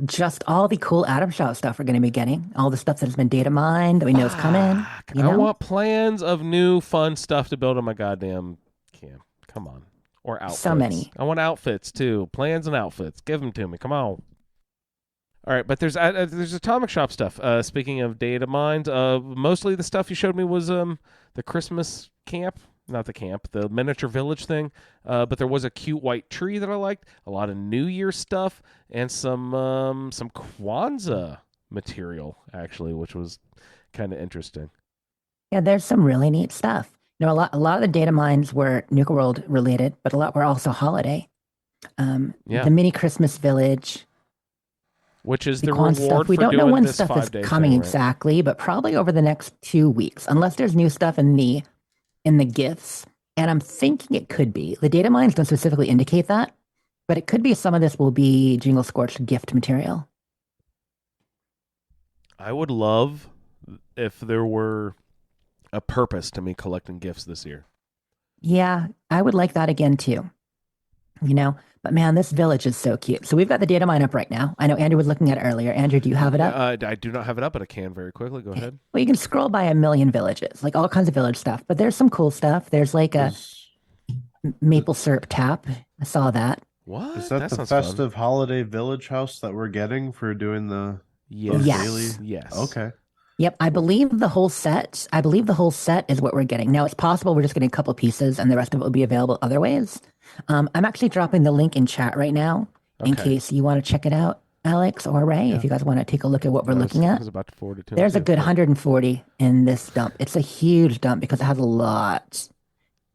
Just all the cool Adam Shaw stuff we're going to be getting. All the stuff that has been data mined that we know is coming. I want plans of new fun stuff to build on my goddamn cam. Come on. Or outfits. So many. I want outfits too. Plans and outfits. Give them to me. Come on. All right, but there's Atomic Shop stuff. Speaking of data mines, mostly the stuff you showed me was the Christmas camp. Not the camp, the miniature village thing. But there was a cute white tree that I liked. A lot of New Year stuff and some Kwanzaa material, actually, which was kind of interesting. Yeah, there's some really neat stuff. A lot of the data mines were Nuka World related, but a lot were also holiday. The mini Christmas village. Which is the Kwan reward stuff. We for don't know doing when this stuff is 5-day coming thing, right? exactly, but probably over the next 2 weeks, unless there's new stuff in the gifts. And I'm thinking it could be. The data mines don't specifically indicate that, but it could be some of this will be Jingle Scorched gift material. I would love if there were a purpose to me collecting gifts this year. Yeah, I would like that again too. But man, this village is so cute. So we've got the data mine up right now. I know Andrew was looking at it earlier. Andrew, do you have it up? I do not have it up, but I can very quickly. Go ahead. Well, you can scroll by a million villages, like all kinds of village stuff. But there's some cool stuff. There's like a maple syrup tap. I saw that. What? Is that the festive holiday village house that we're getting for doing the daily? Yes. Okay. Yep, I believe the whole set is what we're getting. Now, it's possible we're just getting a couple pieces and the rest of it will be available other ways. I'm actually dropping the link in chat right now in case you want to check it out, Alex or Ray, if you guys want to take a look at what we're looking at. I was about to forward it to There's a good 140 in this dump. It's a huge dump because it has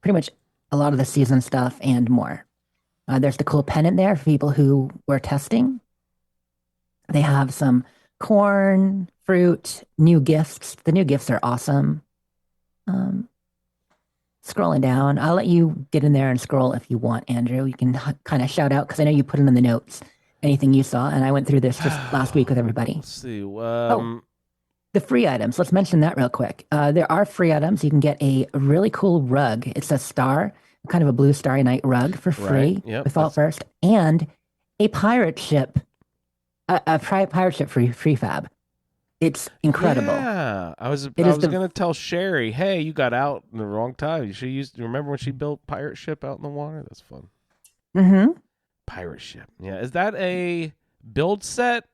pretty much a lot of the season stuff and more. There's the cool pennant there for people who were testing. They have some corn, fruit, new gifts. The new gifts are awesome. Scrolling down, I'll let you get in there and scroll if you want, Andrew. You can kind of shout out because I know you put it in the notes anything you saw, and I went through this just last week with everybody. Let's see. The free items. Let's mention that real quick. There are free items. You can get a really cool rug. It's a star, kind of a blue Starry Night rug for free Yep, with Fallout First, and a pirate ship, a pirate ship free fab. It's incredible. Yeah, I was gonna tell Sherry, hey, you got out in the wrong time. You remember when she built pirate ship out in the water? That's fun. Mm-hmm. Pirate ship. Yeah, is that a build set?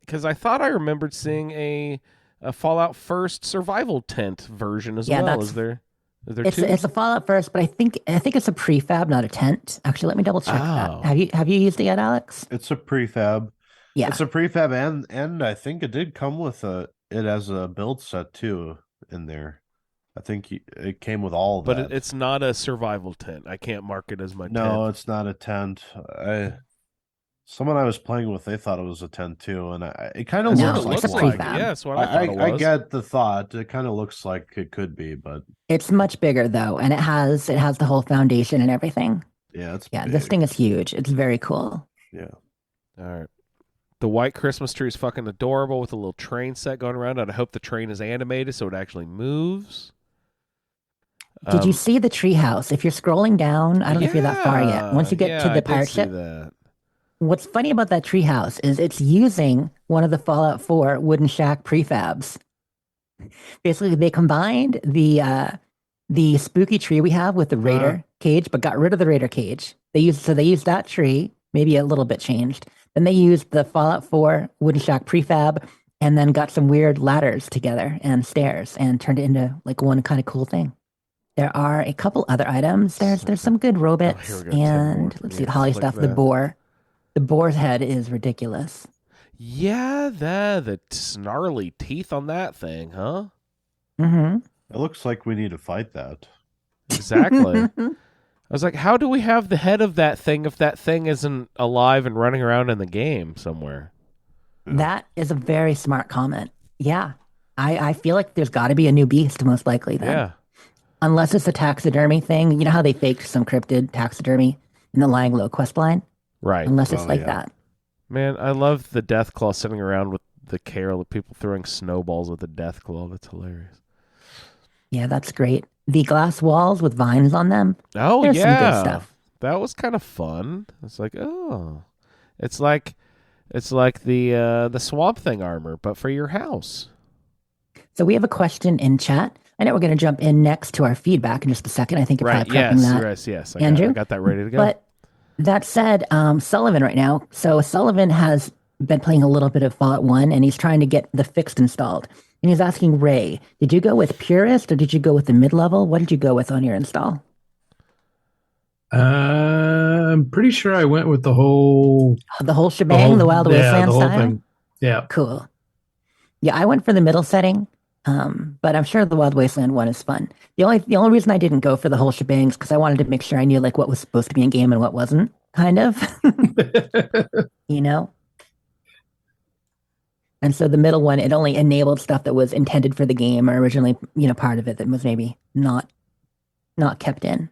Because I thought I remembered seeing a Fallout First survival tent version as well. Is there two? It's a Fallout First, but I think it's a prefab, not a tent. Actually, let me double check that. Have you used it yet, Alex? It's a prefab. Yeah, it's a prefab, and I think it did come with it as a build set too in there. I think it came with all of that. But it's not a survival tent. I can't mark it as my tent. No, it's not a tent. Someone I was playing with, they thought it was a tent too, and it kind of looks like prefab. Yeah, that's what I thought it was. I get the thought. It kind of looks like it could be, but it's much bigger though, and it has the whole foundation and everything. Yeah, it's big. Big. This thing is huge. It's very cool. Yeah. All right. The white Christmas tree is fucking adorable with a little train set going around, and I hope the train is animated so it actually moves. Did you see the treehouse? If you're scrolling down, I don't know if you're that far yet. Once you get to the pirate ship, what's funny about that treehouse is it's using one of the Fallout 4 wooden shack prefabs. Basically, they combined the spooky tree we have with the raider cage, but got rid of the raider cage. They used that tree, maybe a little bit changed. Then they used the Fallout 4 wooden shack prefab, and then got some weird ladders together and stairs, and turned it into like one kind of cool thing. There are a couple other items. There's some good robots, and let's see the holly stuff. The boar. The boar's head is ridiculous. Yeah, the snarly teeth on that thing, huh? Mm-hmm. It looks like we need to fight that. Exactly. I was like, how do we have the head of that thing if that thing isn't alive and running around in the game somewhere? That is a very smart comment. Yeah. I feel like there's got to be a new beast, most likely, then. Yeah. Unless it's a taxidermy thing. You know how they faked some cryptid taxidermy in the Lying Low quest line? Right. Unless it's that. Man, I love the Deathclaw sitting around with the carol of people throwing snowballs with the Deathclaw. That's hilarious. Yeah, that's great. The glass walls with vines on them. Oh, there's yeah. some good stuff. That was kind of fun. It's like, oh. It's like the Swamp Thing armor, but for your house. So we have a question in chat. I know we're going to jump in next to our feedback in just a second. I think you're probably prepping that. Yes. Andrew, I got that ready to go. But that said, Sullivan right now. So Sullivan has been playing a little bit of Fallout 1, and he's trying to get the fixed installed. And he's asking Ray, did you go with Purist or did you go with the mid-level? What did you go with on your install? I'm pretty sure I went with the whole shebang, the Wild Wasteland style. Thing. Yeah, cool. Yeah, I went for the middle setting. But I'm sure the Wild Wasteland one is fun. The only reason I didn't go for the whole shebang is because I wanted to make sure I knew like what was supposed to be in game and what wasn't, kind of. You know? And so the middle one, it only enabled stuff that was intended for the game or originally, part of it that was maybe not kept in.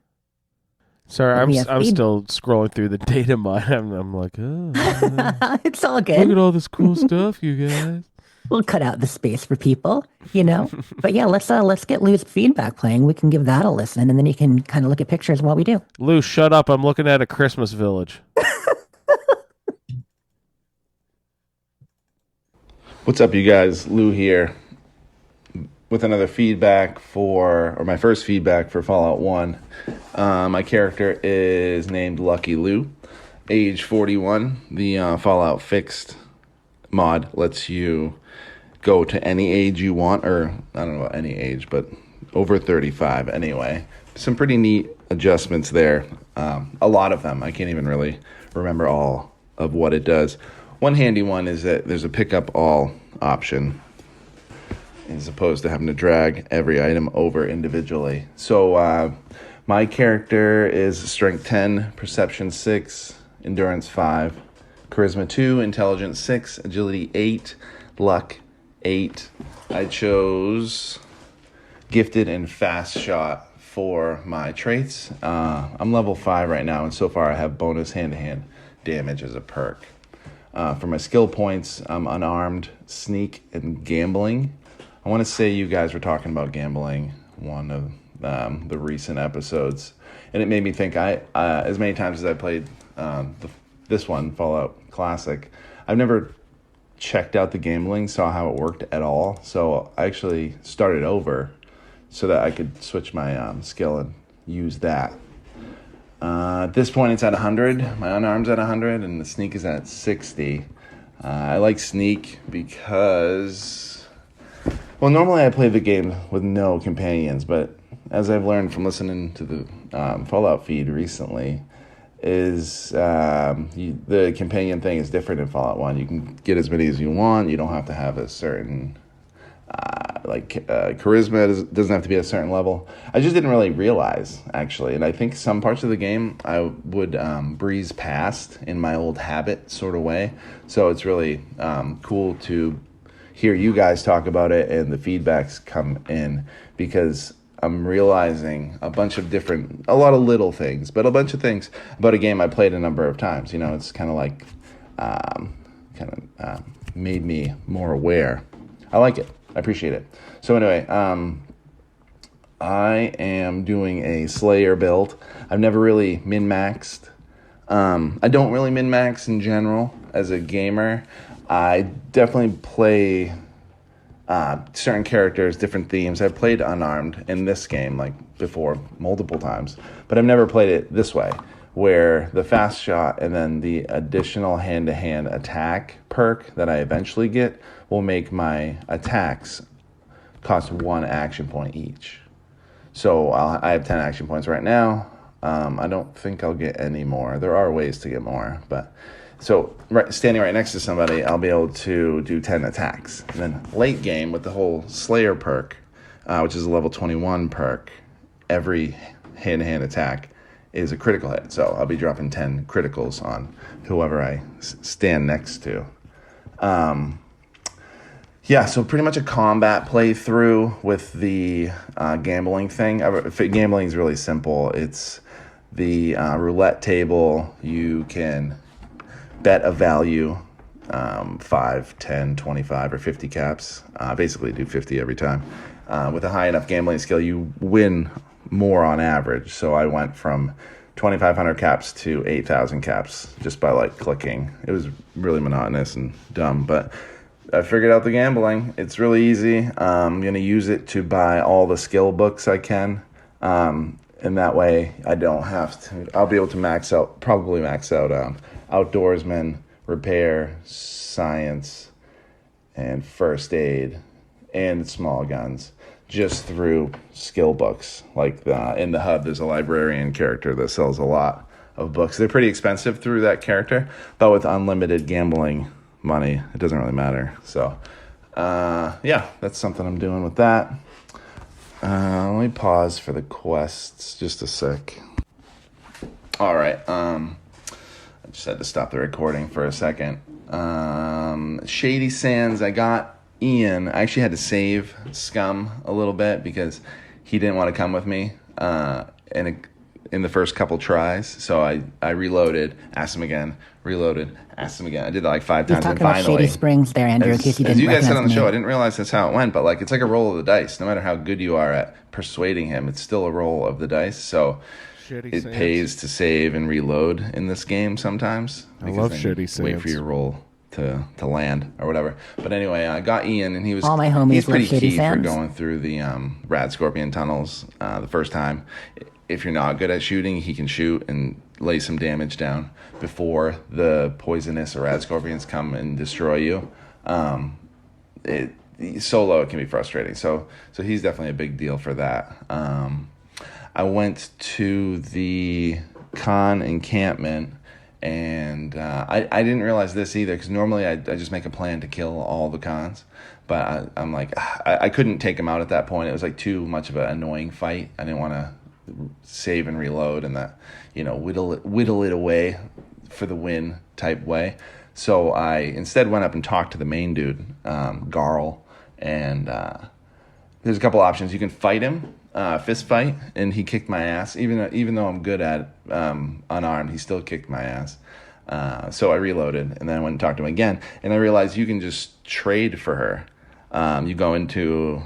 Sorry, I'm still scrolling through the data mine. I'm like, oh. It's all good. Look at all this cool stuff, you guys. We'll cut out the space for people, But yeah, let's get Lou's feedback playing. We can give that a listen, and then you can kind of look at pictures while we do. Lou, shut up! I'm looking at a Christmas village. What's up, you guys? Lou here with another feedback my first feedback for Fallout 1. My character is named Lucky Lou, age 41. The Fallout Fixed mod lets you go to any age you want, or I don't know about any age, but over 35 anyway. Some pretty neat adjustments there. A lot of them. I can't even really remember all of what it does. One handy one is that there's a pick up all option as opposed to having to drag every item over individually. So my character is Strength 10, Perception 6, Endurance 5, Charisma 2, Intelligence 6, Agility 8, Luck 8. I chose Gifted and Fast Shot for my traits. I'm level 5 right now, and so far I have bonus hand-to-hand damage as a perk. For my skill points, I'm Unarmed, Sneak, and Gambling. I want to say you guys were talking about gambling one of the recent episodes, and it made me think. As many times as I played this one, Fallout Classic, I've never checked out the gambling, saw how it worked at all. So I actually started over so that I could switch my skill and use that. At this point, it's at 100. My unarmed's at 100, and the sneak is at 60. I like sneak because, well, normally I play the game with no companions, but as I've learned from listening to the Fallout feed recently, is the companion thing is different in Fallout 1. You can get as many as you want. You don't have to have a certain charisma doesn't have to be at a certain level. I just didn't really realize, actually, and I think some parts of the game I would breeze past in my old habit sort of way. So it's really cool to hear you guys talk about it and the feedbacks come in, because I'm realizing a lot of little things, but a bunch of things about a game I played a number of times. You know, it's kind of like made me more aware. I like it. I appreciate it. So anyway, I am doing a Slayer build. I've never really min-maxed. I don't really min-max in general as a gamer. I definitely play certain characters, different themes. I've played unarmed in this game like before multiple times, but I've never played it this way, where the fast shot and then the additional hand-to-hand attack perk that I eventually get will make my attacks cost 1 action point each. So I have 10 action points right now. I don't think I'll get any more. There are ways to get more, but so standing right next to somebody, I'll be able to do 10 attacks. And then late game with the whole Slayer perk, which is a level 21 perk, every hand-to-hand attack is a critical hit. So I'll be dropping 10 criticals on whoever I stand next to. So pretty much a combat playthrough with the gambling thing. Gambling is really simple. It's the roulette table. You can bet a value, 5, 10, 25, or 50 caps. Basically do 50 every time. With a high enough gambling skill, you win more on average. So I went from 2,500 caps to 8,000 caps just by like clicking. It was really monotonous and dumb, but I figured out the gambling. It's really easy. I'm going to use it to buy all the skill books I can. And that way I don't have to, I'll be able to probably max out outdoorsman, repair, science, and first aid, and small guns, just through skill books. Like in the hub, there's a librarian character that sells a lot of books. They're pretty expensive through that character, but with unlimited gambling money, it doesn't really matter. So, that's something I'm doing with that. Let me pause for the quests just a sec. All right. I just had to stop the recording for a second. Shady Sands, I got Ian. I actually had to save Scum a little bit because he didn't want to come with me in the first couple tries. So I reloaded, asked him again, reloaded, asked him again. I did that like 5 times, and finally. About Shady Springs there, Andrew, in case you didn't as you guys said on the show, me. I didn't realize that's how it went, but like it's like a roll of the dice. No matter how good you are at persuading him, it's still a roll of the dice. So it pays to save and reload in this game sometimes. I love Shady Sands. Wait for your roll to land or whatever. But anyway, I got Ian, and he was all my homies. He's pretty Shady key Sands. for going through the Rad Scorpion tunnels the first time. If you're not good at shooting, he can shoot and lay some damage down before the poisonous or rad scorpions come and destroy you. Solo, it can be frustrating. So he's definitely a big deal for that. I went to the con encampment, and I didn't realize this either, because normally I just make a plan to kill all the cons. But I'm like, I couldn't take him out at that point. It was like too much of an annoying fight. I didn't want to save and reload and that, whittle it away for the win type way. So I instead went up and talked to the main dude, Garl, and there's a couple options. You can fight him, fist fight, and he kicked my ass. Even though I'm good at unarmed, he still kicked my ass. So I reloaded, and then I went and talked to him again, and I realized you can just trade for her. You go into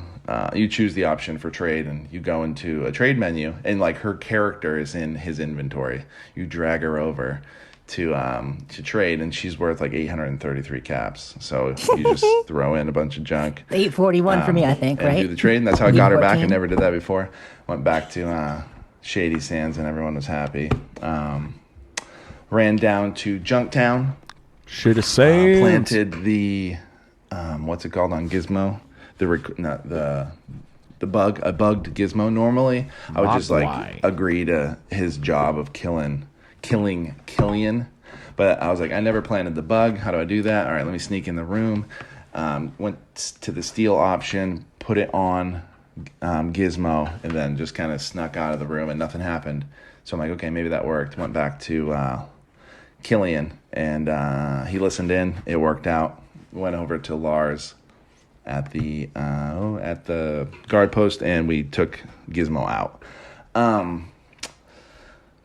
you choose the option for trade, and you go into a trade menu, and like her character is in his inventory. You drag her over to trade, and she's worth like 833 caps. So you just throw in a bunch of junk. 841 for me, I think, and right? do the trade, and that's how I got her back. I 14. never did that before. Went back to Shady Sands, and everyone was happy. Ran down to Junktown. Should have said. Planted the what's it called on Gizmo? The bug. I bugged Gizmo. Normally, I would just like agree to his job of killing Killian, but I was like, I never planted the bug. How do I do that? All right, let me sneak in the room. Went to the steal option, put it on Gizmo, and then just kind of snuck out of the room, and nothing happened. So I'm like, okay, maybe that worked. Went back to Killian, and he listened in. It worked out. Went over to Lars at the guard post, and we took Gizmo out.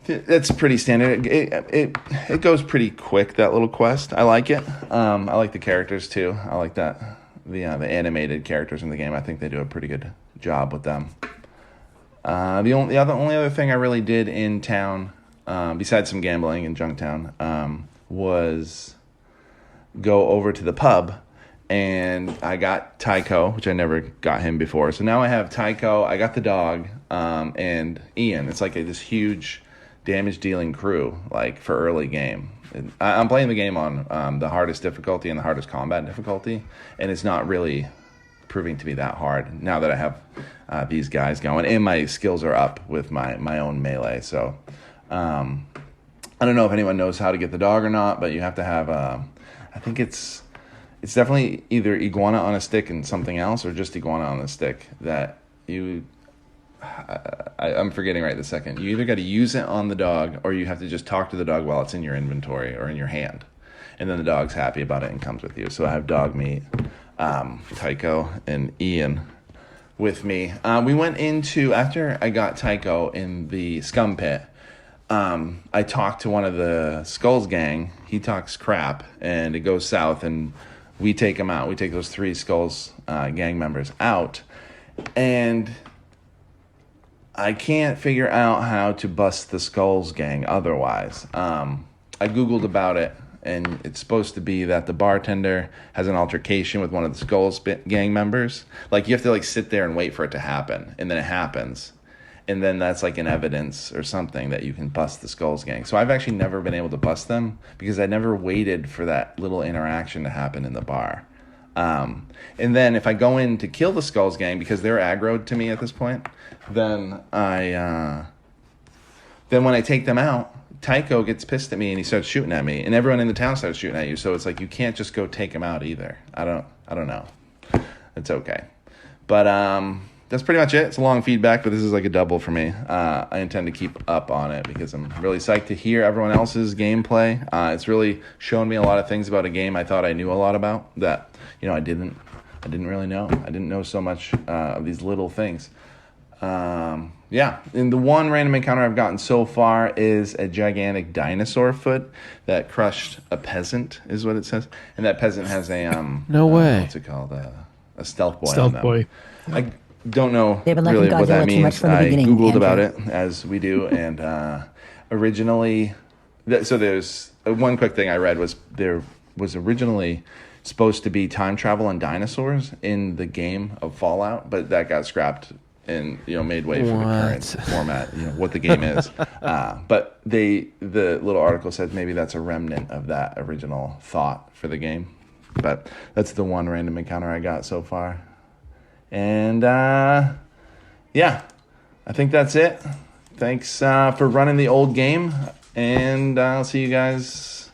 That's pretty standard. It goes pretty quick, that little quest. I like it. I like the characters too. I like that the animated characters in the game. I think they do a pretty good job with them. The only other thing I really did in town, besides some gambling in Junktown, was go over to the pub, and I got Tycho, which I never got him before. So now I have Tycho. I got the dog, and Ian. It's like this huge damage dealing crew, like for early game. I'm playing the game on the hardest difficulty and the hardest combat difficulty, and it's not really proving to be that hard now that I have these guys going, and my skills are up with my own melee. So I don't know if anyone knows how to get the dog or not, but you have to have I think it's definitely either iguana on a stick and something else, or just iguana on a stick that you I'm forgetting right this second. You either got to use it on the dog, or you have to just talk to the dog while it's in your inventory or in your hand, and then the dog's happy about it and comes with you. So I have dog meat, Tycho, and Ian with me. We went into, after I got Tycho in the scum pit, I talked to one of the Skulls gang. He talks crap, and it goes south, and we take him out. We take those 3 Skulls gang members out, and I can't figure out how to bust the Skulls gang otherwise. I Googled about it, and it's supposed to be that the bartender has an altercation with one of the Skulls gang members. Like, you have to like sit there and wait for it to happen, and then it happens. And then that's like an evidence or something that you can bust the Skulls gang. So I've actually never been able to bust them because I never waited for that little interaction to happen in the bar. And then if I go in to kill the Skulls gang, because they're aggroed to me at this point, then when I take them out, Tycho gets pissed at me and he starts shooting at me, and everyone in the town starts shooting at you. So it's like you can't just go take him out either. I don't know. It's okay, but that's pretty much it. It's a long feedback, but this is like a double for me. I intend to keep up on it because I'm really psyched to hear everyone else's gameplay. It's really shown me a lot of things about a game I thought I knew a lot about that I didn't really know. I didn't know so much of these little things. Yeah, and the one random encounter I've gotten so far is a gigantic dinosaur foot that crushed a peasant, is what it says. And that peasant has a no way. What's it called? A stealth boy. Stealth boy. I don't know really what that means. I Googled Andrew. about it, as we do, and originally, so there's one quick thing I read was there was originally supposed to be time travel and dinosaurs in the game of Fallout, but that got scrapped and made way for the current format, what the game is. But the little article said maybe that's a remnant of that original thought for the game. But that's the one random encounter I got so far. And yeah, I think that's it. Thanks for running the old game, and I'll see you guys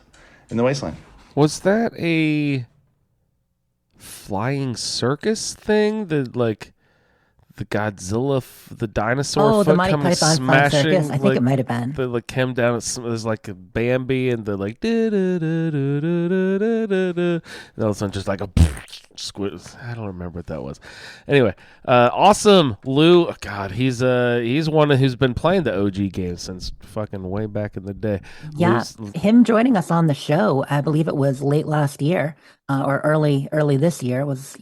in the wasteland. Was that a flying circus thing? The Godzilla, the dinosaur foot Monty coming Python smashing. Circus. I think it might have been. The came down. There's like a Bambi, and the like. And all of a sudden, just like a squid. I don't remember what that was. Anyway, awesome, Lou. Oh, God, he's one who's been playing the OG game since fucking way back in the day. Yeah, him joining us on the show. I believe it was late last year or early this year. Was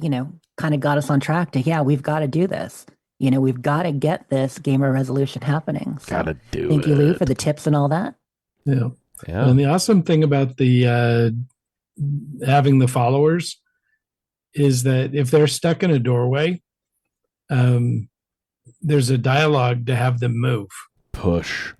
kind of got us on track to, yeah, we've got to do this. You know, we've got to get this gamer resolution happening. So Gotta do thank you, Lou, for the tips and all that. Yeah. Yeah. And the awesome thing about the having the followers is that if they're stuck in a doorway, there's a dialogue to have them move. Push.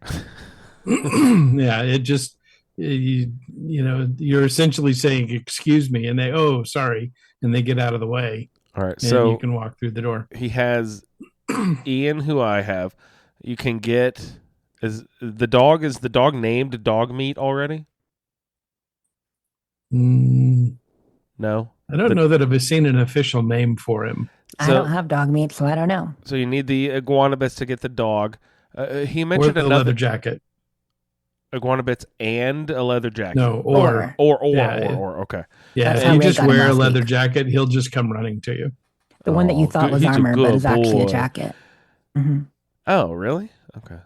Yeah, it just you know, you're essentially saying excuse me, and they sorry, and they get out of the way. All right, and so you can walk through the door. He has Ian, who I have. You can get is the dog named Dog Meat already? No, I don't know that I've seen an official name for him. I don't have dog meat, so I don't know. So you need the iguana bits to get the dog. He mentioned or the another leather jacket. Iguana bits and a leather jacket. No, or. Okay. Yeah, That's if how you Ray just got him wear a last leather week. jacket, he'll just come running to you. The one that you thought was he's a armor, but good is actually a boy. jacket. Mm-hmm. Oh, really? Okay.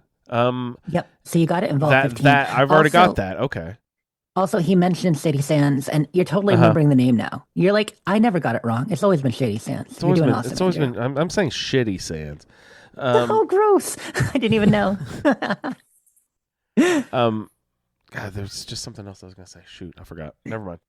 Yep. So you got to involve 15. I've already got that. Okay. Also, he mentioned Shady Sands, and you're totally remembering the name now. You're like, I never got it wrong. It's always been Shady Sands. It's always been. I'm saying Shitty Sands. Oh, gross! I didn't even know. God, there's just something else I was gonna say. Shoot, I forgot. Never mind.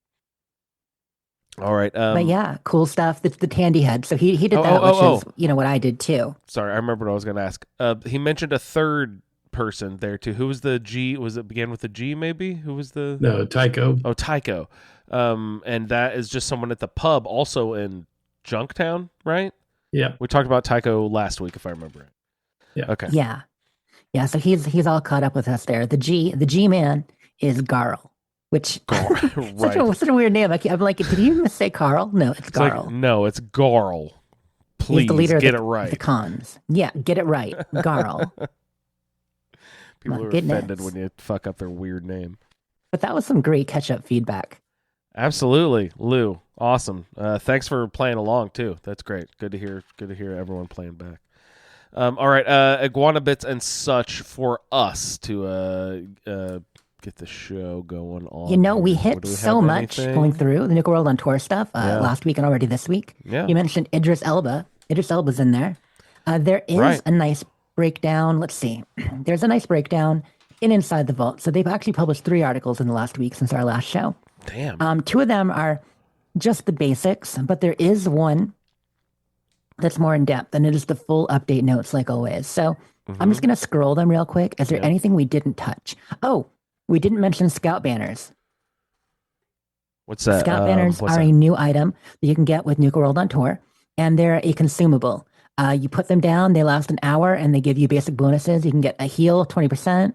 All right. But yeah, cool stuff. It's the Tandy head. So he did that, which is what I did too. Sorry, I remember what I was gonna ask. He mentioned a third person there too. Who was the G? Was it began with the G? Maybe who was the? No, Tycho. Oh, Tycho. And that is just someone at the pub, also in Junktown, right? Yeah. We talked about Tycho last week, if I remember right. Yeah. Okay. Yeah. So he's all caught up with us there. The G man is Garl, which right. such a weird name. I'm like, did he even say Carl? No, it's Garl. No, it's Garl. Please he's the leader get of it right. The cons. Yeah, get it right, Garl. People are offended when you fuck up their weird name. But that was some great catch-up feedback. Absolutely, Lou. Awesome. Thanks for playing along too. That's great. Good to hear everyone playing back. All right, iguana bits and such for us to get the show going on. You know, we hit so much going through the Nuka World on tour stuff last week and already this week. Yeah. You mentioned Idris Elba. Idris Elba's in there. There is a nice breakdown. Let's see. There's a nice breakdown in Inside the Vault. So they've actually published 3 articles in the last week since our last show. Damn. 2 of them are just the basics, but there is one that's more in depth, and it is the full update notes, like always. So I'm just going to scroll them real quick. Is there anything we didn't touch? Oh, we didn't mention Scout banners. What's that? Scout banners are a new item that you can get with Nuka World on tour, and they're a consumable. You put them down, they last an hour, and they give you basic bonuses. You can get a heal 20%,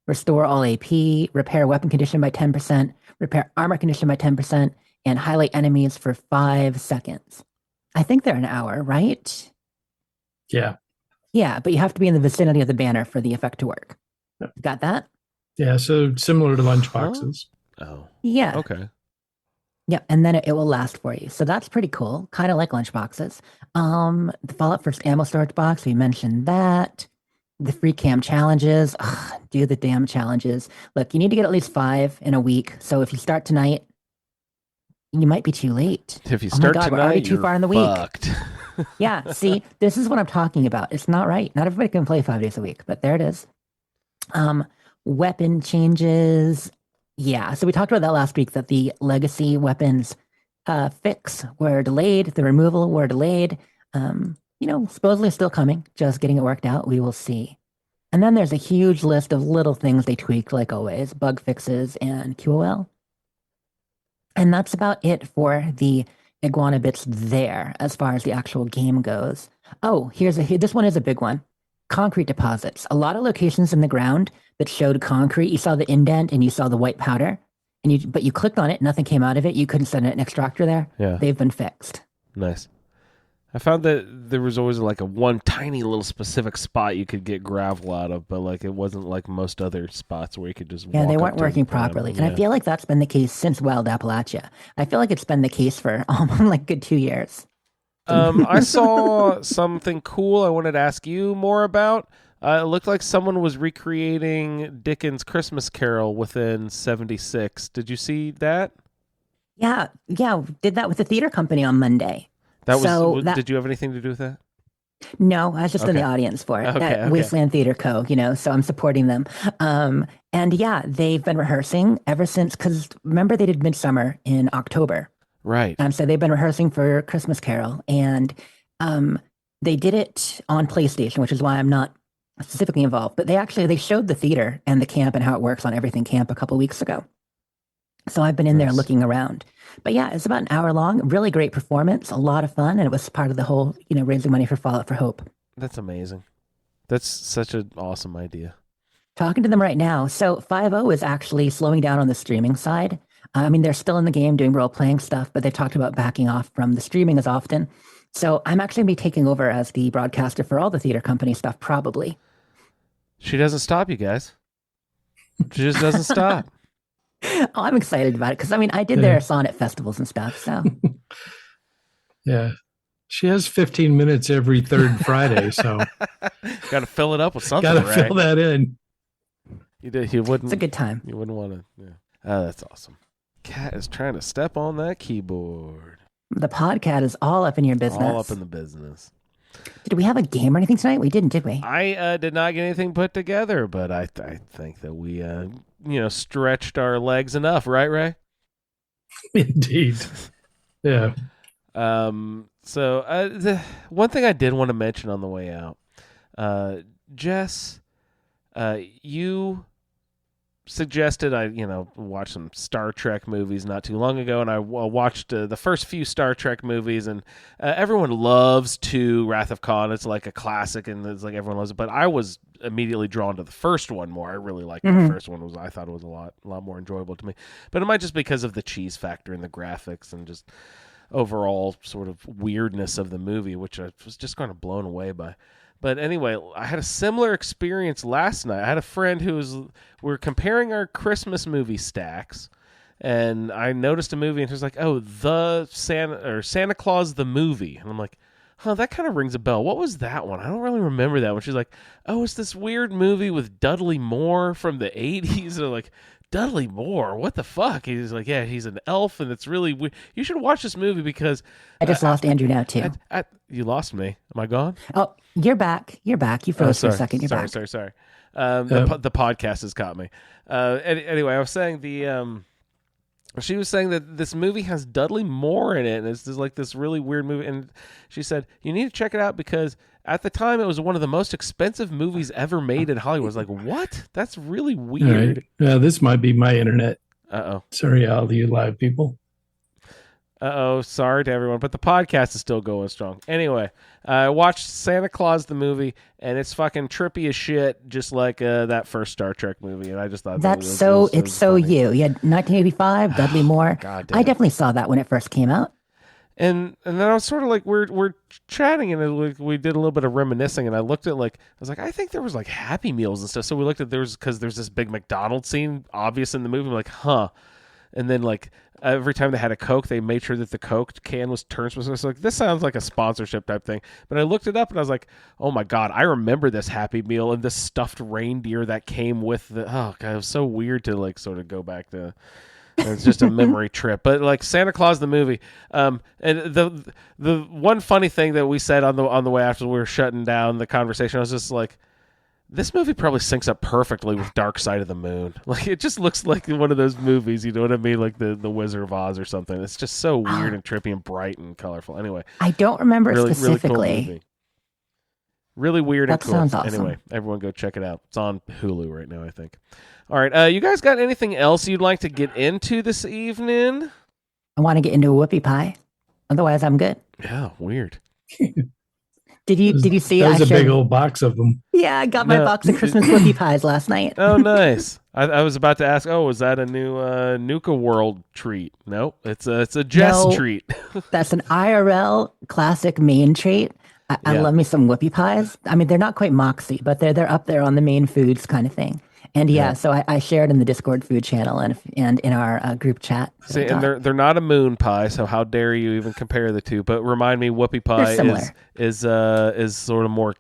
restore all AP, repair weapon condition by 10%, repair armor condition by 10%, and highlight enemies for 5 seconds. I think they're an hour, right? Yeah. Yeah, but you have to be in the vicinity of the banner for the effect to work. Yep. Got that? Yeah, so similar to lunchboxes. Oh. Yeah. Okay. Yeah, and then it will last for you. So that's pretty cool. Kind of like lunchboxes. The Fallout First ammo storage box, we mentioned that. The free cam challenges. Ugh, do the damn challenges. Look, you need to get at least 5 in a week. So if you start tonight, you might be too late. If you start tonight, we're already too you're far in the fucked. week. Yeah, see, this is what I'm talking about. It's not right. Not everybody can play 5 days a week, but there it is. Weapon changes. Yeah, so we talked about that last week, that the legacy weapons fix were delayed, the removal were delayed. Supposedly still coming, just getting it worked out. We will see. And then there's a huge list of little things they tweaked, like always, bug fixes and QOL. And that's about it for the iguana bits there, as far as the actual game goes. Oh, this one is a big one. Concrete deposits. A lot of locations in the ground that showed concrete. You saw the indent and you saw the white powder, but you clicked on it, nothing came out of it. You couldn't send an extractor there. Yeah. They've been fixed. Nice. I found that there was always like a one tiny little specific spot you could get gravel out of, but like it wasn't like most other spots where you could just they weren't working properly. And I feel like that's been the case since Wild Appalachia. I feel like it's been the case for like good 2 years. I saw something cool I wanted to ask you more about. It looked like someone was recreating Dickens' Christmas Carol within 76. Did you see that? Yeah. Did that with the theater company on Monday. Did you have anything to do with that? No, I was just in the audience for it at Wasteland Theater Co. So I'm supporting them. And yeah, they've been rehearsing ever since, because remember they did Midsummer in October. Right. So they've been rehearsing for Christmas Carol, and they did it on PlayStation, which is why I'm not specifically involved. But they showed the theater and the camp and how it works on Everything Camp a couple weeks ago. So I've been in there looking around. But yeah, it's about an hour long. Really great performance, a lot of fun, and it was part of the whole, raising money for Fallout for Hope. That's amazing. That's such an awesome idea. Talking to them right now. So 5.0 is actually slowing down on the streaming side. They're still in the game doing role-playing stuff, but they talked about backing off from the streaming as often. So I'm actually going to be taking over as the broadcaster for all the theater company stuff, probably. She doesn't stop, you guys. She just doesn't stop. Oh, I'm excited about it because I did their Sonnet festivals and stuff. So yeah, she has 15 minutes every third Friday. So got to fill it up with something. Got to fill that in. You wouldn't. It's a good time. You wouldn't want to. Yeah. Oh, that's awesome. Cat is trying to step on that keyboard. The podcat is all up in your business. All up in the business. Did we have a game or anything tonight? We didn't, did we? I did not get anything put together, but I think that we stretched our legs enough, right, Ray? Indeed. Yeah. So the one thing I did want to mention on the way out, Jess, you suggested I watch some Star Trek movies not too long ago, and I watched the first few Star Trek movies, and everyone loves Wrath of Khan. It's like a classic, and it's like everyone loves it. But I was immediately drawn to the first one more. I really liked the first one. I thought it was a lot more enjoyable to me. But it might just because of the cheese factor and the graphics and just overall sort of weirdness of the movie, which I was just kind of blown away by. But anyway, I had a similar experience last night. I had a friend we were comparing our Christmas movie stacks, and I noticed a movie, and he was like, "Oh, Santa Claus the movie," and I'm like, "Huh, that kind of rings a bell. What was that one? I don't really remember that one." She's like, "Oh, it's this weird movie with Dudley Moore from the '80s," and I'm like, Dudley Moore, what the fuck? He's like, yeah, he's an elf, and it's really weird. You should watch this movie because I just lost Andrew now too. You lost me. Am I gone? Oh, you're back. You're back. You froze for a second. You're back. Sorry. The podcast has caught me. Anyway, I was saying she was saying that this movie has Dudley Moore in it, and it's just like this really weird movie. And she said, you need to check it out because at the time it was one of the most expensive movies ever made in Hollywood. I was like, what? That's really weird. Right. This might be my internet. Uh-oh. Sorry, all you live people. Uh-oh. Sorry to everyone, but the podcast is still going strong. Anyway, I watched Santa Claus the movie, and it's fucking trippy as shit, just like that first Star Trek movie. And I just thought it's so funny. You had 1985, Dudley Moore. God damn. I definitely saw that when it first came out. And then I was sort of like, we're chatting, and we did a little bit of reminiscing, and I looked at I was like, I think there was like Happy Meals and stuff. So we looked at because there's this big McDonald's scene obvious in the movie. I'm like, huh. And then like every time they had a Coke, they made sure that the Coke can was turned specific. So like, this sounds like a sponsorship type thing. But I looked it up, and I was like, oh my God, I remember this Happy Meal and this stuffed reindeer that came with oh God, it was so weird to like sort of go back to. It's just a memory trip. But like Santa Claus the movie, and the one funny thing that we said on the way after we were shutting down the conversation, I was just like, this movie probably syncs up perfectly with Dark Side of the Moon. Like it just looks like one of those movies, you know what I mean? Like the Wizard of Oz or something. It's just so weird and trippy and bright and colorful. Anyway, I don't remember it specifically. Really cool movie. Really weird and cool. Sounds awesome. Anyway, everyone go check it out. It's on Hulu right now, I think. All right, you guys got anything else you'd like to get into this evening? I want to get into a whoopie pie. Otherwise, I'm good. Yeah, weird. Did you see? That was a big old box of them. Yeah, I got my box of Christmas whoopie pies last night. Oh, nice. I was about to ask. Oh, was that a new Nuka World treat? Nope, it's a Jess treat. That's an IRL classic Maine treat. I love me some whoopie pies. I mean, they're not quite Moxie, but they're up there on the Maine foods kind of thing. And so I shared in the Discord food channel and in our group chat. See, and they're not a moon pie, so how dare you even compare the two? But remind me, whoopie pie is sort of more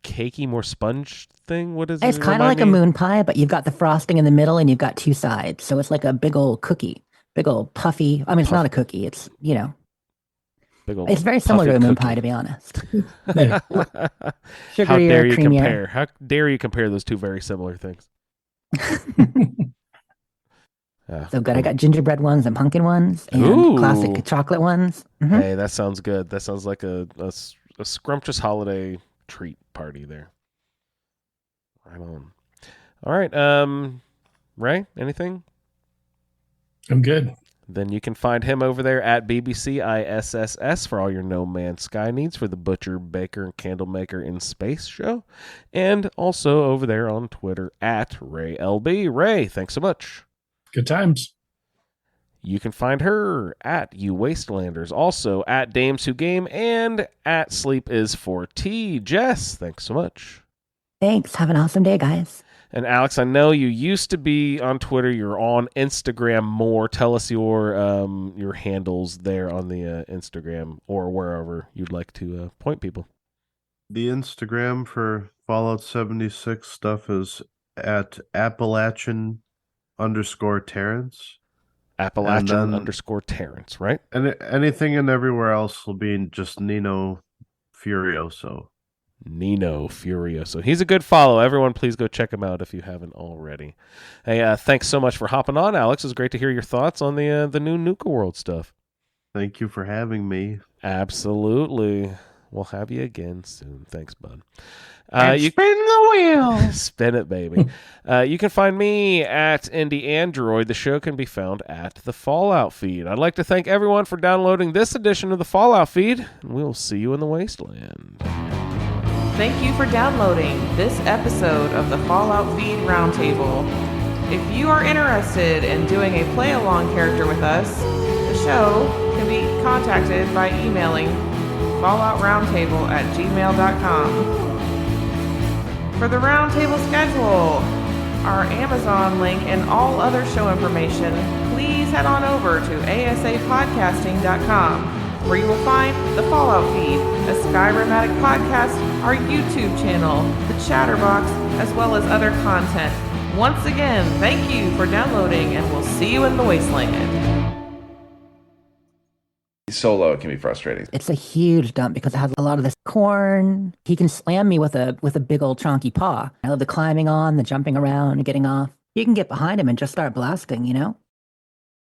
cakey, more sponge thing. What is it? It's kind of like a moon pie, but you've got the frosting in the middle and you've got two sides, so it's like a big old cookie, big old puffy. I mean, it's not a cookie. It's Big old It's very similar to a puffy moon cookie. pie, to be honest. How Sugary dare or you creamier. compare? How dare you compare those two very similar things? So good. I got gingerbread ones and pumpkin ones and Ooh. classic chocolate ones. Hey, that sounds good. That sounds like a scrumptious holiday treat party there. Right on. All right. Ray, anything? I'm good. Then you can find him over there at BBCISSS for all your No Man's Sky needs for the Butcher, Baker, and Candlemaker in Space show. And also over there on Twitter at RayLB. Ray, thanks so much. Good times. You can find her at You Wastelanders, also at Dames Who Game, and at Sleep Is 4T. Jess, thanks so much. Thanks. Have an awesome day, guys. And Alex, I know you used to be on Twitter. You're on Instagram more. Tell us your handles there on the Instagram or wherever you'd like to point people. The Instagram for Fallout 76 stuff is at Appalachian_Terrence. Appalachian_Terrence, right? And anything and everywhere else will be just Nino Furioso. Nino Furioso. He's a good follow. Everyone, please go check him out if you haven't already. Hey, thanks so much for hopping on, Alex. It's great to hear your thoughts on the new Nuka World stuff. Thank you for having me. Absolutely. We'll have you again soon. Thanks, bud. Spin the wheel. Spin it, baby. You can find me at Indie Android. The show can be found at the Fallout feed. I'd like to thank everyone for downloading this edition of the Fallout feed, and we'll see you in the wasteland. Thank you for downloading this episode of the Fallout Feed Roundtable. If you are interested in doing a play-along character with us, the show can be contacted by emailing falloutroundtable@gmail.com. For the Roundtable schedule, our Amazon link, and all other show information, please head on over to asapodcasting.com, where you will find the Fallout Feed, a Skyrimatic podcast, our YouTube channel, the Chatterbox, as well as other content. Once again, thank you for downloading, and we'll see you in the wasteland. Solo, it can be frustrating. It's a huge dump because it has a lot of this corn. He can slam me with a big old chonky paw. I love the climbing on, the jumping around, and getting off. You can get behind him and just start blasting, you know?